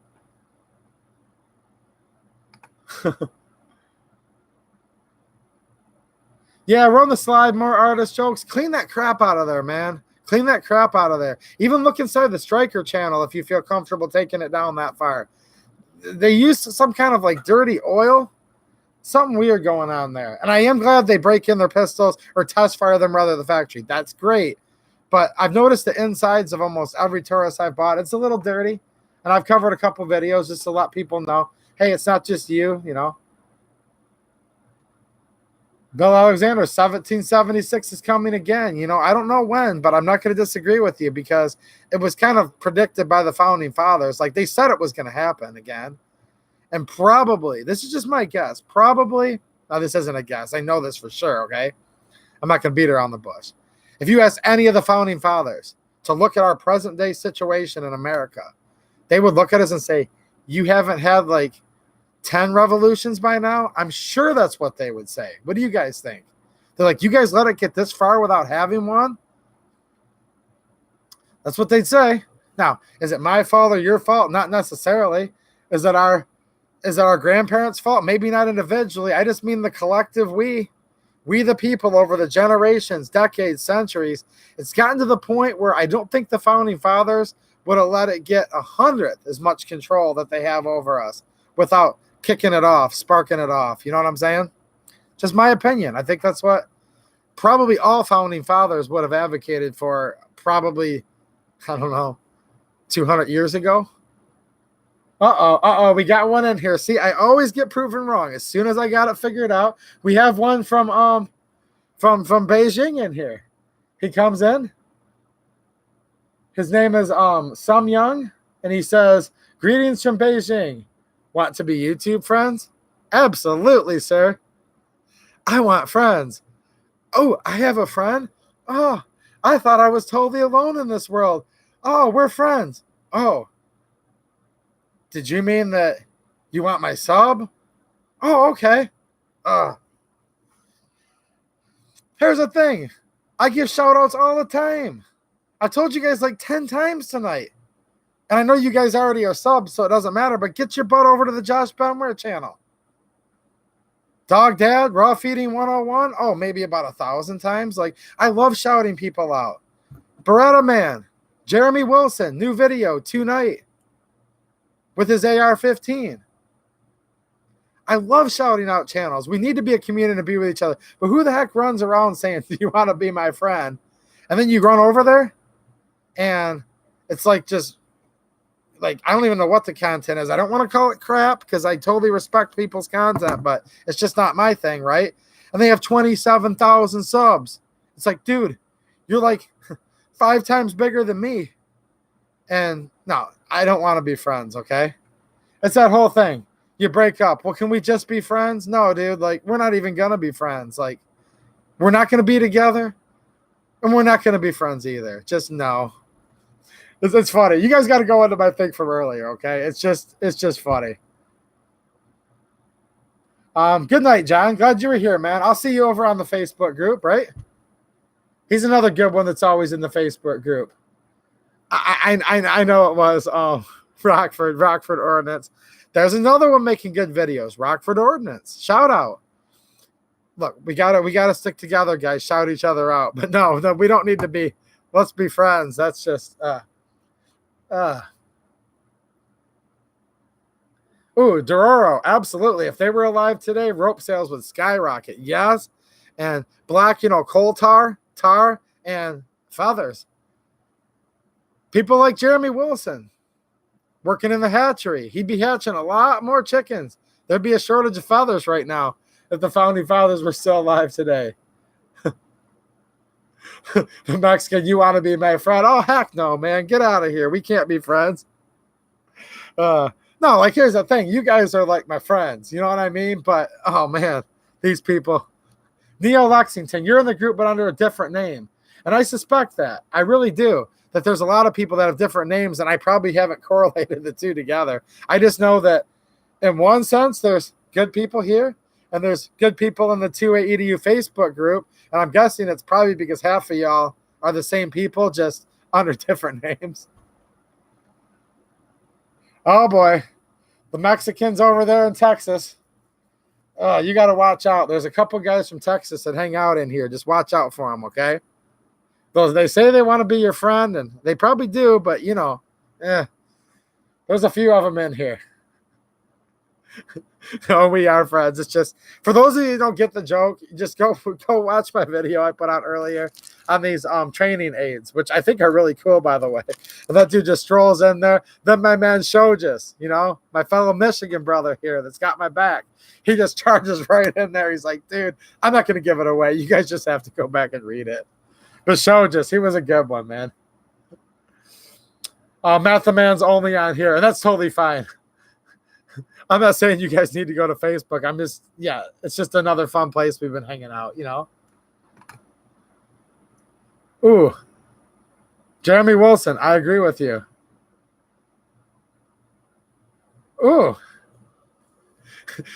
Yeah, run the slide, more artist jokes. Clean that crap out of there, man. Clean that crap out of there. Even look inside the Striker channel if you feel comfortable taking it down that far. They used some kind of like dirty oil. Something weird going on there. And I am glad they break in their pistols or test fire them rather than the factory. That's great. But I've noticed the insides of almost every Taurus I've bought. It's a little dirty. And I've covered a couple videos just to let people know, hey, it's not just you, Bill Alexander, 1776 is coming again. You know, I don't know when, but I'm not going to disagree with you because it was kind of predicted by the founding fathers. Like they said it was going to happen again. And probably, this is just my guess, probably, now this isn't a guess. I know this for sure, okay? I'm not going to beat around the bush. If you ask any of the founding fathers to look at our present day situation in America, they would look at us and say, you haven't had like 10 revolutions by now? I'm sure that's what they would say. What do you guys think? They're like, you guys let it get this far without having one? That's what they'd say. Now, is it my fault or your fault? Not necessarily. Is it our grandparents' fault? Maybe not individually. I just mean the collective we the people over the generations, decades, centuries. It's gotten to the point where I don't think the founding fathers would have let it get 100th as much control that they have over us without kicking it off, sparking it off. You know what I'm saying? Just my opinion. I think that's what probably all founding fathers would have advocated for probably, I don't know, 200 years ago. We got one in here. See, I always get proven wrong. As soon as I got it figured out, we have one from Beijing in here. He comes in. His name is Sum Young, and he says, "Greetings from Beijing. Want to be YouTube friends? Absolutely, sir. I want friends. Oh, I have a friend. Oh, I thought I was totally alone in this world. Oh, we're friends. Oh, did you mean that you want my sub? Oh, okay. Here's the thing. I give shout outs all the time. I told you guys like 10 times tonight. And I know you guys already are subs, so it doesn't matter, but get your butt over to the Josh Benware channel. Dog Dad, Raw Feeding 101. Oh, maybe about 1,000 times. Like, I love shouting people out. Beretta Man, Jeremy Wilson, new video tonight with his AR-15. I love shouting out channels. We need to be a community to be with each other. But who the heck runs around saying, do you want to be my friend? And then you run over there, and it's like just, like, I don't even know what the content is. I don't want to call it crap because I totally respect people's content, but it's just not my thing, right? And they have 27,000 subs. It's like, dude, you're like 5 times bigger than me. And no, I don't want to be friends, okay? It's that whole thing. You break up. Well, can we just be friends? No, dude. Like, we're not even going to be friends. Like, we're not going to be together, and we're not going to be friends either. Just no. It's funny. You guys got to go into my thing from earlier, okay? It's just funny. Good night, John. Glad you were here, man. I'll see you over on the Facebook group, right? He's another good one that's always in the Facebook group. I know it was Rockford Ordnance. There's another one making good videos. Rockford Ordnance. Shout out. Look, we gotta stick together, guys. Shout each other out. But no, we don't need to be. Let's be friends. That's just Dororo, absolutely. If they were alive today, rope sales would skyrocket. Yes. And black, coal tar, and feathers. People like Jeremy Wilson working in the hatchery. He'd be hatching a lot more chickens. There'd be a shortage of feathers right now if the founding fathers were still alive today. The Mexican, you want to be my friend? Oh, heck no, man. Get out of here. We can't be friends. No, like, here's the thing. You guys are like my friends. You know what I mean? But, oh, man, these people. Neo Lexington, you're in the group but under a different name. And I suspect that. I really do. That there's a lot of people that have different names, and I probably haven't correlated the two together. I just know that in one sense, there's good people here, and there's good people in the 2A EDU Facebook group. And I'm guessing it's probably because half of y'all are the same people, just under different names. Oh, boy. The Mexicans over there in Texas. Oh, you got to watch out. There's a couple guys from Texas that hang out in here. Just watch out for them, okay? They say they want to be your friend, and they probably do, but, there's a few of them in here. No, we are friends. It's just, for those of you who don't get the joke, just go watch my video I put out earlier on these training aids, which I think are really cool, by the way. And that dude just strolls in there. Then my man Shojas, you know, my fellow Michigan brother here that's got my back. He just charges right in there. He's like, dude, I'm not going to give it away. You guys just have to go back and read it. But Shojas, he was a good one, man. Matt the Man's only on here, and that's totally fine. I'm not saying you guys need to go to Facebook. I'm just, yeah, it's just another fun place we've been hanging out, you know? Ooh. Jeremy Wilson, I agree with you. Ooh.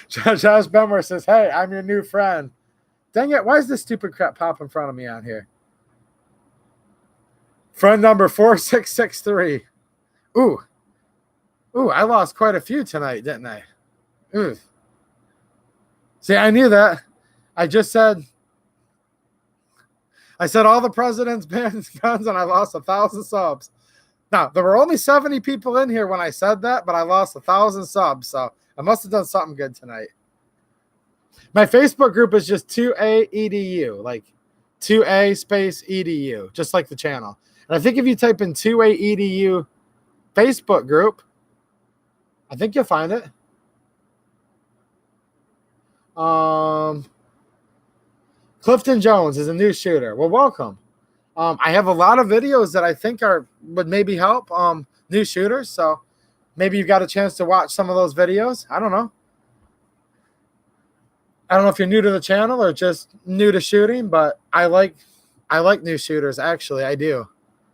Josh Benmer says, hey, I'm your new friend. Dang it, why is this stupid crap pop in front of me on here? Friend number 4663. Ooh. Ooh, I lost quite a few tonight, didn't I? Ooh. See, I knew that. I said all the president's banned guns, and I lost 1,000 subs. Now, there were only 70 people in here when I said that, but I lost 1,000 subs, so I must have done something good tonight. My Facebook group is just 2A EDU, like 2A space EDU, just like the channel. And I think if you type in 2A EDU Facebook group, I think you'll find it. Clifton Jones is a new shooter. Well, welcome. I have a lot of videos that I think would maybe help new shooters. So maybe you've got a chance to watch some of those videos. I don't know. I don't know if you're new to the channel or just new to shooting, but I like new shooters. Actually, I do.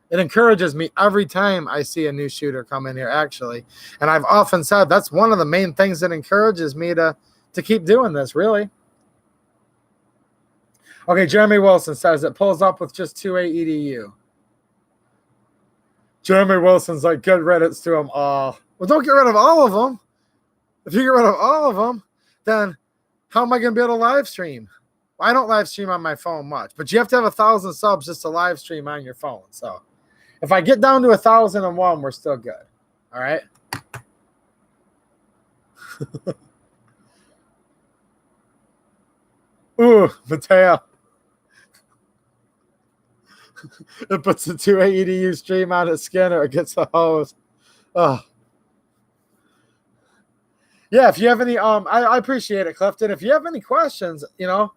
It encourages me every time I see a new shooter come in here, actually. And I've often said that's one of the main things that encourages me to keep doing this, really. Okay, Jeremy Wilson says it pulls up with just 2A EDU. Jeremy Wilson's like, good riddance to them all. Well, don't get rid of all of them. If you get rid of all of them, then how am I going to be able to live stream? Well, I don't live stream on my phone much, but you have to have 1,000 subs just to live stream on your phone. So if I get down to 1,001, we're still good. All right. Ooh, Mateo. It puts the 2A EDU stream on its skin or it gets a hose. Oh. Yeah, if you have any, I appreciate it, Clifton. If you have any questions, you know,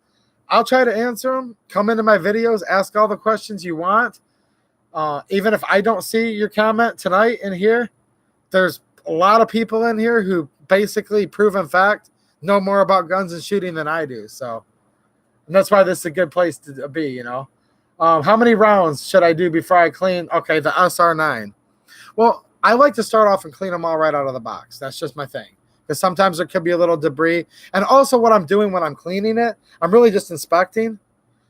I'll try to answer them. Come into my videos, ask all the questions you want. Even if I don't see your comment tonight in here, there's a lot of people in here who basically, proven fact, know more about guns and shooting than I do. So, and that's why this is a good place to be, you know. How many rounds should I do before I clean? Okay, the SR9. Well, I like to start off and clean them all right out of the box. That's just my thing. Because sometimes there could be a little debris. And also what I'm doing when I'm cleaning it, I'm really just inspecting.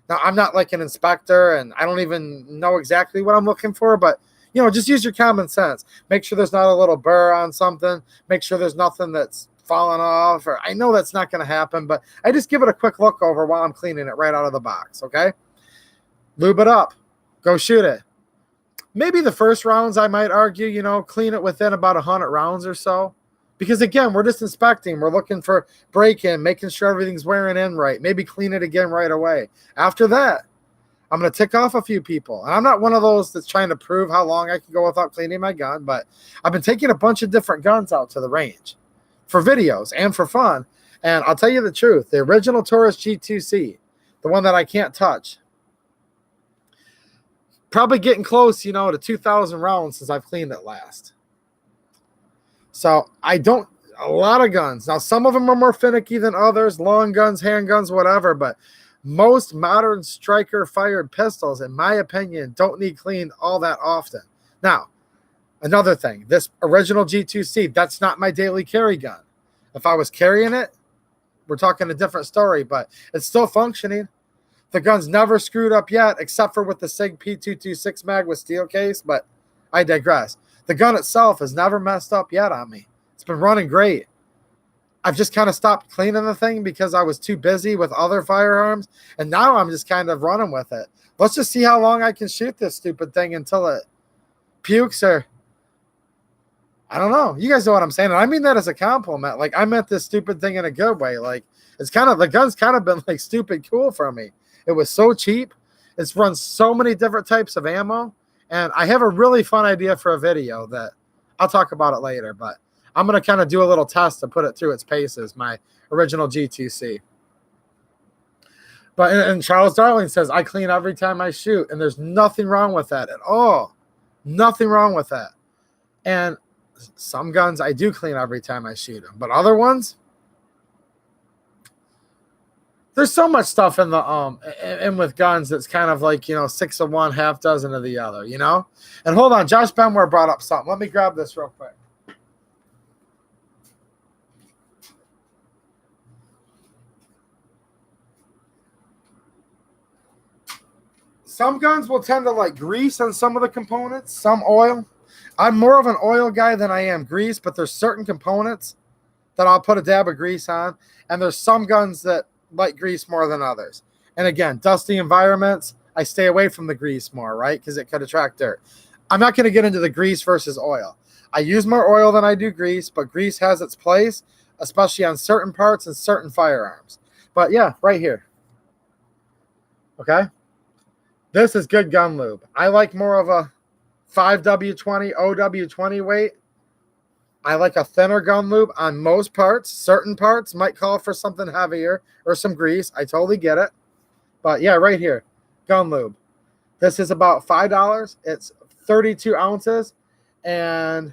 Now, I'm not like an inspector, and I don't even know exactly what I'm looking for, but, you know, just use your common sense. Make sure there's not a little burr on something. Make sure there's nothing that's falling off, or I know that's not going to happen, but I just give it a quick look over while I'm cleaning it right out of the box, okay? Lube it up. Go shoot it. Maybe the first rounds, I might argue, you know, clean it within about 100 rounds or so. Because, again, we're just inspecting. We're looking for break-in, making sure everything's wearing in right. Maybe clean it again right away. After that, I'm going to tick off a few people. And I'm not one of those that's trying to prove how long I can go without cleaning my gun, but I've been taking a bunch of different guns out to the range for videos and for fun. And I'll tell you the truth. The original Taurus G2C, the one that I can't touch, probably getting close, you know, to 2,000 rounds since I've cleaned it last. So I don't, a lot of guns. Now, some of them are more finicky than others, long guns, handguns, whatever, but most modern striker fired pistols, in my opinion, don't need cleaned all that often. Now, another thing, this original G2C, that's not my daily carry gun. If I was carrying it, we're talking a different story, but it's still functioning. The gun's never screwed up yet, except for with the SIG P226 mag with steel case, but I digress. The gun itself has never messed up yet on me. It's been running great. I've just kind of stopped cleaning the thing because I was too busy with other firearms, and now I'm just kind of running with it. Let's just see how long I can shoot this stupid thing until it pukes, or I don't know. You guys know what I'm saying, and I mean that as a compliment. Like, I meant this stupid thing in a good way. Like, it's kind of, the gun's kind of been like stupid cool for me. It was so cheap. It's run so many different types of ammo. And I have a really fun idea for a video that I'll talk about it later. But I'm going to kind of do a little test to put it through its paces, my original GTC. But and Charles Darling says, I clean every time I shoot. And there's nothing wrong with that at all. Nothing wrong with that. And some guns I do clean every time I shoot them. But other ones, there's so much stuff in the and with guns that's kind of like, 6 of one, half dozen of the other, And hold on, Josh Benware brought up something. Let me grab this real quick. Some guns will tend to like grease on some of the components, some oil. I'm more of an oil guy than I am grease, but there's certain components that I'll put a dab of grease on, and there's some guns that like grease more than others. And again, dusty environments, I stay away from the grease more, right? Because it could attract dirt. I'm not going to get into the grease versus oil. I use more oil than I do grease, but grease has its place, especially on certain parts and certain firearms. But yeah, right here. Okay? This is good gun lube. I like more of a 5W20, OW20 weight. I like a thinner gun lube on most parts. Certain parts might call for something heavier or some grease. I totally get it. But yeah, right here, gun lube. This is about $5. It's 32 ounces, and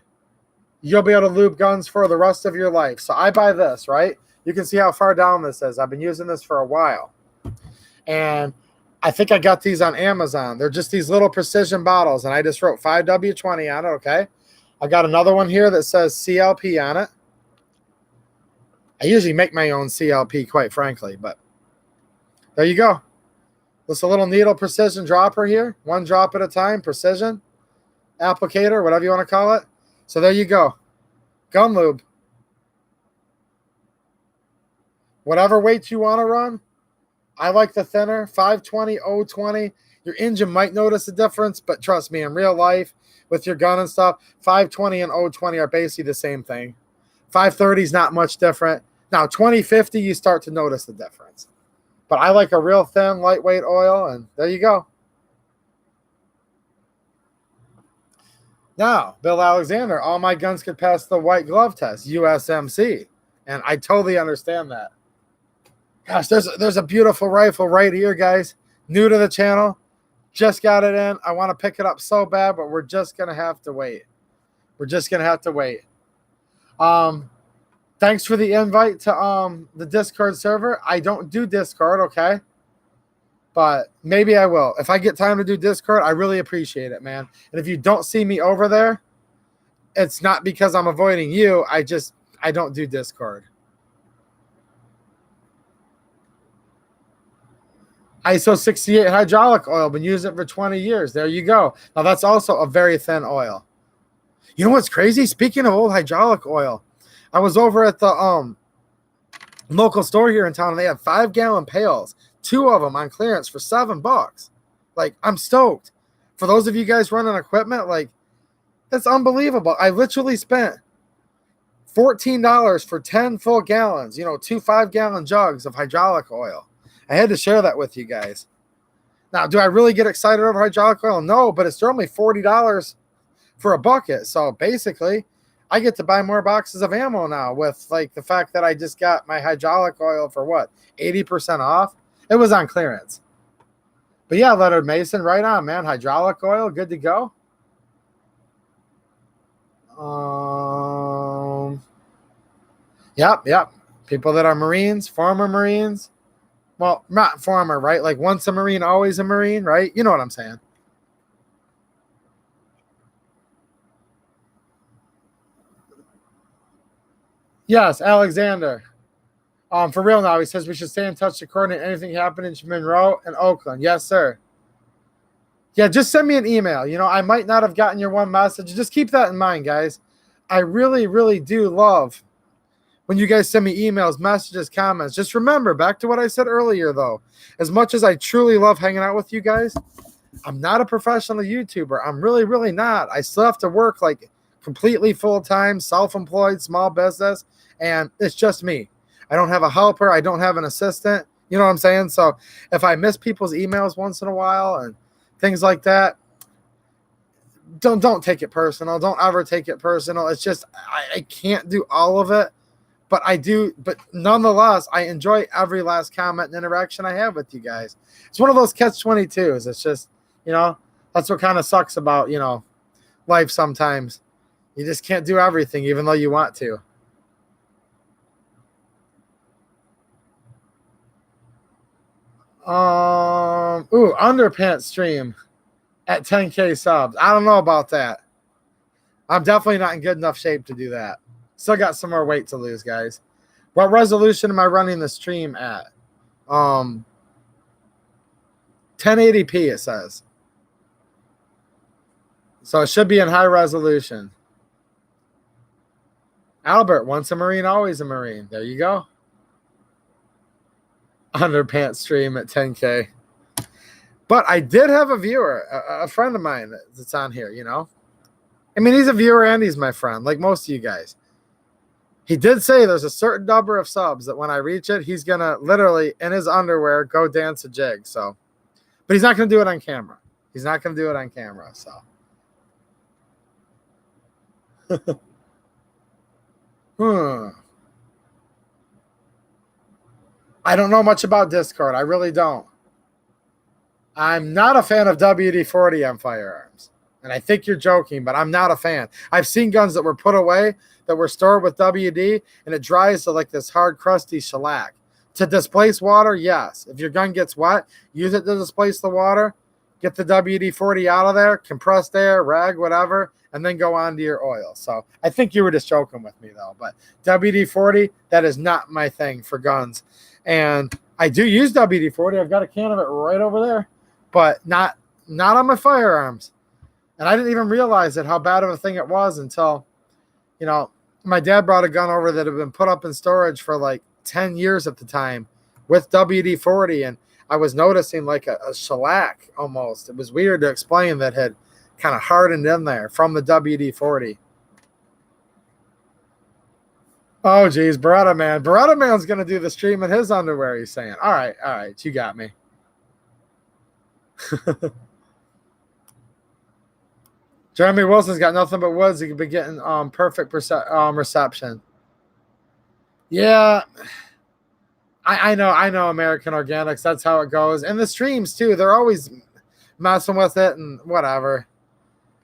you'll be able to lube guns for the rest of your life. So I buy this, right? You can see how far down this is. I've been using this for a while. And I think I got these on Amazon. They're just these little precision bottles, and I just wrote 5W20 on it, okay? I got another one here that says CLP on it. I usually make my own CLP, quite frankly, but there you go. Just a little needle precision dropper here. One drop at a time, precision. Applicator, whatever you want to call it. So there you go. Gun lube. Whatever weight you want to run. I like the thinner, 520, 020. Your engine might notice a difference, but trust me, in real life, with your gun and stuff, 520 and 020 are basically the same thing. 530 is not much different. Now, 2050, you start to notice the difference. But I like a real thin, lightweight oil, and there you go. Now, Bill Alexander, all my guns could pass the white glove test, USMC, and I totally understand that. Gosh, there's a beautiful rifle right here, guys. New to the channel. Just got it in. I want to pick it up so bad, but we're just going to have to wait. We're just going to have to wait. Thanks for the invite to the Discord server. I don't do Discord, okay? But maybe I will. If I get time to do Discord, I really appreciate it, man. And if you don't see me over there, it's not because I'm avoiding you. I don't do Discord. ISO 68 hydraulic oil. Been using it for 20 years. There you go. Now, that's also a very thin oil. You know what's crazy? Speaking of old hydraulic oil, I was over at the local store here in town, and they had 5-gallon pails, 2 of them on clearance for $7. Like, I'm stoked. For those of you guys running equipment, like, that's unbelievable. I literally spent $14 for 10 full gallons, 2 5-gallon jugs of hydraulic oil. I had to share that with you guys. Now, do I really get excited over hydraulic oil? No, but it's only $40 for a bucket. So basically, I get to buy more boxes of ammo now with like the fact that I just got my hydraulic oil for what, 80% off? It was on clearance. But yeah, Leonard Mason, right on, man. Hydraulic oil, good to go. Yep. People that are Marines, former Marines. Well, not former, right? Like once a Marine, always a Marine, right? You know what I'm saying. Yes, Alexander. For real now, he says we should stay in touch to coordinate anything happening in Monroe and Oakland. Yes, sir. Yeah, just send me an email. I might not have gotten your one message. Just keep that in mind, guys. I really, really do love when you guys send me emails, messages, comments. Just remember, back to what I said earlier, though. As much as I truly love hanging out with you guys, I'm not a professional YouTuber. I'm really, really not. I still have to work like completely full-time, self-employed, small business, and it's just me. I don't have a helper. I don't have an assistant. You know what I'm saying? So if I miss people's emails once in a while and things like that, don't take it personal. Don't ever take it personal. It's just I can't do all of it, but I do. But nonetheless, I enjoy every last comment and interaction I have with you guys. It's one of those catch-22s. It's just, that's what kind of sucks about, life sometimes. You just can't do everything, even though you want to. Underpants stream at 10K subs. I don't know about that. I'm definitely not in good enough shape to do that. Still got some more weight to lose, guys. What resolution am I running the stream at? 1080p, it says. So it should be in high resolution. Albert, once a Marine, always a Marine. There you go. Underpants stream at 10K. But I did have a viewer, a friend of mine that's on here, I mean, he's a viewer and he's my friend, like most of you guys. He did say there's a certain number of subs that when I reach it, he's going to literally, in his underwear, go dance a jig. So, but he's not going to do it on camera. He's not going to do it on camera, so. I don't know much about Discord. I really don't. I'm not a fan of WD-40 on firearms. And I think you're joking, but I'm not a fan. I've seen guns that were put away that were stored with WD, and it dries to like this hard, crusty shellac. To displace water, yes. If your gun gets wet, use it to displace the water. Get the WD-40 out of there, compressed air, rag, whatever, and then go on to your oil. So I think you were just joking with me, though. But WD-40, that is not my thing for guns. And I do use WD-40. I've got a can of it right over there, but not on my firearms. And I didn't even realize it, how bad of a thing it was until, my dad brought a gun over that had been put up in storage for like 10 years at the time with WD-40. And I was noticing like a shellac almost. It was weird to explain that had kind of hardened in there from the WD-40. Oh, geez, Beretta Man. Beretta Man's going to do the stream in his underwear, he's saying. All right, you got me. Jeremy Wilson's got nothing but woods. He could be getting perfect reception. Yeah, I know American Organics. That's how it goes. And the streams, too, they're always messing with it and whatever.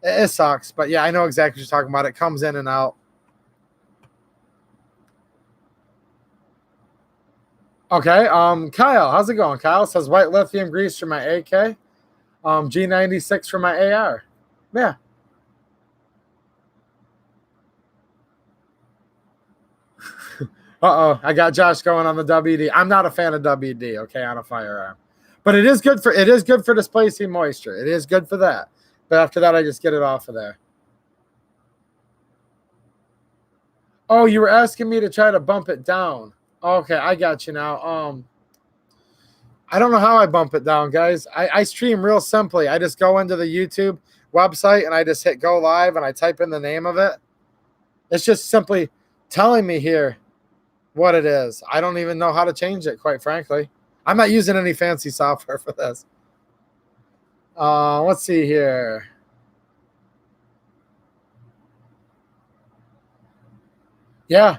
It sucks. But, yeah, I know exactly what you're talking about. It comes in and out. Okay, Kyle, how's it going? Kyle says white lithium grease for my AK, G96 for my AR. Yeah. I got Josh going on the WD. I'm not a fan of WD, okay, on a firearm. But it is good for displacing moisture. It is good for that. But after that, I just get it off of there. Oh, you were asking me to try to bump it down. Okay, I got you now. I don't know how I bump it down, guys. I stream real simply. I just go into the YouTube website and I just hit go live and I type in the name of it. It's just simply telling me here what it is. I don't even know how to change it, quite frankly. I'm not using any fancy software for this. Let's see here. Yeah.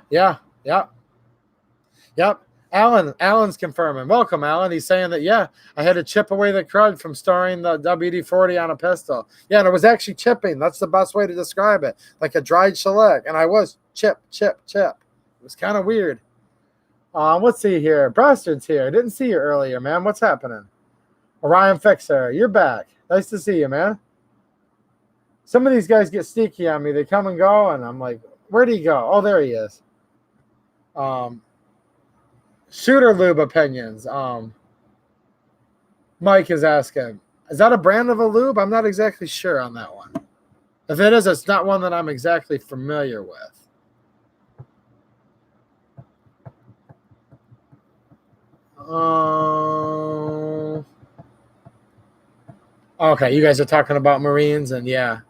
Yep. Alan's confirming. Welcome, Alan. He's saying that, yeah, I had to chip away the crud from storing the WD-40 on a pistol. Yeah, and it was actually chipping. That's the best way to describe it. Like a dried shellac. And I was chip. It was kind of weird. Let's see here. Bastard's here. I didn't see you earlier, man. What's happening? Orion Fixer, you're back. Nice to see you, man. Some of these guys get sneaky on me. They come and go, and I'm like, where'd he go? Oh, there he is. Shooter lube opinions. Mike is asking, is that a brand of a lube? I'm not exactly sure on that one. If it is, it's not one that I'm exactly familiar with. Okay, you guys are talking about Marines, and yeah.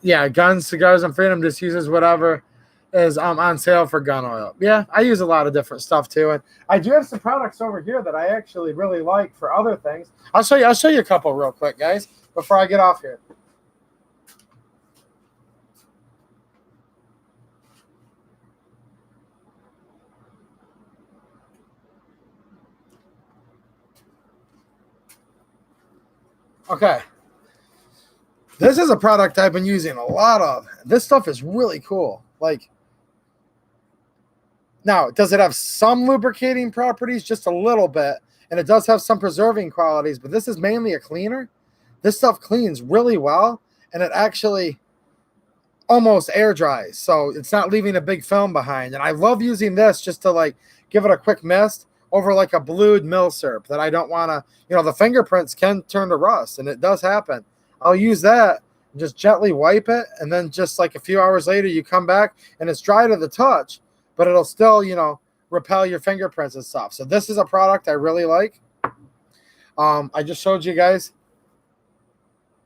Yeah, guns, cigars, and freedom just uses whatever is on sale for gun oil. Yeah, I use a lot of different stuff too, and I do have some products over here that I actually really like for other things. I'll show you. I'll show you a couple real quick, guys, before I get off here. Okay, this is a product I've been using a lot of. This stuff is really cool. Like, now, does it have some lubricating properties? Just a little bit. And it does have some preserving qualities, but this is mainly a cleaner. This stuff cleans really well, and it actually almost air dries. So it's not leaving a big film behind. And I love using this just to like give it a quick mist over like a blued mill syrup that I don't want to, the fingerprints can turn to rust, and it does happen. I'll use that and just gently wipe it. And then just like a few hours later, you come back and it's dry to the touch, but it'll still, repel your fingerprints and stuff. So this is a product I really like. I just showed you guys.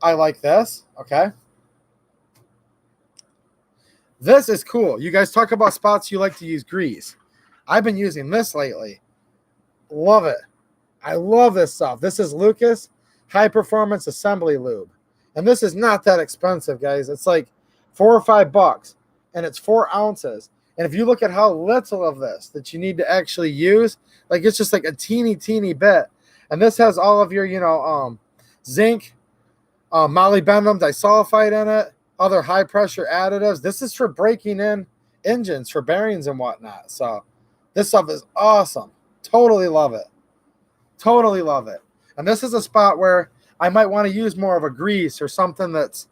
I like this. Okay. This is cool. You guys talk about spots you like to use grease. I've been using this lately. Love it. I love this stuff. This is Lucas High Performance Assembly Lube. And this is not that expensive, guys. It's like $4 or $5, and it's 4 ounces. And if you look at how little of this that you need to actually use, like it's just like a teeny bit. And this has all of your, zinc, molybdenum disulfide in it, other high pressure additives. This is for breaking in engines for bearings and whatnot. So this stuff is awesome. Totally love it. Totally love it. And this is a spot where I might want to use more of a grease or something that's,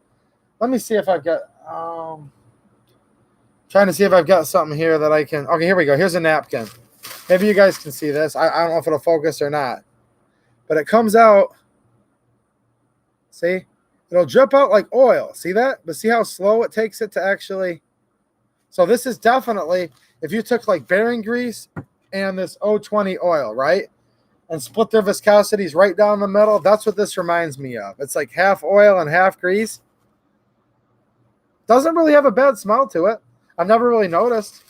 let me see if I've got, trying to see if I've got something here that I can, okay, here we go. Here's a napkin. Maybe you guys can see this. I don't know if it'll focus or not, but it comes out, see? It'll drip out like oil. See that? But see how slow it takes it to actually, so this is definitely, if you took like bearing grease and this O20 oil, right? And split their viscosities right down the middle. That's what this reminds me of. It's like half oil and half grease. Doesn't really have a bad smell to it. I've never really noticed,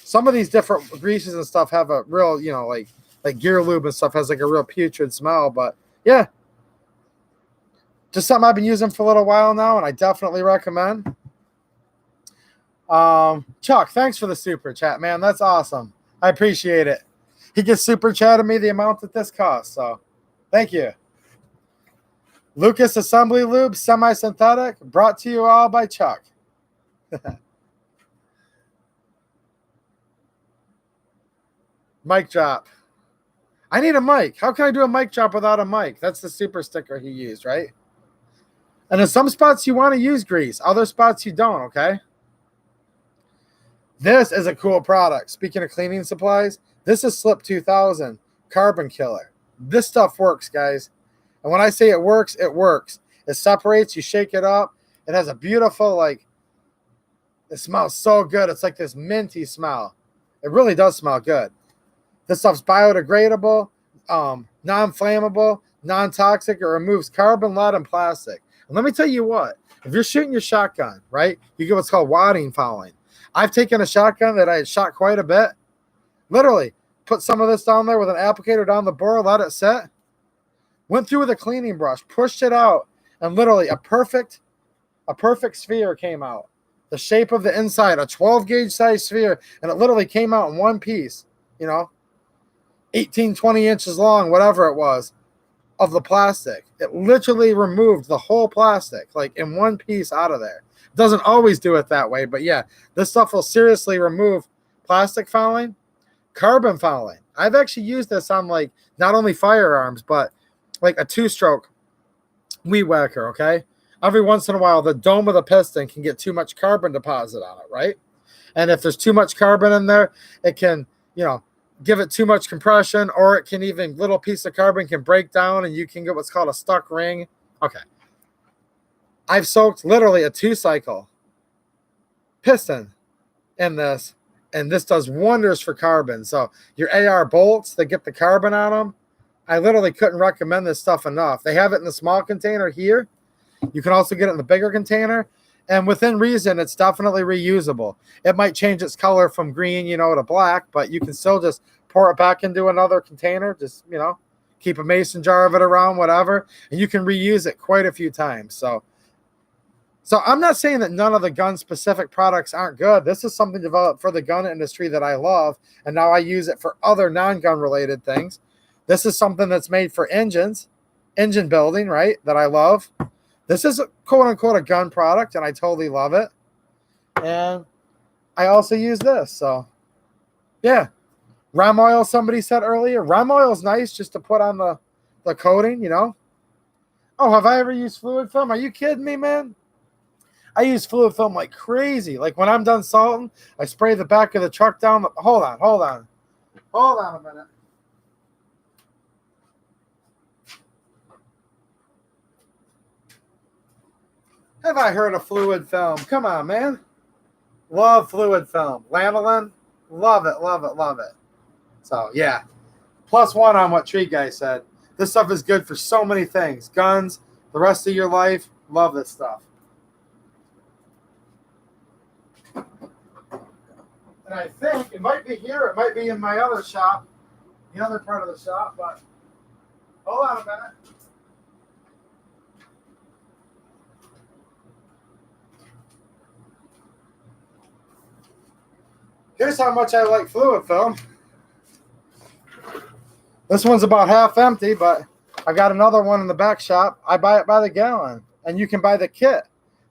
Some of these different greases and stuff have a real, like gear lube and stuff has like a real putrid smell. But yeah, just something I've been using for a little while now, and I definitely recommend. Chuck, thanks for the super chat, man. That's awesome. I appreciate it. He just super chatted me the amount that this costs, so thank you. Lucas Assembly Lube, semi-synthetic, brought to you all by Chuck. Mic drop. I need a mic. How can I do a mic drop without a mic? That's the super sticker he used, right? And in some spots you want to use grease. Other spots you don't, okay? This is a cool product. Speaking of cleaning supplies, this is Slip 2000 Carbon Killer. This stuff works, guys. And when I say it works, it works. It separates, you shake it up. It has a beautiful, it smells so good. It's like this minty smell. It really does smell good. This stuff's biodegradable, non-flammable, non-toxic. It removes carbon, lead, and plastic. And let me tell you what, if you're shooting your shotgun, right, you get what's called wadding fouling. I've taken a shotgun that I had shot quite a bit, literally put some of this down there with an applicator down the bore, let it set, went through with a cleaning brush, pushed it out, and literally a perfect sphere came out. The shape of the inside, a 12 gauge size sphere, and it literally came out in one piece, 18, 20 inches long, whatever it was, of the plastic. It literally removed the whole plastic, like in one piece out of there. It doesn't always do it that way, but yeah, this stuff will seriously remove plastic fouling, carbon fouling. I've actually used this on like not only firearms, but like a 2-stroke weed whacker, okay? Every once in a while, the dome of the piston can get too much carbon deposit on it, right? And if there's too much carbon in there, it can, give it too much compression, or it can even, little piece of carbon can break down and you can get what's called a stuck ring. Okay. I've soaked literally a 2-cycle piston in this, and this does wonders for carbon. So your AR bolts that get the carbon on them, I literally couldn't recommend this stuff enough. They have it in the small container here. You can also get it in the bigger container. And within reason, it's definitely reusable. It might change its color from green, to black, but you can still just pour it back into another container. Just, keep a mason jar of it around, whatever, and you can reuse it quite a few times. So I'm not saying that none of the gun specific products aren't good. This is something developed for the gun industry that I love, and now I use it for other non-gun related things. This is something that's made for engines, engine building, right, that I love. This is quote unquote a gun product, and I totally love it. And I also use this. So yeah. Ram oil, somebody said earlier. Ram oil is nice just to put on the coating, Oh, have I ever used fluid film? Are you kidding me, man? I use fluid film like crazy. Like when I'm done salting, I spray the back of the truck down. Hold on a minute. Have I heard of fluid film? Come on, man. Love fluid film. Lanolin, love it, love it, love it. So, yeah. +1 on what Tree Guy said. This stuff is good for so many things. Guns, the rest of your life. Love this stuff. And I think it might be here. It might be in my other shop. The other part of the shop. But hold on a minute. Here's how much I like fluid film. This one's about half empty, but I got another one in the back shop. I buy it by the gallon, and you can buy the kit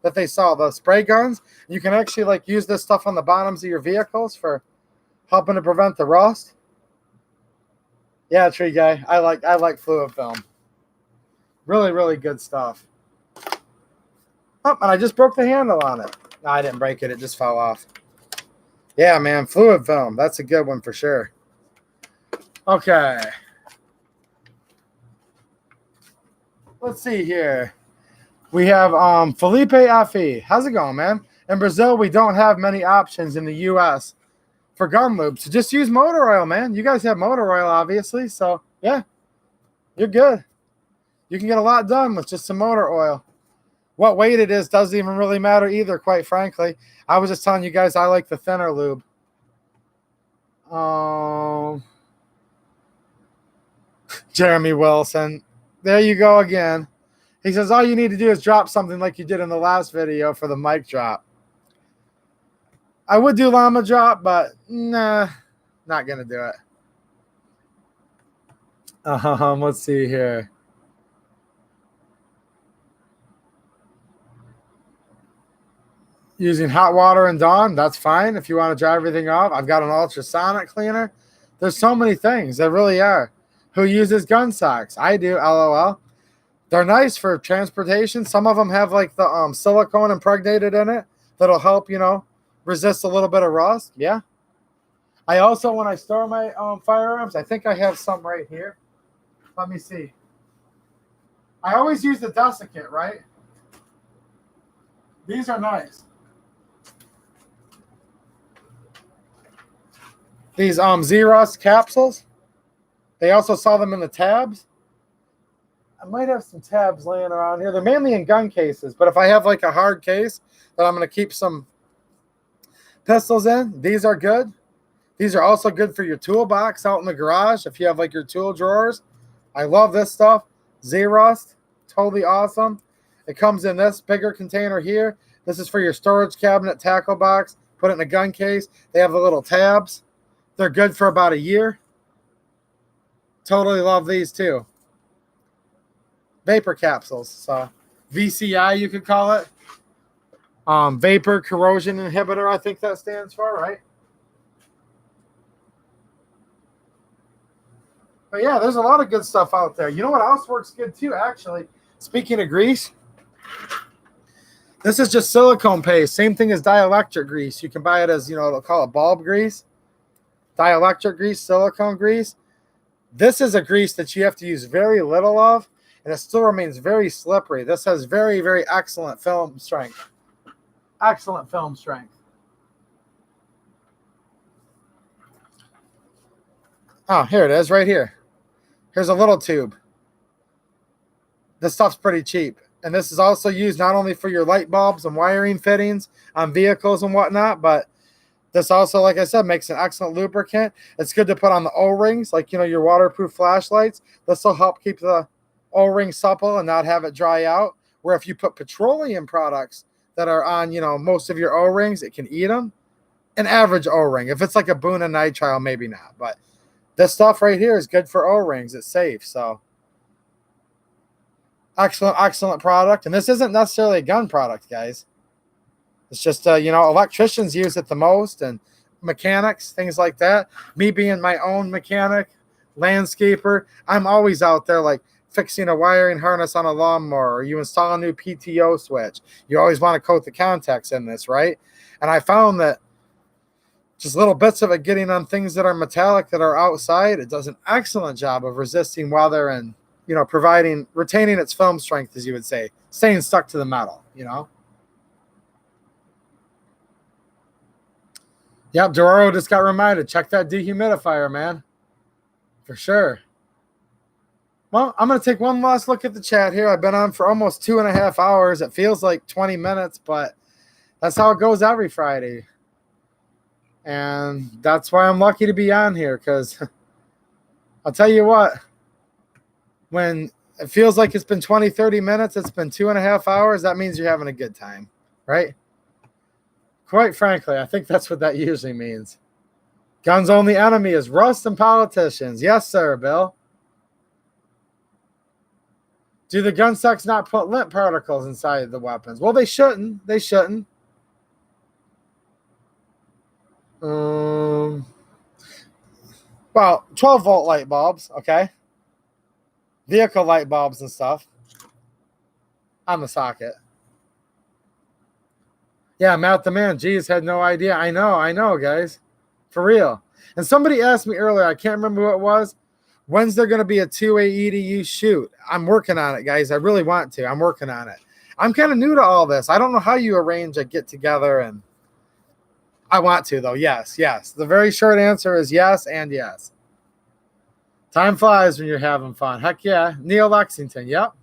that they sell, the spray guns. You can actually use this stuff on the bottoms of your vehicles for helping to prevent the rust. Yeah, Tree Guy, I like fluid film. Really, really good stuff. Oh, and I just broke the handle on it. No, I didn't break it. It just fell off. Yeah, man, fluid film. That's a good one for sure. Okay. Let's see here. We have Felipe Fe. How's it going, man? In Brazil, we don't have many options in the U.S. for gun lube. So just use motor oil, man. You guys have motor oil, obviously. So, yeah, you're good. You can get a lot done with just some motor oil. What weight it is doesn't even really matter either, quite frankly. I was just telling you guys I like the thinner lube. Jeremy Wilson. There you go again. He says, all you need to do is drop something like you did in the last video for the mic drop. I would do llama drop, but nah, not going to do it. Let's see here. Using hot water and Dawn, that's fine if you want to dry everything off. I've got an ultrasonic cleaner. There's so many things. There really are. Who uses gun socks? I do, LOL. They're nice for transportation. Some of them have the silicone impregnated in it that'll help, resist a little bit of rust. Yeah. I also, when I store my firearms, I think I have some right here. Let me see. I always use the desiccant, right? These are nice. These Z-Rust capsules. They also sell them in the tabs. I might have some tabs laying around here. They're mainly in gun cases, but if I have a hard case that I'm going to keep some pistols in, these are good. These are also good for your toolbox out in the garage if you have your tool drawers. I love this stuff. Z-Rust, totally awesome. It comes in this bigger container here. This is for your storage cabinet, tackle box. Put it in a gun case. They have the little tabs. They're good for about a year. Totally love these too. Vapor capsules. So VCI, you could call it. Vapor corrosion inhibitor, I think that stands for, right? But yeah, there's a lot of good stuff out there. You know what else works good too, actually? Speaking of grease, this is just silicone paste. Same thing as dielectric grease. You can buy it as, they'll call it bulb grease. Dielectric grease, silicone grease. This is a grease that you have to use very little of, and it still remains very slippery. This has very, very excellent film strength. Excellent film strength. Oh, here it is right here. Here's a little tube. This stuff's pretty cheap. And this is also used not only for your light bulbs and wiring fittings on vehicles and whatnot, but this also, like I said, makes an excellent lubricant. It's good to put on the O-rings, like, your waterproof flashlights. This will help keep the O-ring supple and not have it dry out. Where if you put petroleum products that are on, most of your O-rings, it can eat them. An average O-ring. If it's like a Boone and nitrile, maybe not. But this stuff right here is good for O-rings. It's safe. So excellent product. And this isn't necessarily a gun product, guys. It's just, electricians use it the most, and mechanics, things like that. Me being my own mechanic, landscaper, I'm always out there like fixing a wiring harness on a lawnmower, or you install a new PTO switch. You always want to coat the contacts in this, right? And I found that just little bits of it getting on things that are metallic that are outside, it does an excellent job of resisting while they're in, retaining its film strength, as you would say, staying stuck to the metal, Yep, Dororo just got reminded. Check that dehumidifier, man. For sure. Well, I'm going to take one last look at the chat here. I've been on for almost 2.5 hours. It feels like 20 minutes, but that's how it goes every Friday. And that's why I'm lucky to be on here, because I'll tell you what, when it feels like it's been 20, 30 minutes, it's been 2.5 hours, that means you're having a good time, right? Quite frankly, I think that's what that usually means. Guns' only enemy is rust and politicians. Yes, sir, Bill. Do the gun sects not put lint particles inside the weapons? Well, they shouldn't. They shouldn't. Well, 12-volt light bulbs, okay? Vehicle light bulbs and stuff on the socket. Yeah, Matt the man. Geez, had no idea. I know, guys. For real. And somebody asked me earlier, I can't remember who it was, when's there going to be a 2-way EDU shoot? I'm working on it, guys. I really want to. I'm working on it. I'm kind of new to all this. I don't know how you arrange a get-together, and I want to, though. Yes. The very short answer is yes and yes. Time flies when you're having fun. Heck yeah. Neil Lexington, yep.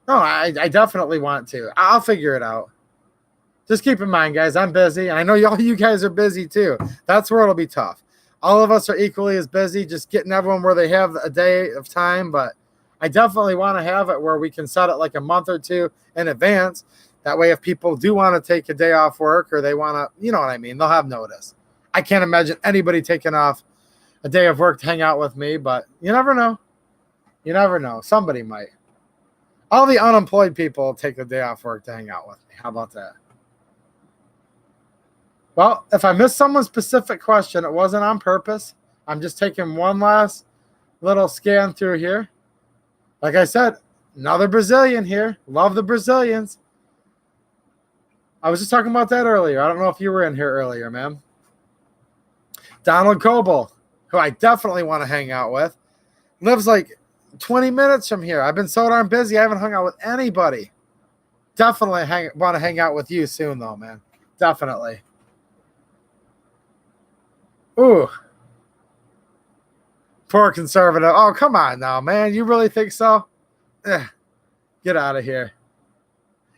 No, I definitely want to. I'll figure it out. Just keep in mind, guys, I'm busy. And I know all you guys are busy, too. That's where it'll be tough. All of us are equally as busy, just getting everyone where they have a day of time. But I definitely want to have it where we can set it like a month or two in advance. That way, if people do want to take a day off work, or they want to, you know what I mean, they'll have notice. I can't imagine anybody taking off a day of work to hang out with me, but you never know. You never know. Somebody might. All the unemployed people take a day off work to hang out with me. How about that? Well, if I missed someone's specific question, it wasn't on purpose. I'm just taking one last little scan through here. Like I said, another Brazilian here. Love the Brazilians. I was just talking about that earlier. I don't know if you were in here earlier, man. Donald Coble, who I definitely want to hang out with, lives like 20 minutes from here. I've been so darn busy, I haven't hung out with anybody. Definitely want to hang out with you soon, though, man. Definitely. Ooh. Poor conservative. Oh, come on now, man. You really think so? Get out of here.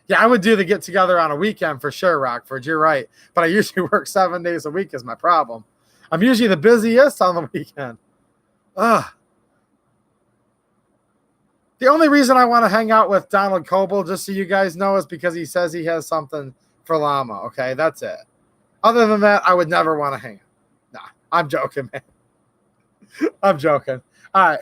Yeah, I would do the get-together on a weekend for sure, Rockford. You're right. But I usually work 7 days a week is my problem. I'm usually the busiest on the weekend. Ugh. The only reason I want to hang out with Donald Coble, just so you guys know, is because he says he has something for Llama. Okay, that's it. Other than that, I would never want to hang out. Nah, I'm joking, man. I'm joking. All right.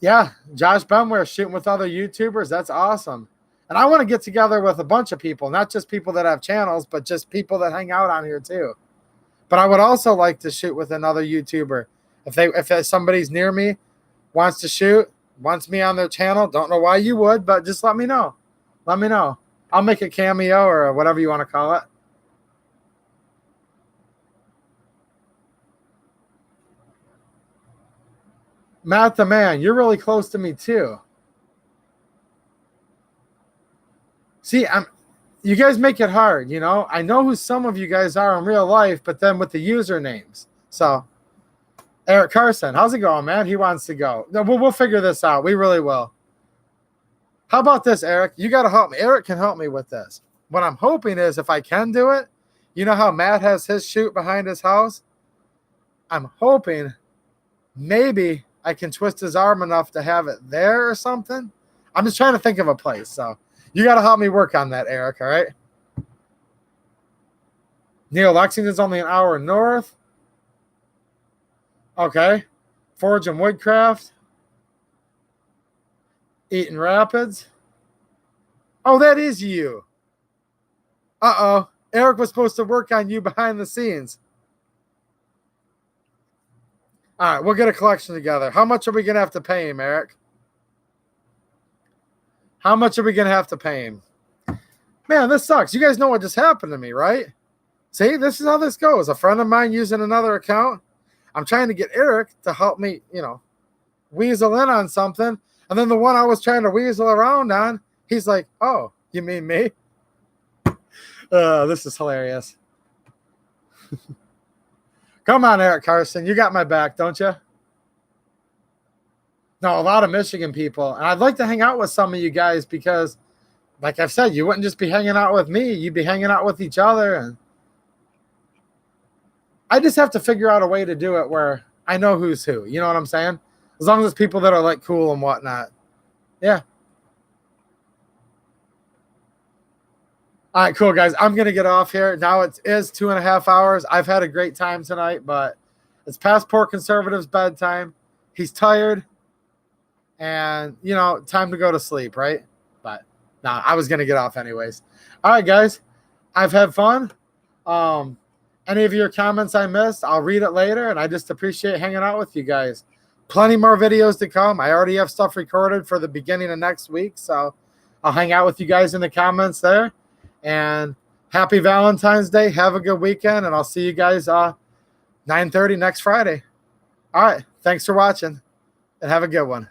Yeah, Josh Benware shooting with other YouTubers. That's awesome. And I want to get together with a bunch of people, not just people that have channels, but just people that hang out on here too. But I would also like to shoot with another YouTuber. If somebody's near me, wants to shoot, wants me on their channel, don't know why you would, but just let me know. Let me know. I'll make a cameo or whatever you want to call it. Matt the man, you're really close to me too. See, you guys make it hard, you know? I know who some of you guys are in real life, but then with the usernames. So Eric Carson, how's it going, man? He wants to go. No, we'll figure this out. We really will. How about this, Eric? You got to help me. Eric can help me with this. What I'm hoping is if I can do it, you know how Matt has his chute behind his house? I'm hoping maybe I can twist his arm enough to have it there or something. I'm just trying to think of a place. So you got to help me work on that, Eric, all right? Neil, Lexington's only an hour north. Okay. Forge and Woodcraft. Eaton Rapids. Oh, that is you. Uh-oh. Eric was supposed to work on you behind the scenes. All right, we'll get a collection together. How much are we going to have to pay him, Eric? How much are we going to have to pay him? Man, this sucks. You guys know what just happened to me, right? See, this is how this goes. A friend of mine using another account. I'm trying to get Eric to help me, weasel in on something. And then the one I was trying to weasel around on, he's like, oh, you mean me? This is hilarious. Come on, Eric Carson. You got my back, don't you? No, a lot of Michigan people. And I'd like to hang out with some of you guys because, like I've said, you wouldn't just be hanging out with me. You'd be hanging out with each other. And I just have to figure out a way to do it where I know who's who. You know what I'm saying? As long as it's people that are like cool and whatnot. Yeah. All right, cool, guys. I'm going to get off here. Now it is 2.5 hours. I've had a great time tonight, but it's past Poor Conservative's bedtime. He's tired. And, time to go to sleep, right? But, no, I was going to get off anyways. All right, guys. I've had fun. Any of your comments I missed, I'll read it later, and I just appreciate hanging out with you guys. Plenty more videos to come. I already have stuff recorded for the beginning of next week, so I'll hang out with you guys in the comments there. And happy Valentine's Day. Have a good weekend, and I'll see you guys 9:30 next Friday. All right. Thanks for watching, and have a good one.